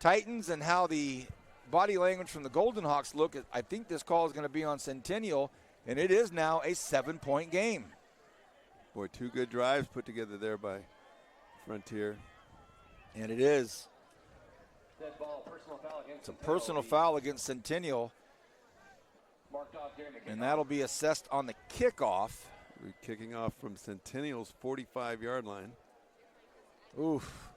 Titans and how the body language from the Golden Hawks look, I think this call is going to be on Centennial, and it is now a 7-point game. Boy, 2 good drives put together there by Frontier. And it is. Dead ball, personal foul against It's a personal foul against Centennial, marked off during the kickoff. and that'll be assessed on the kickoff. We're kicking off from Centennial's 45-yard line. Oof.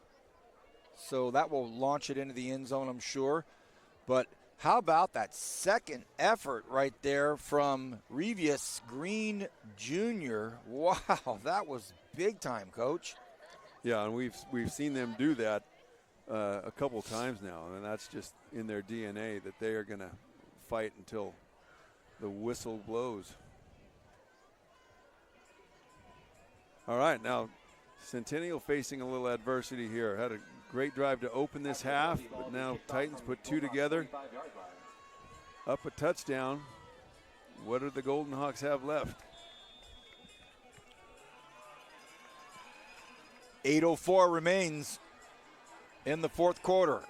So that will launch it into the end zone, I'm sure. But how about that second effort right there from Revius Green Jr.? Wow, that was big time, Coach. Yeah, and we've seen them do that a couple times now, and that's just in their DNA that they are going to fight until the whistle blows. All right, now Centennial facing a little adversity here. Had a great drive to open this half, but now Titans put 2 together. Up a touchdown. What do the Golden Hawks have left? 8:04 remains in the 4th quarter.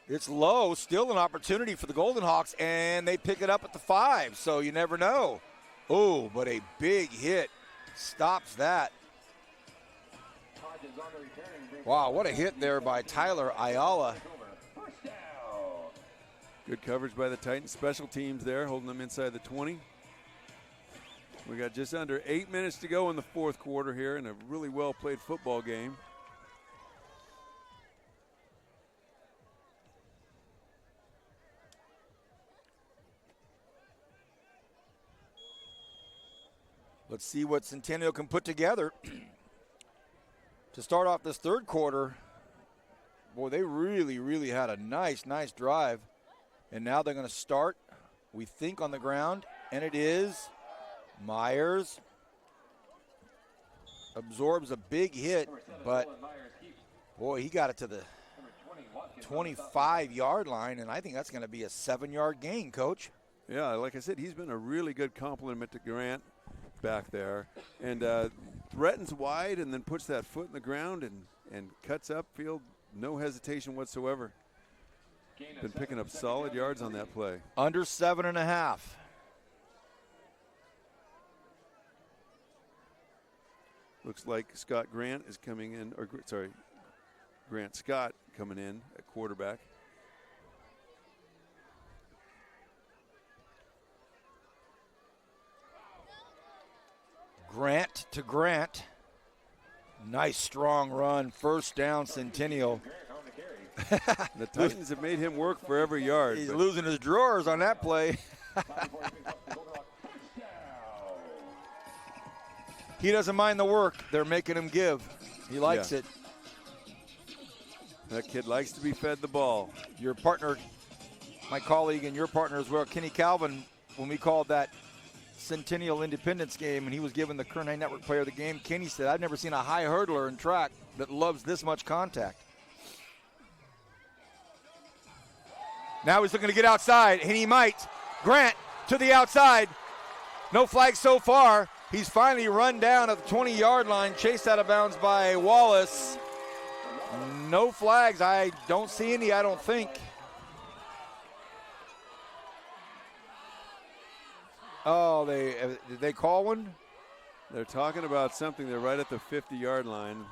It's low, still an opportunity for the Golden Hawks, and they pick it up at the 5, so you never know. Oh, but a big hit stops that. Wow, what a hit there by Tyler Ayala. Good coverage by the Titans. Special teams there, holding them inside the 20. We got just under 8 minutes to go in the 4th quarter here in a really well-played football game. Let's see what Centennial can put together to start off this 3rd quarter. Boy, they really had a nice drive. And now they're going to start, we think, on the ground. And it is Myers. Absorbs a big hit, but boy, he got it to the 25-yard line, and I think that's going to be a 7-yard gain, Coach. Yeah, like I said, he's been a really good compliment to Grant back there. And threatens wide and then puts that foot in the ground and cuts upfield no hesitation whatsoever. Been picking up solid yards on that play. Under 7.5. Looks like Scott Grant is coming in, or sorry, Grant Scott coming in at quarterback. Grant to Grant. Nice strong run. First down, Centennial. The Titans have made him work for every yard. He's losing his drawers on that play. He doesn't mind the work. They're making him give. He likes it. That kid likes to be fed the ball. Your partner, my colleague and your partner as well, Kenny Calvin, when we called that Centennial Independence game and he was given the Kern High Network Player of the Game, Kenny said, I've never seen a high hurdler in track that loves this much contact. Now he's looking to get outside, and he might. Grant to the outside. No flags so far. He's finally run down at the 20-yard line, chased out of bounds by Wallace. No flags. I don't see any, I don't think. Oh, did they call one? They're talking about something. They're right at the 50-yard line.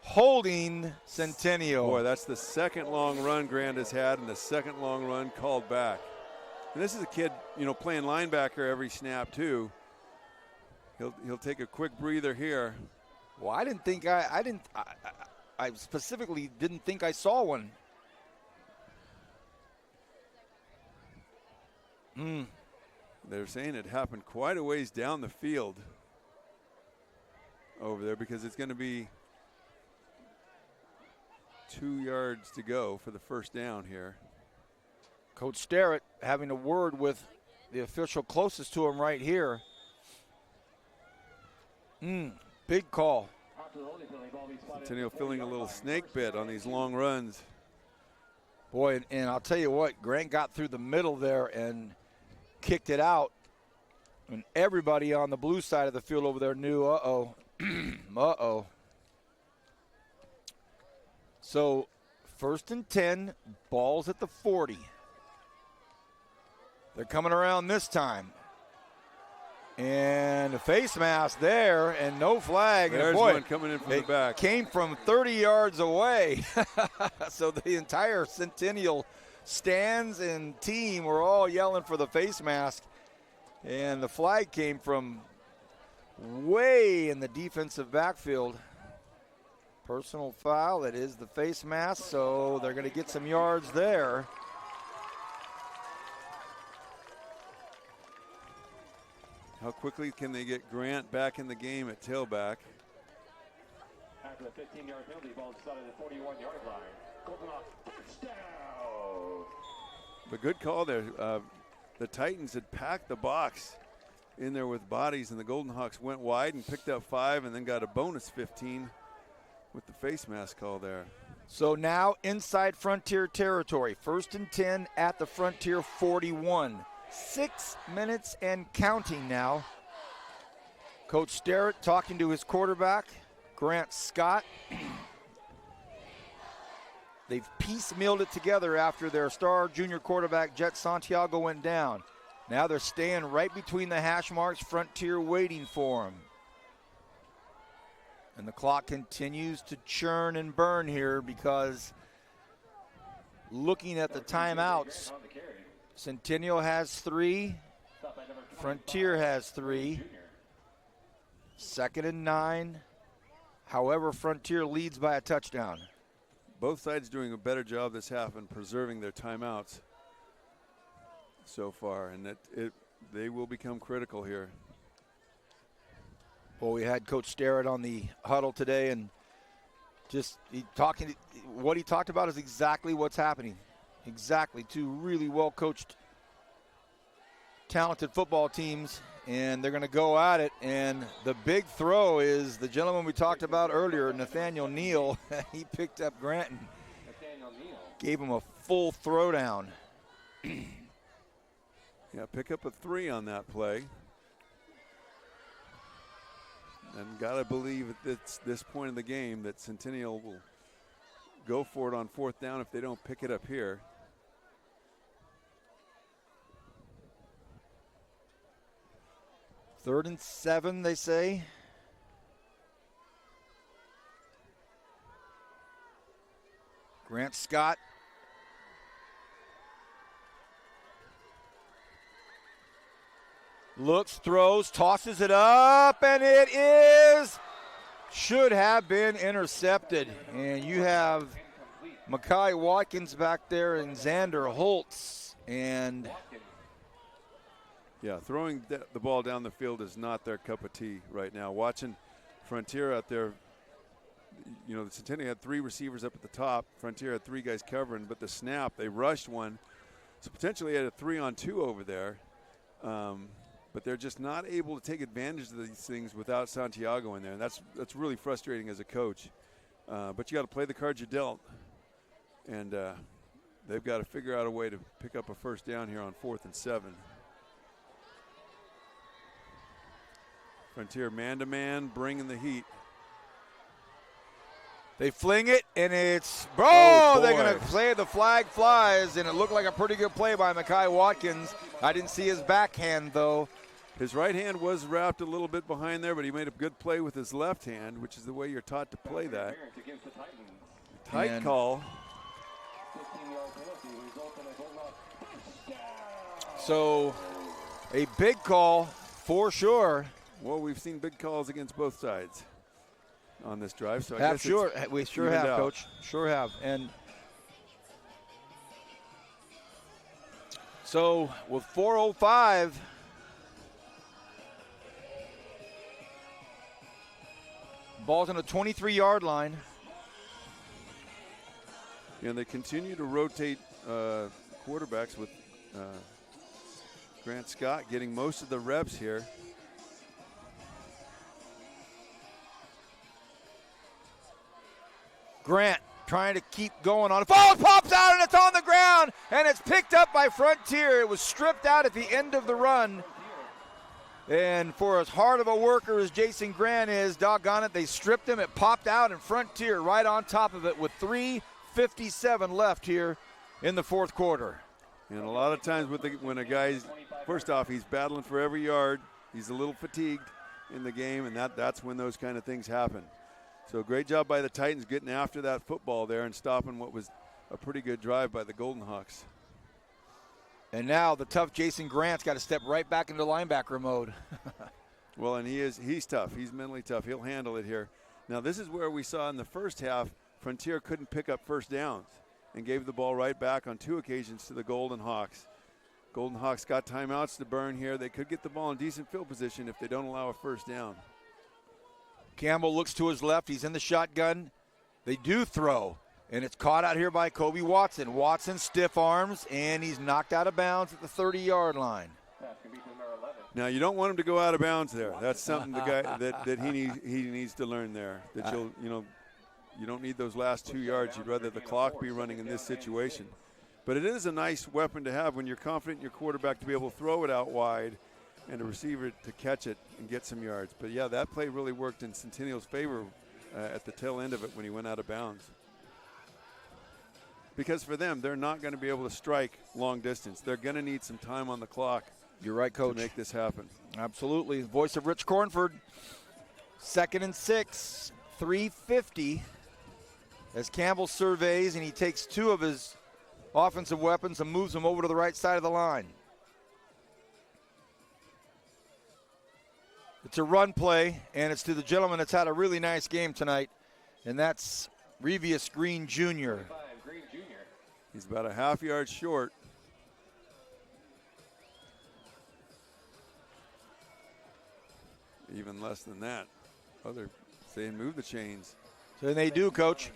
Holding Centennial. Boy, that's the second long run Grant has had and the second long run called back. And this is a kid, playing linebacker every snap too. He'll take a quick breather here. Well, I specifically didn't think I saw one. They're saying it happened quite a ways down the field over there because it's going to be 2 yards to go for the first down here. Coach Starrett having a word with the official closest to him right here. Big call. Centennial feeling a little snake bit on these long runs. Boy, and I'll tell you what, Grant got through the middle there and kicked it out. And everybody on the blue side of the field over there knew, uh-oh. Uh-oh. So, 1st and 10, ball's at the 40. They're coming around this time. And a face mask there, and no flag. There's one coming in from the back. Came from 30 yards away. So the entire Centennial stands and team were all yelling for the face mask. And the flag came from way in the defensive backfield. Personal foul, it is the face mask, so they're going to get some yards there. How quickly can they get Grant back in the game at tailback? After the 15-yard penalty, ball started at the 41-yard line. Golden Hawks, touchdown! But good call there. The Titans had packed the box in there with bodies, and the Golden Hawks went wide and picked up 5 and then got a bonus 15 with the face mask call there. So now inside Frontier territory. 1st and 10 at the Frontier 41. 6 minutes and counting now. Coach Starrett talking to his quarterback, Grant Scott. They've piecemealed it together after their star junior quarterback, Jet Santiago, went down. Now they're staying right between the hash marks, Frontier waiting for him. And the clock continues to churn and burn here because looking at the timeouts, Centennial has 3, Frontier has 3, 2nd and 9. However, Frontier leads by a touchdown. Both sides doing a better job this half in preserving their timeouts so far, and they will become critical here. Well, we had Coach Starrett on the huddle today, and what he talked about is exactly what's happening. Exactly, 2 really well-coached, talented football teams, and they're going to go at it. And the big throw is the gentleman we talked about earlier, Nathaniel Neal. He picked up Grant and gave him a full throwdown. Yeah, pick up a 3 on that play. And got to believe at this point in the game that Centennial will go for it on 4th down if they don't pick it up here. Third and 7, they say. Grant Scott. Looks, throws, tosses it up, and it should have been intercepted. And you have Mekhi Watkins back there and Xander Holtz. And yeah, throwing the ball down the field is not their cup of tea right now. Watching Frontier out there, you know, the Centennial had 3 receivers up at the top. Frontier had 3 guys covering, but the snap, they rushed one. So potentially had a 3-on-2 over there. But they're just not able to take advantage of these things without Santiago in there. And that's really frustrating as a coach. But you got to play the cards you dealt. And they've got to figure out a way to pick up a first down here on 4th and 7. Frontier man-to-man, bringing the heat. They fling it, and it's, Oh, they're boy. going to play, the flag flies, and it looked like a pretty good play by Mekhi Watkins. I didn't see his backhand, though. His right hand was wrapped a little bit behind there, but he made a good play with his left hand, which is the way you're taught to play that. Tight And call. so a big call for sure. Well, we've seen big calls against both sides on this drive, so I guess We sure evened have, out. Coach. Sure have. And so with 4:05, ball's on the 23-yard line. And they continue to rotate quarterbacks with Grant Scott getting most of the reps here. Grant trying to keep going on. Ball pops out and it's on the ground and it's picked up by Frontier. It was stripped out at the end of the run. And for as hard of a worker as Jason Grant is, doggone it, they stripped him. It popped out and Frontier right on top of it with 3:57 left here in the 4th quarter. And a lot of times when a guy's, first off, he's battling for every yard. He's a little fatigued in the game, and that's when those kind of things happen. So great job by the Titans getting after that football there and stopping what was a pretty good drive by the Golden Hawks. And now the tough Jason Grant's got to step right back into linebacker mode. Well, and he's tough. He's mentally tough. He'll handle it here. Now, this is where we saw in the first half, Frontier couldn't pick up first downs and gave the ball right back on 2 occasions to the Golden Hawks. Golden Hawks got timeouts to burn here. They could get the ball in decent field position if they don't allow a first down. Campbell looks to his left. He's in the shotgun. They do throw, and it's caught out here by Kobe Watson. Watson stiff arms, and he's knocked out of bounds at the 30-yard line. Now, you don't want him to go out of bounds there. That's something the guy that he needs to learn there. That you don't need those last 2 yards. You'd rather the clock be running in this situation. But it is a nice weapon to have when you're confident in your quarterback to be able to throw it out wide and a receiver to catch it and get some yards. But, yeah, that play really worked in Centennial's favor at the tail end of it when he went out of bounds. Because for them, they're not going to be able to strike long distance. They're going to need some time on the clock. You're right, Coach. To make this happen. Absolutely. Voice of Rich Cornford. 2nd and 6, 3:50. As Campbell surveys, and he takes 2 of his offensive weapons and moves them over to the right side of the line. It's a run play, and it's to the gentleman that's had a really nice game tonight, and that's Revius Green Jr. He's about a half yard short. Even less than that. Other saying move the chains. So they do, Coach.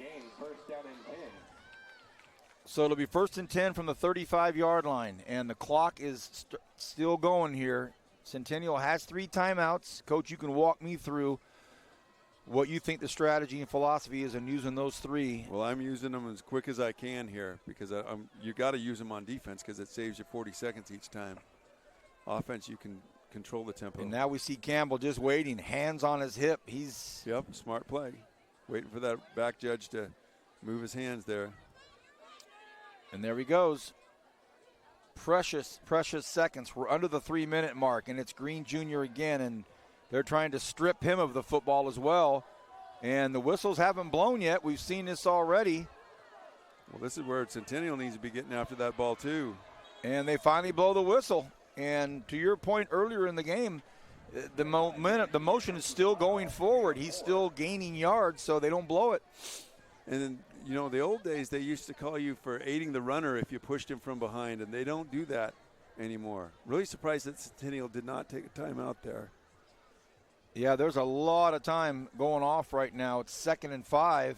So it'll be 1st and 10 from the 35-yard line, and the clock is still going here. Centennial has 3 timeouts. Coach, you can walk me through what you think the strategy and philosophy is in using those 3. Well, I'm using them as quick as I can here because you got to use them on defense because it saves you 40 seconds each time. Offense, you can control the tempo. And now we see Campbell just waiting, hands on his hip. He's smart play. Waiting for that back judge to move his hands there. And there he goes. Precious seconds. We're under the 3-minute mark, and it's Green Jr. again, and they're trying to strip him of the football as well. And the whistles haven't blown yet. We've seen this already. Well, this is where Centennial needs to be getting after that ball too. And they finally blow the whistle. And to your point earlier in the game, the motion is still going forward. He's still gaining yards, so they don't blow it. And then, the old days, they used to call you for aiding the runner if you pushed him from behind, and they don't do that anymore. Really surprised that Centennial did not take a timeout there. Yeah, there's a lot of time going off right now. It's 2nd and 5.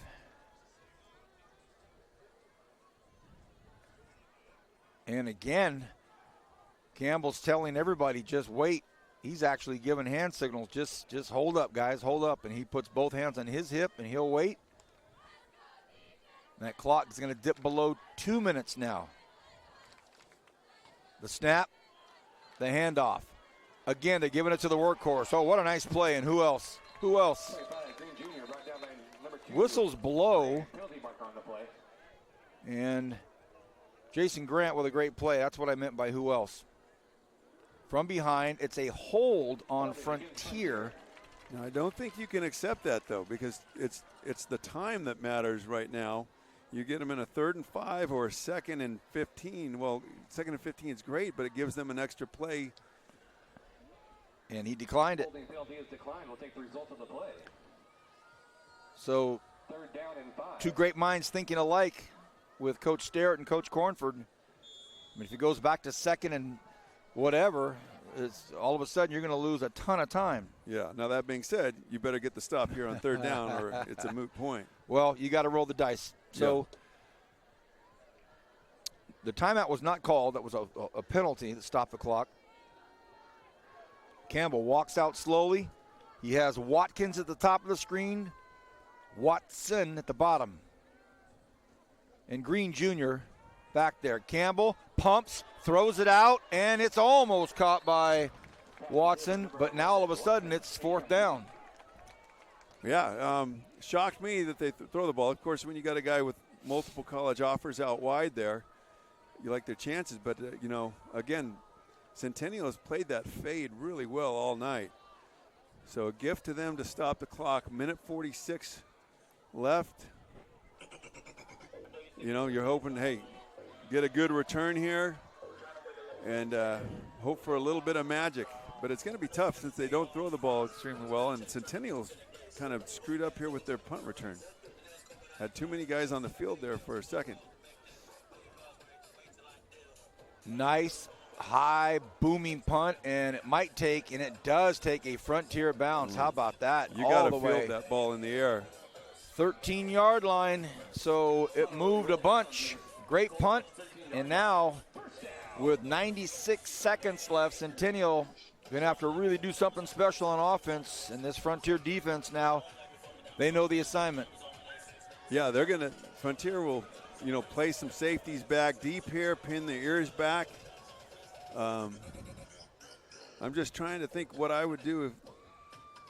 And again, Campbell's telling everybody, just wait. He's actually giving hand signals. Just hold up, guys, hold up. And he puts both hands on his hip, and he'll wait. And that clock is going to dip below 2 minutes now. The snap, the handoff. Again, they're giving it to the workhorse. Oh, what a nice play. And who else? Who else? Whistles blow. And Jason Grant with a great play. That's what I meant by who else. From behind, it's a hold on Frontier. Now, I don't think you can accept that, though, because it's the time that matters right now. You get them in a 3rd and 5 or a 2nd and 15. Well, 2nd and 15 is great, but it gives them an extra play. And he declined it. Holding penalty is declined. We'll take the result of the play. So 3rd down and 5. Two great minds thinking alike with Coach Sterrett and Coach Cornford. I mean, if it goes back to 2nd and whatever, it's all of a sudden you're going to lose a ton of time. Yeah. Now, that being said, you better get the stop here on 3rd down or it's a moot point. Well, you got to roll the dice. So the timeout was not called. That was a penalty that stopped the clock. Campbell walks out slowly. He has Watkins at the top of the screen, Watson at the bottom. And Green Jr. back there. Campbell pumps, throws it out, and it's almost caught by Watson, but now all of a sudden it's 4th down. Yeah, shocked me that they throw the ball. Of course, when you got a guy with multiple college offers out wide there, you like their chances. But, again, Centennial has played that fade really well all night. So a gift to them to stop the clock. Minute 46 left. You're hoping, hey, get a good return here and hope for a little bit of magic. But it's going to be tough since they don't throw the ball extremely well. And Centennial's kind of screwed up here with their punt return. Had too many guys on the field there for a second. Nice, high, booming punt, and it might take, and it does take, a Frontier bounce. How about that? You got to field that ball in the air. 13-yard line, so it moved a bunch. Great punt, and now with 96 seconds left, Centennial going to have to really do something special on offense. And this Frontier defense now, they know the assignment. Yeah, Frontier will, play some safeties back deep here, pin the ears back. I'm just trying to think what I would do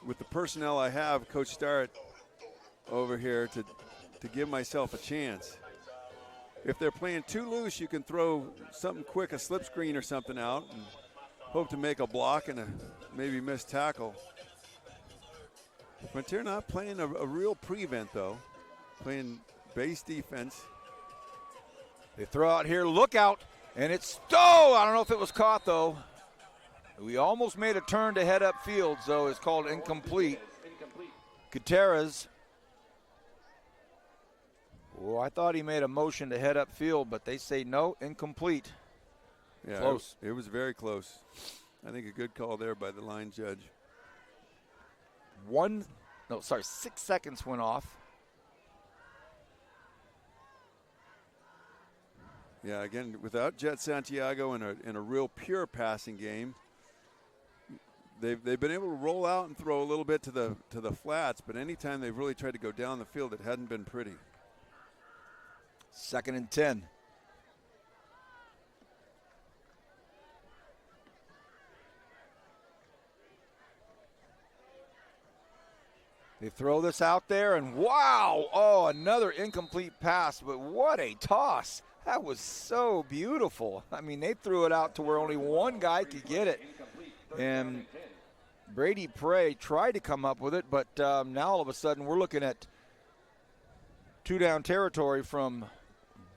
with the personnel I have, Coach Starrett over here, to give myself a chance. If they're playing too loose, you can throw something quick, a slip screen or something out, and hope to make a block and a maybe missed tackle. Frontier not playing a real prevent, though. Playing base defense. They throw out here, look out, and it's, I don't know if it was caught, though. We almost made a turn to head up field, so it's called incomplete. Gutierrez. Oh, I thought he made a motion to head up field, but they say no, incomplete. Yeah, close. It was very close. I think a good call there by the line judge. 6 seconds went off. Yeah, again, without Jet Santiago in a real pure passing game, they've been able to roll out and throw a little bit to the flats, but anytime they've really tried to go down the field, it hadn't been pretty. 2nd and 10. They throw this out there, and wow, oh, another incomplete pass, but what a toss. That was so beautiful. I mean, they threw it out to where only one guy could get it. And Brady Prey tried to come up with it, but now all of a sudden we're looking at 2-down territory from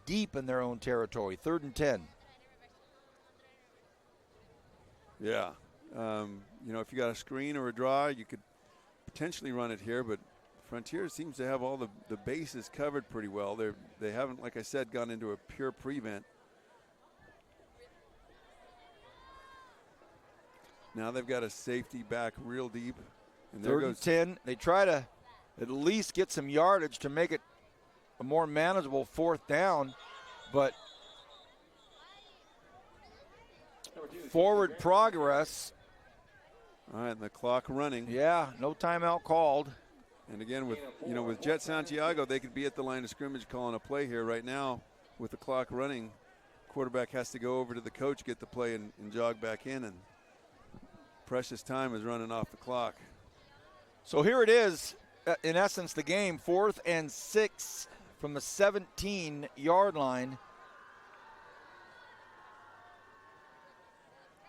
deep in their own territory, 3rd and 10. Yeah. You know, if you got a screen or a draw, you could potentially run it here, but Frontier seems to have all the bases covered pretty well. They haven't, like I said, gone into a pure prevent. Now they've got a safety back real deep. And there 3rd and 10. They try to at least get some yardage to make it a more manageable 4th down, but forward progress. All right, and the clock running. Yeah, no timeout called. And again, with Jet Santiago, they could be at the line of scrimmage calling a play here right now. With the clock running, quarterback has to go over to the coach, get the play, and jog back in. And precious time is running off the clock. So here it is, in essence, the game, 4th and 6 from the 17-yard line.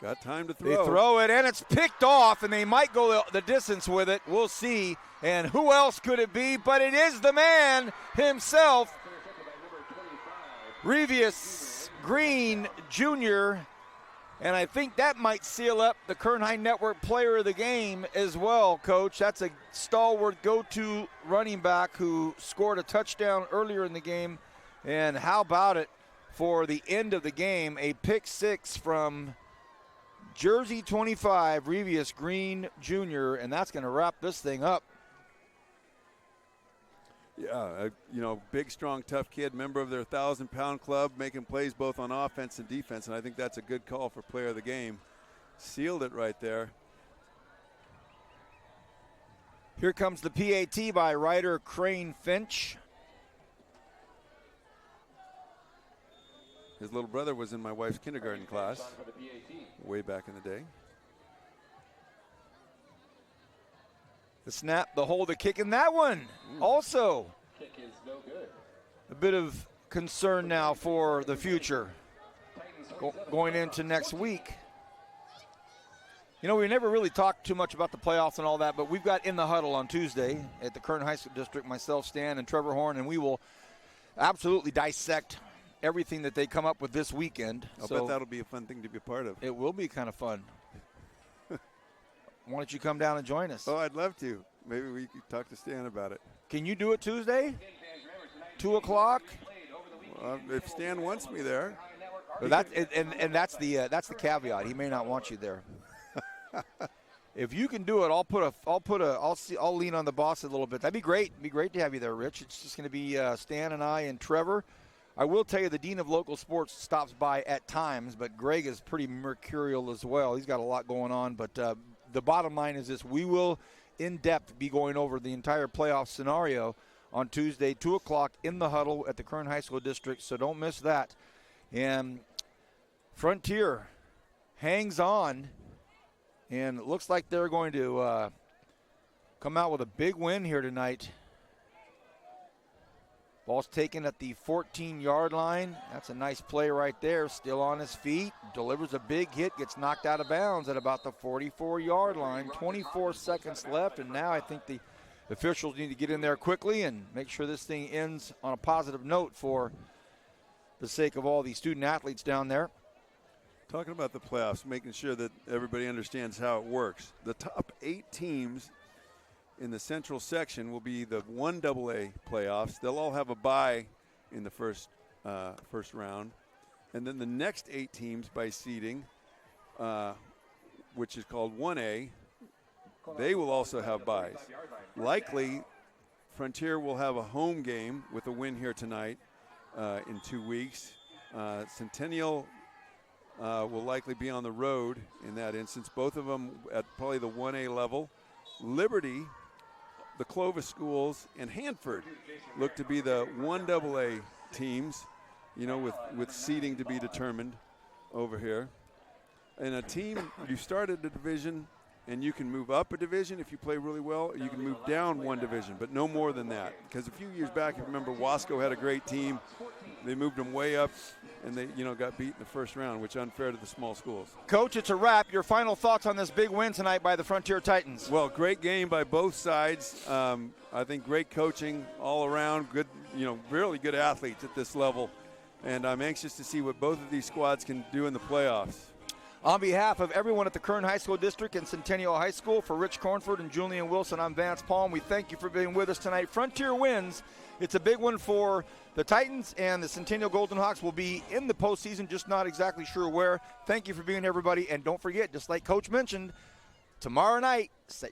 Got time to throw. They throw it, and it's picked off, and they might go the distance with it. We'll see. And who else could it be? But it is the man himself, Revius Green Jr., and I think that might seal up the Kern High Network Player of the Game as well, Coach. That's a stalwart go-to running back who scored a touchdown earlier in the game. And how about it for the end of the game, a pick 6 from Jersey 25, Revius Green Jr., and that's going to wrap this thing up. Yeah, big, strong, tough kid, member of their 1,000-pound club, making plays both on offense and defense, and I think that's a good call for player of the game. Sealed it right there. Here comes the PAT by Ryder Crane Finch. His little brother was in my wife's kindergarten class way back in the day. The snap, the hold, the kick, and that one also Kick is no good. a bit of concern now for the future going into next week. You know, we never really talked too much about the playoffs and all that, but we've got In the Huddle on Tuesday at the Kern High School District, myself, Stan, and Trevor Horn, and we will absolutely dissect everything that they come up with this weekend. I'll bet that'll be a fun thing to be a part of. It will be kind of fun. Why don't you come down and join us? Oh, I'd love to. Maybe we could talk to Stan about it. Can you do it Tuesday? 2 o'clock? If Stan wants me there. But that's the caveat. He may not want you there. If you can do it, I'll lean on the boss a little bit. That'd be great. It'd be great to have you there, Rich. It's just going to be Stan and I and Trevor. I will tell you the Dean of Local Sports stops by at times, but Greg is pretty mercurial as well. He's got a lot going on, but the bottom line is this: we will, in depth, be going over the entire playoff scenario on Tuesday, 2 o'clock in the huddle at the Kern High School District, so don't miss that. And Frontier hangs on, and it looks like they're going to come out with a big win here tonight. Ball's taken at the 14-yard line. That's a nice play right there. Still on his feet. Delivers a big hit. Gets knocked out of bounds at about the 44-yard line. 24 seconds left. And now I think the officials need to get in there quickly and make sure this thing ends on a positive note for the sake of all the student athletes down there. Talking about the playoffs, making sure that everybody understands how it works. The top 8 teams in the central section will be the 1AA playoffs. They'll all have a bye in the first round. And then the next 8 teams by seeding, which is called 1A, they will also have byes. Likely, Frontier will have a home game with a win here tonight in 2 weeks. Centennial will likely be on the road in that instance. Both of them at probably the 1A level. Liberty, the Clovis schools, and Hanford look to be the 1AA teams, with seeding to be determined over here. And a team, you started the division and you can move up a division if you play really well, or you can move down one division, but no more than that. Because a few years back, if you remember, Wasco had a great team. They moved them way up, and they got beat in the first round, which is unfair to the small schools. Coach, it's a wrap. Your final thoughts on this big win tonight by the Frontier Titans? Well, great game by both sides. I think great coaching all around. Good, really good athletes at this level. And I'm anxious to see what both of these squads can do in the playoffs. On behalf of everyone at the Kern High School District and Centennial High School, for Rich Cornford and Julian Wilson, I'm Vance Palm. We thank you for being with us tonight. Frontier wins. It's a big one for the Titans, and the Centennial Golden Hawks will be in the postseason, just not exactly sure where. Thank you for being here, everybody. And don't forget, just like Coach mentioned, tomorrow night, set your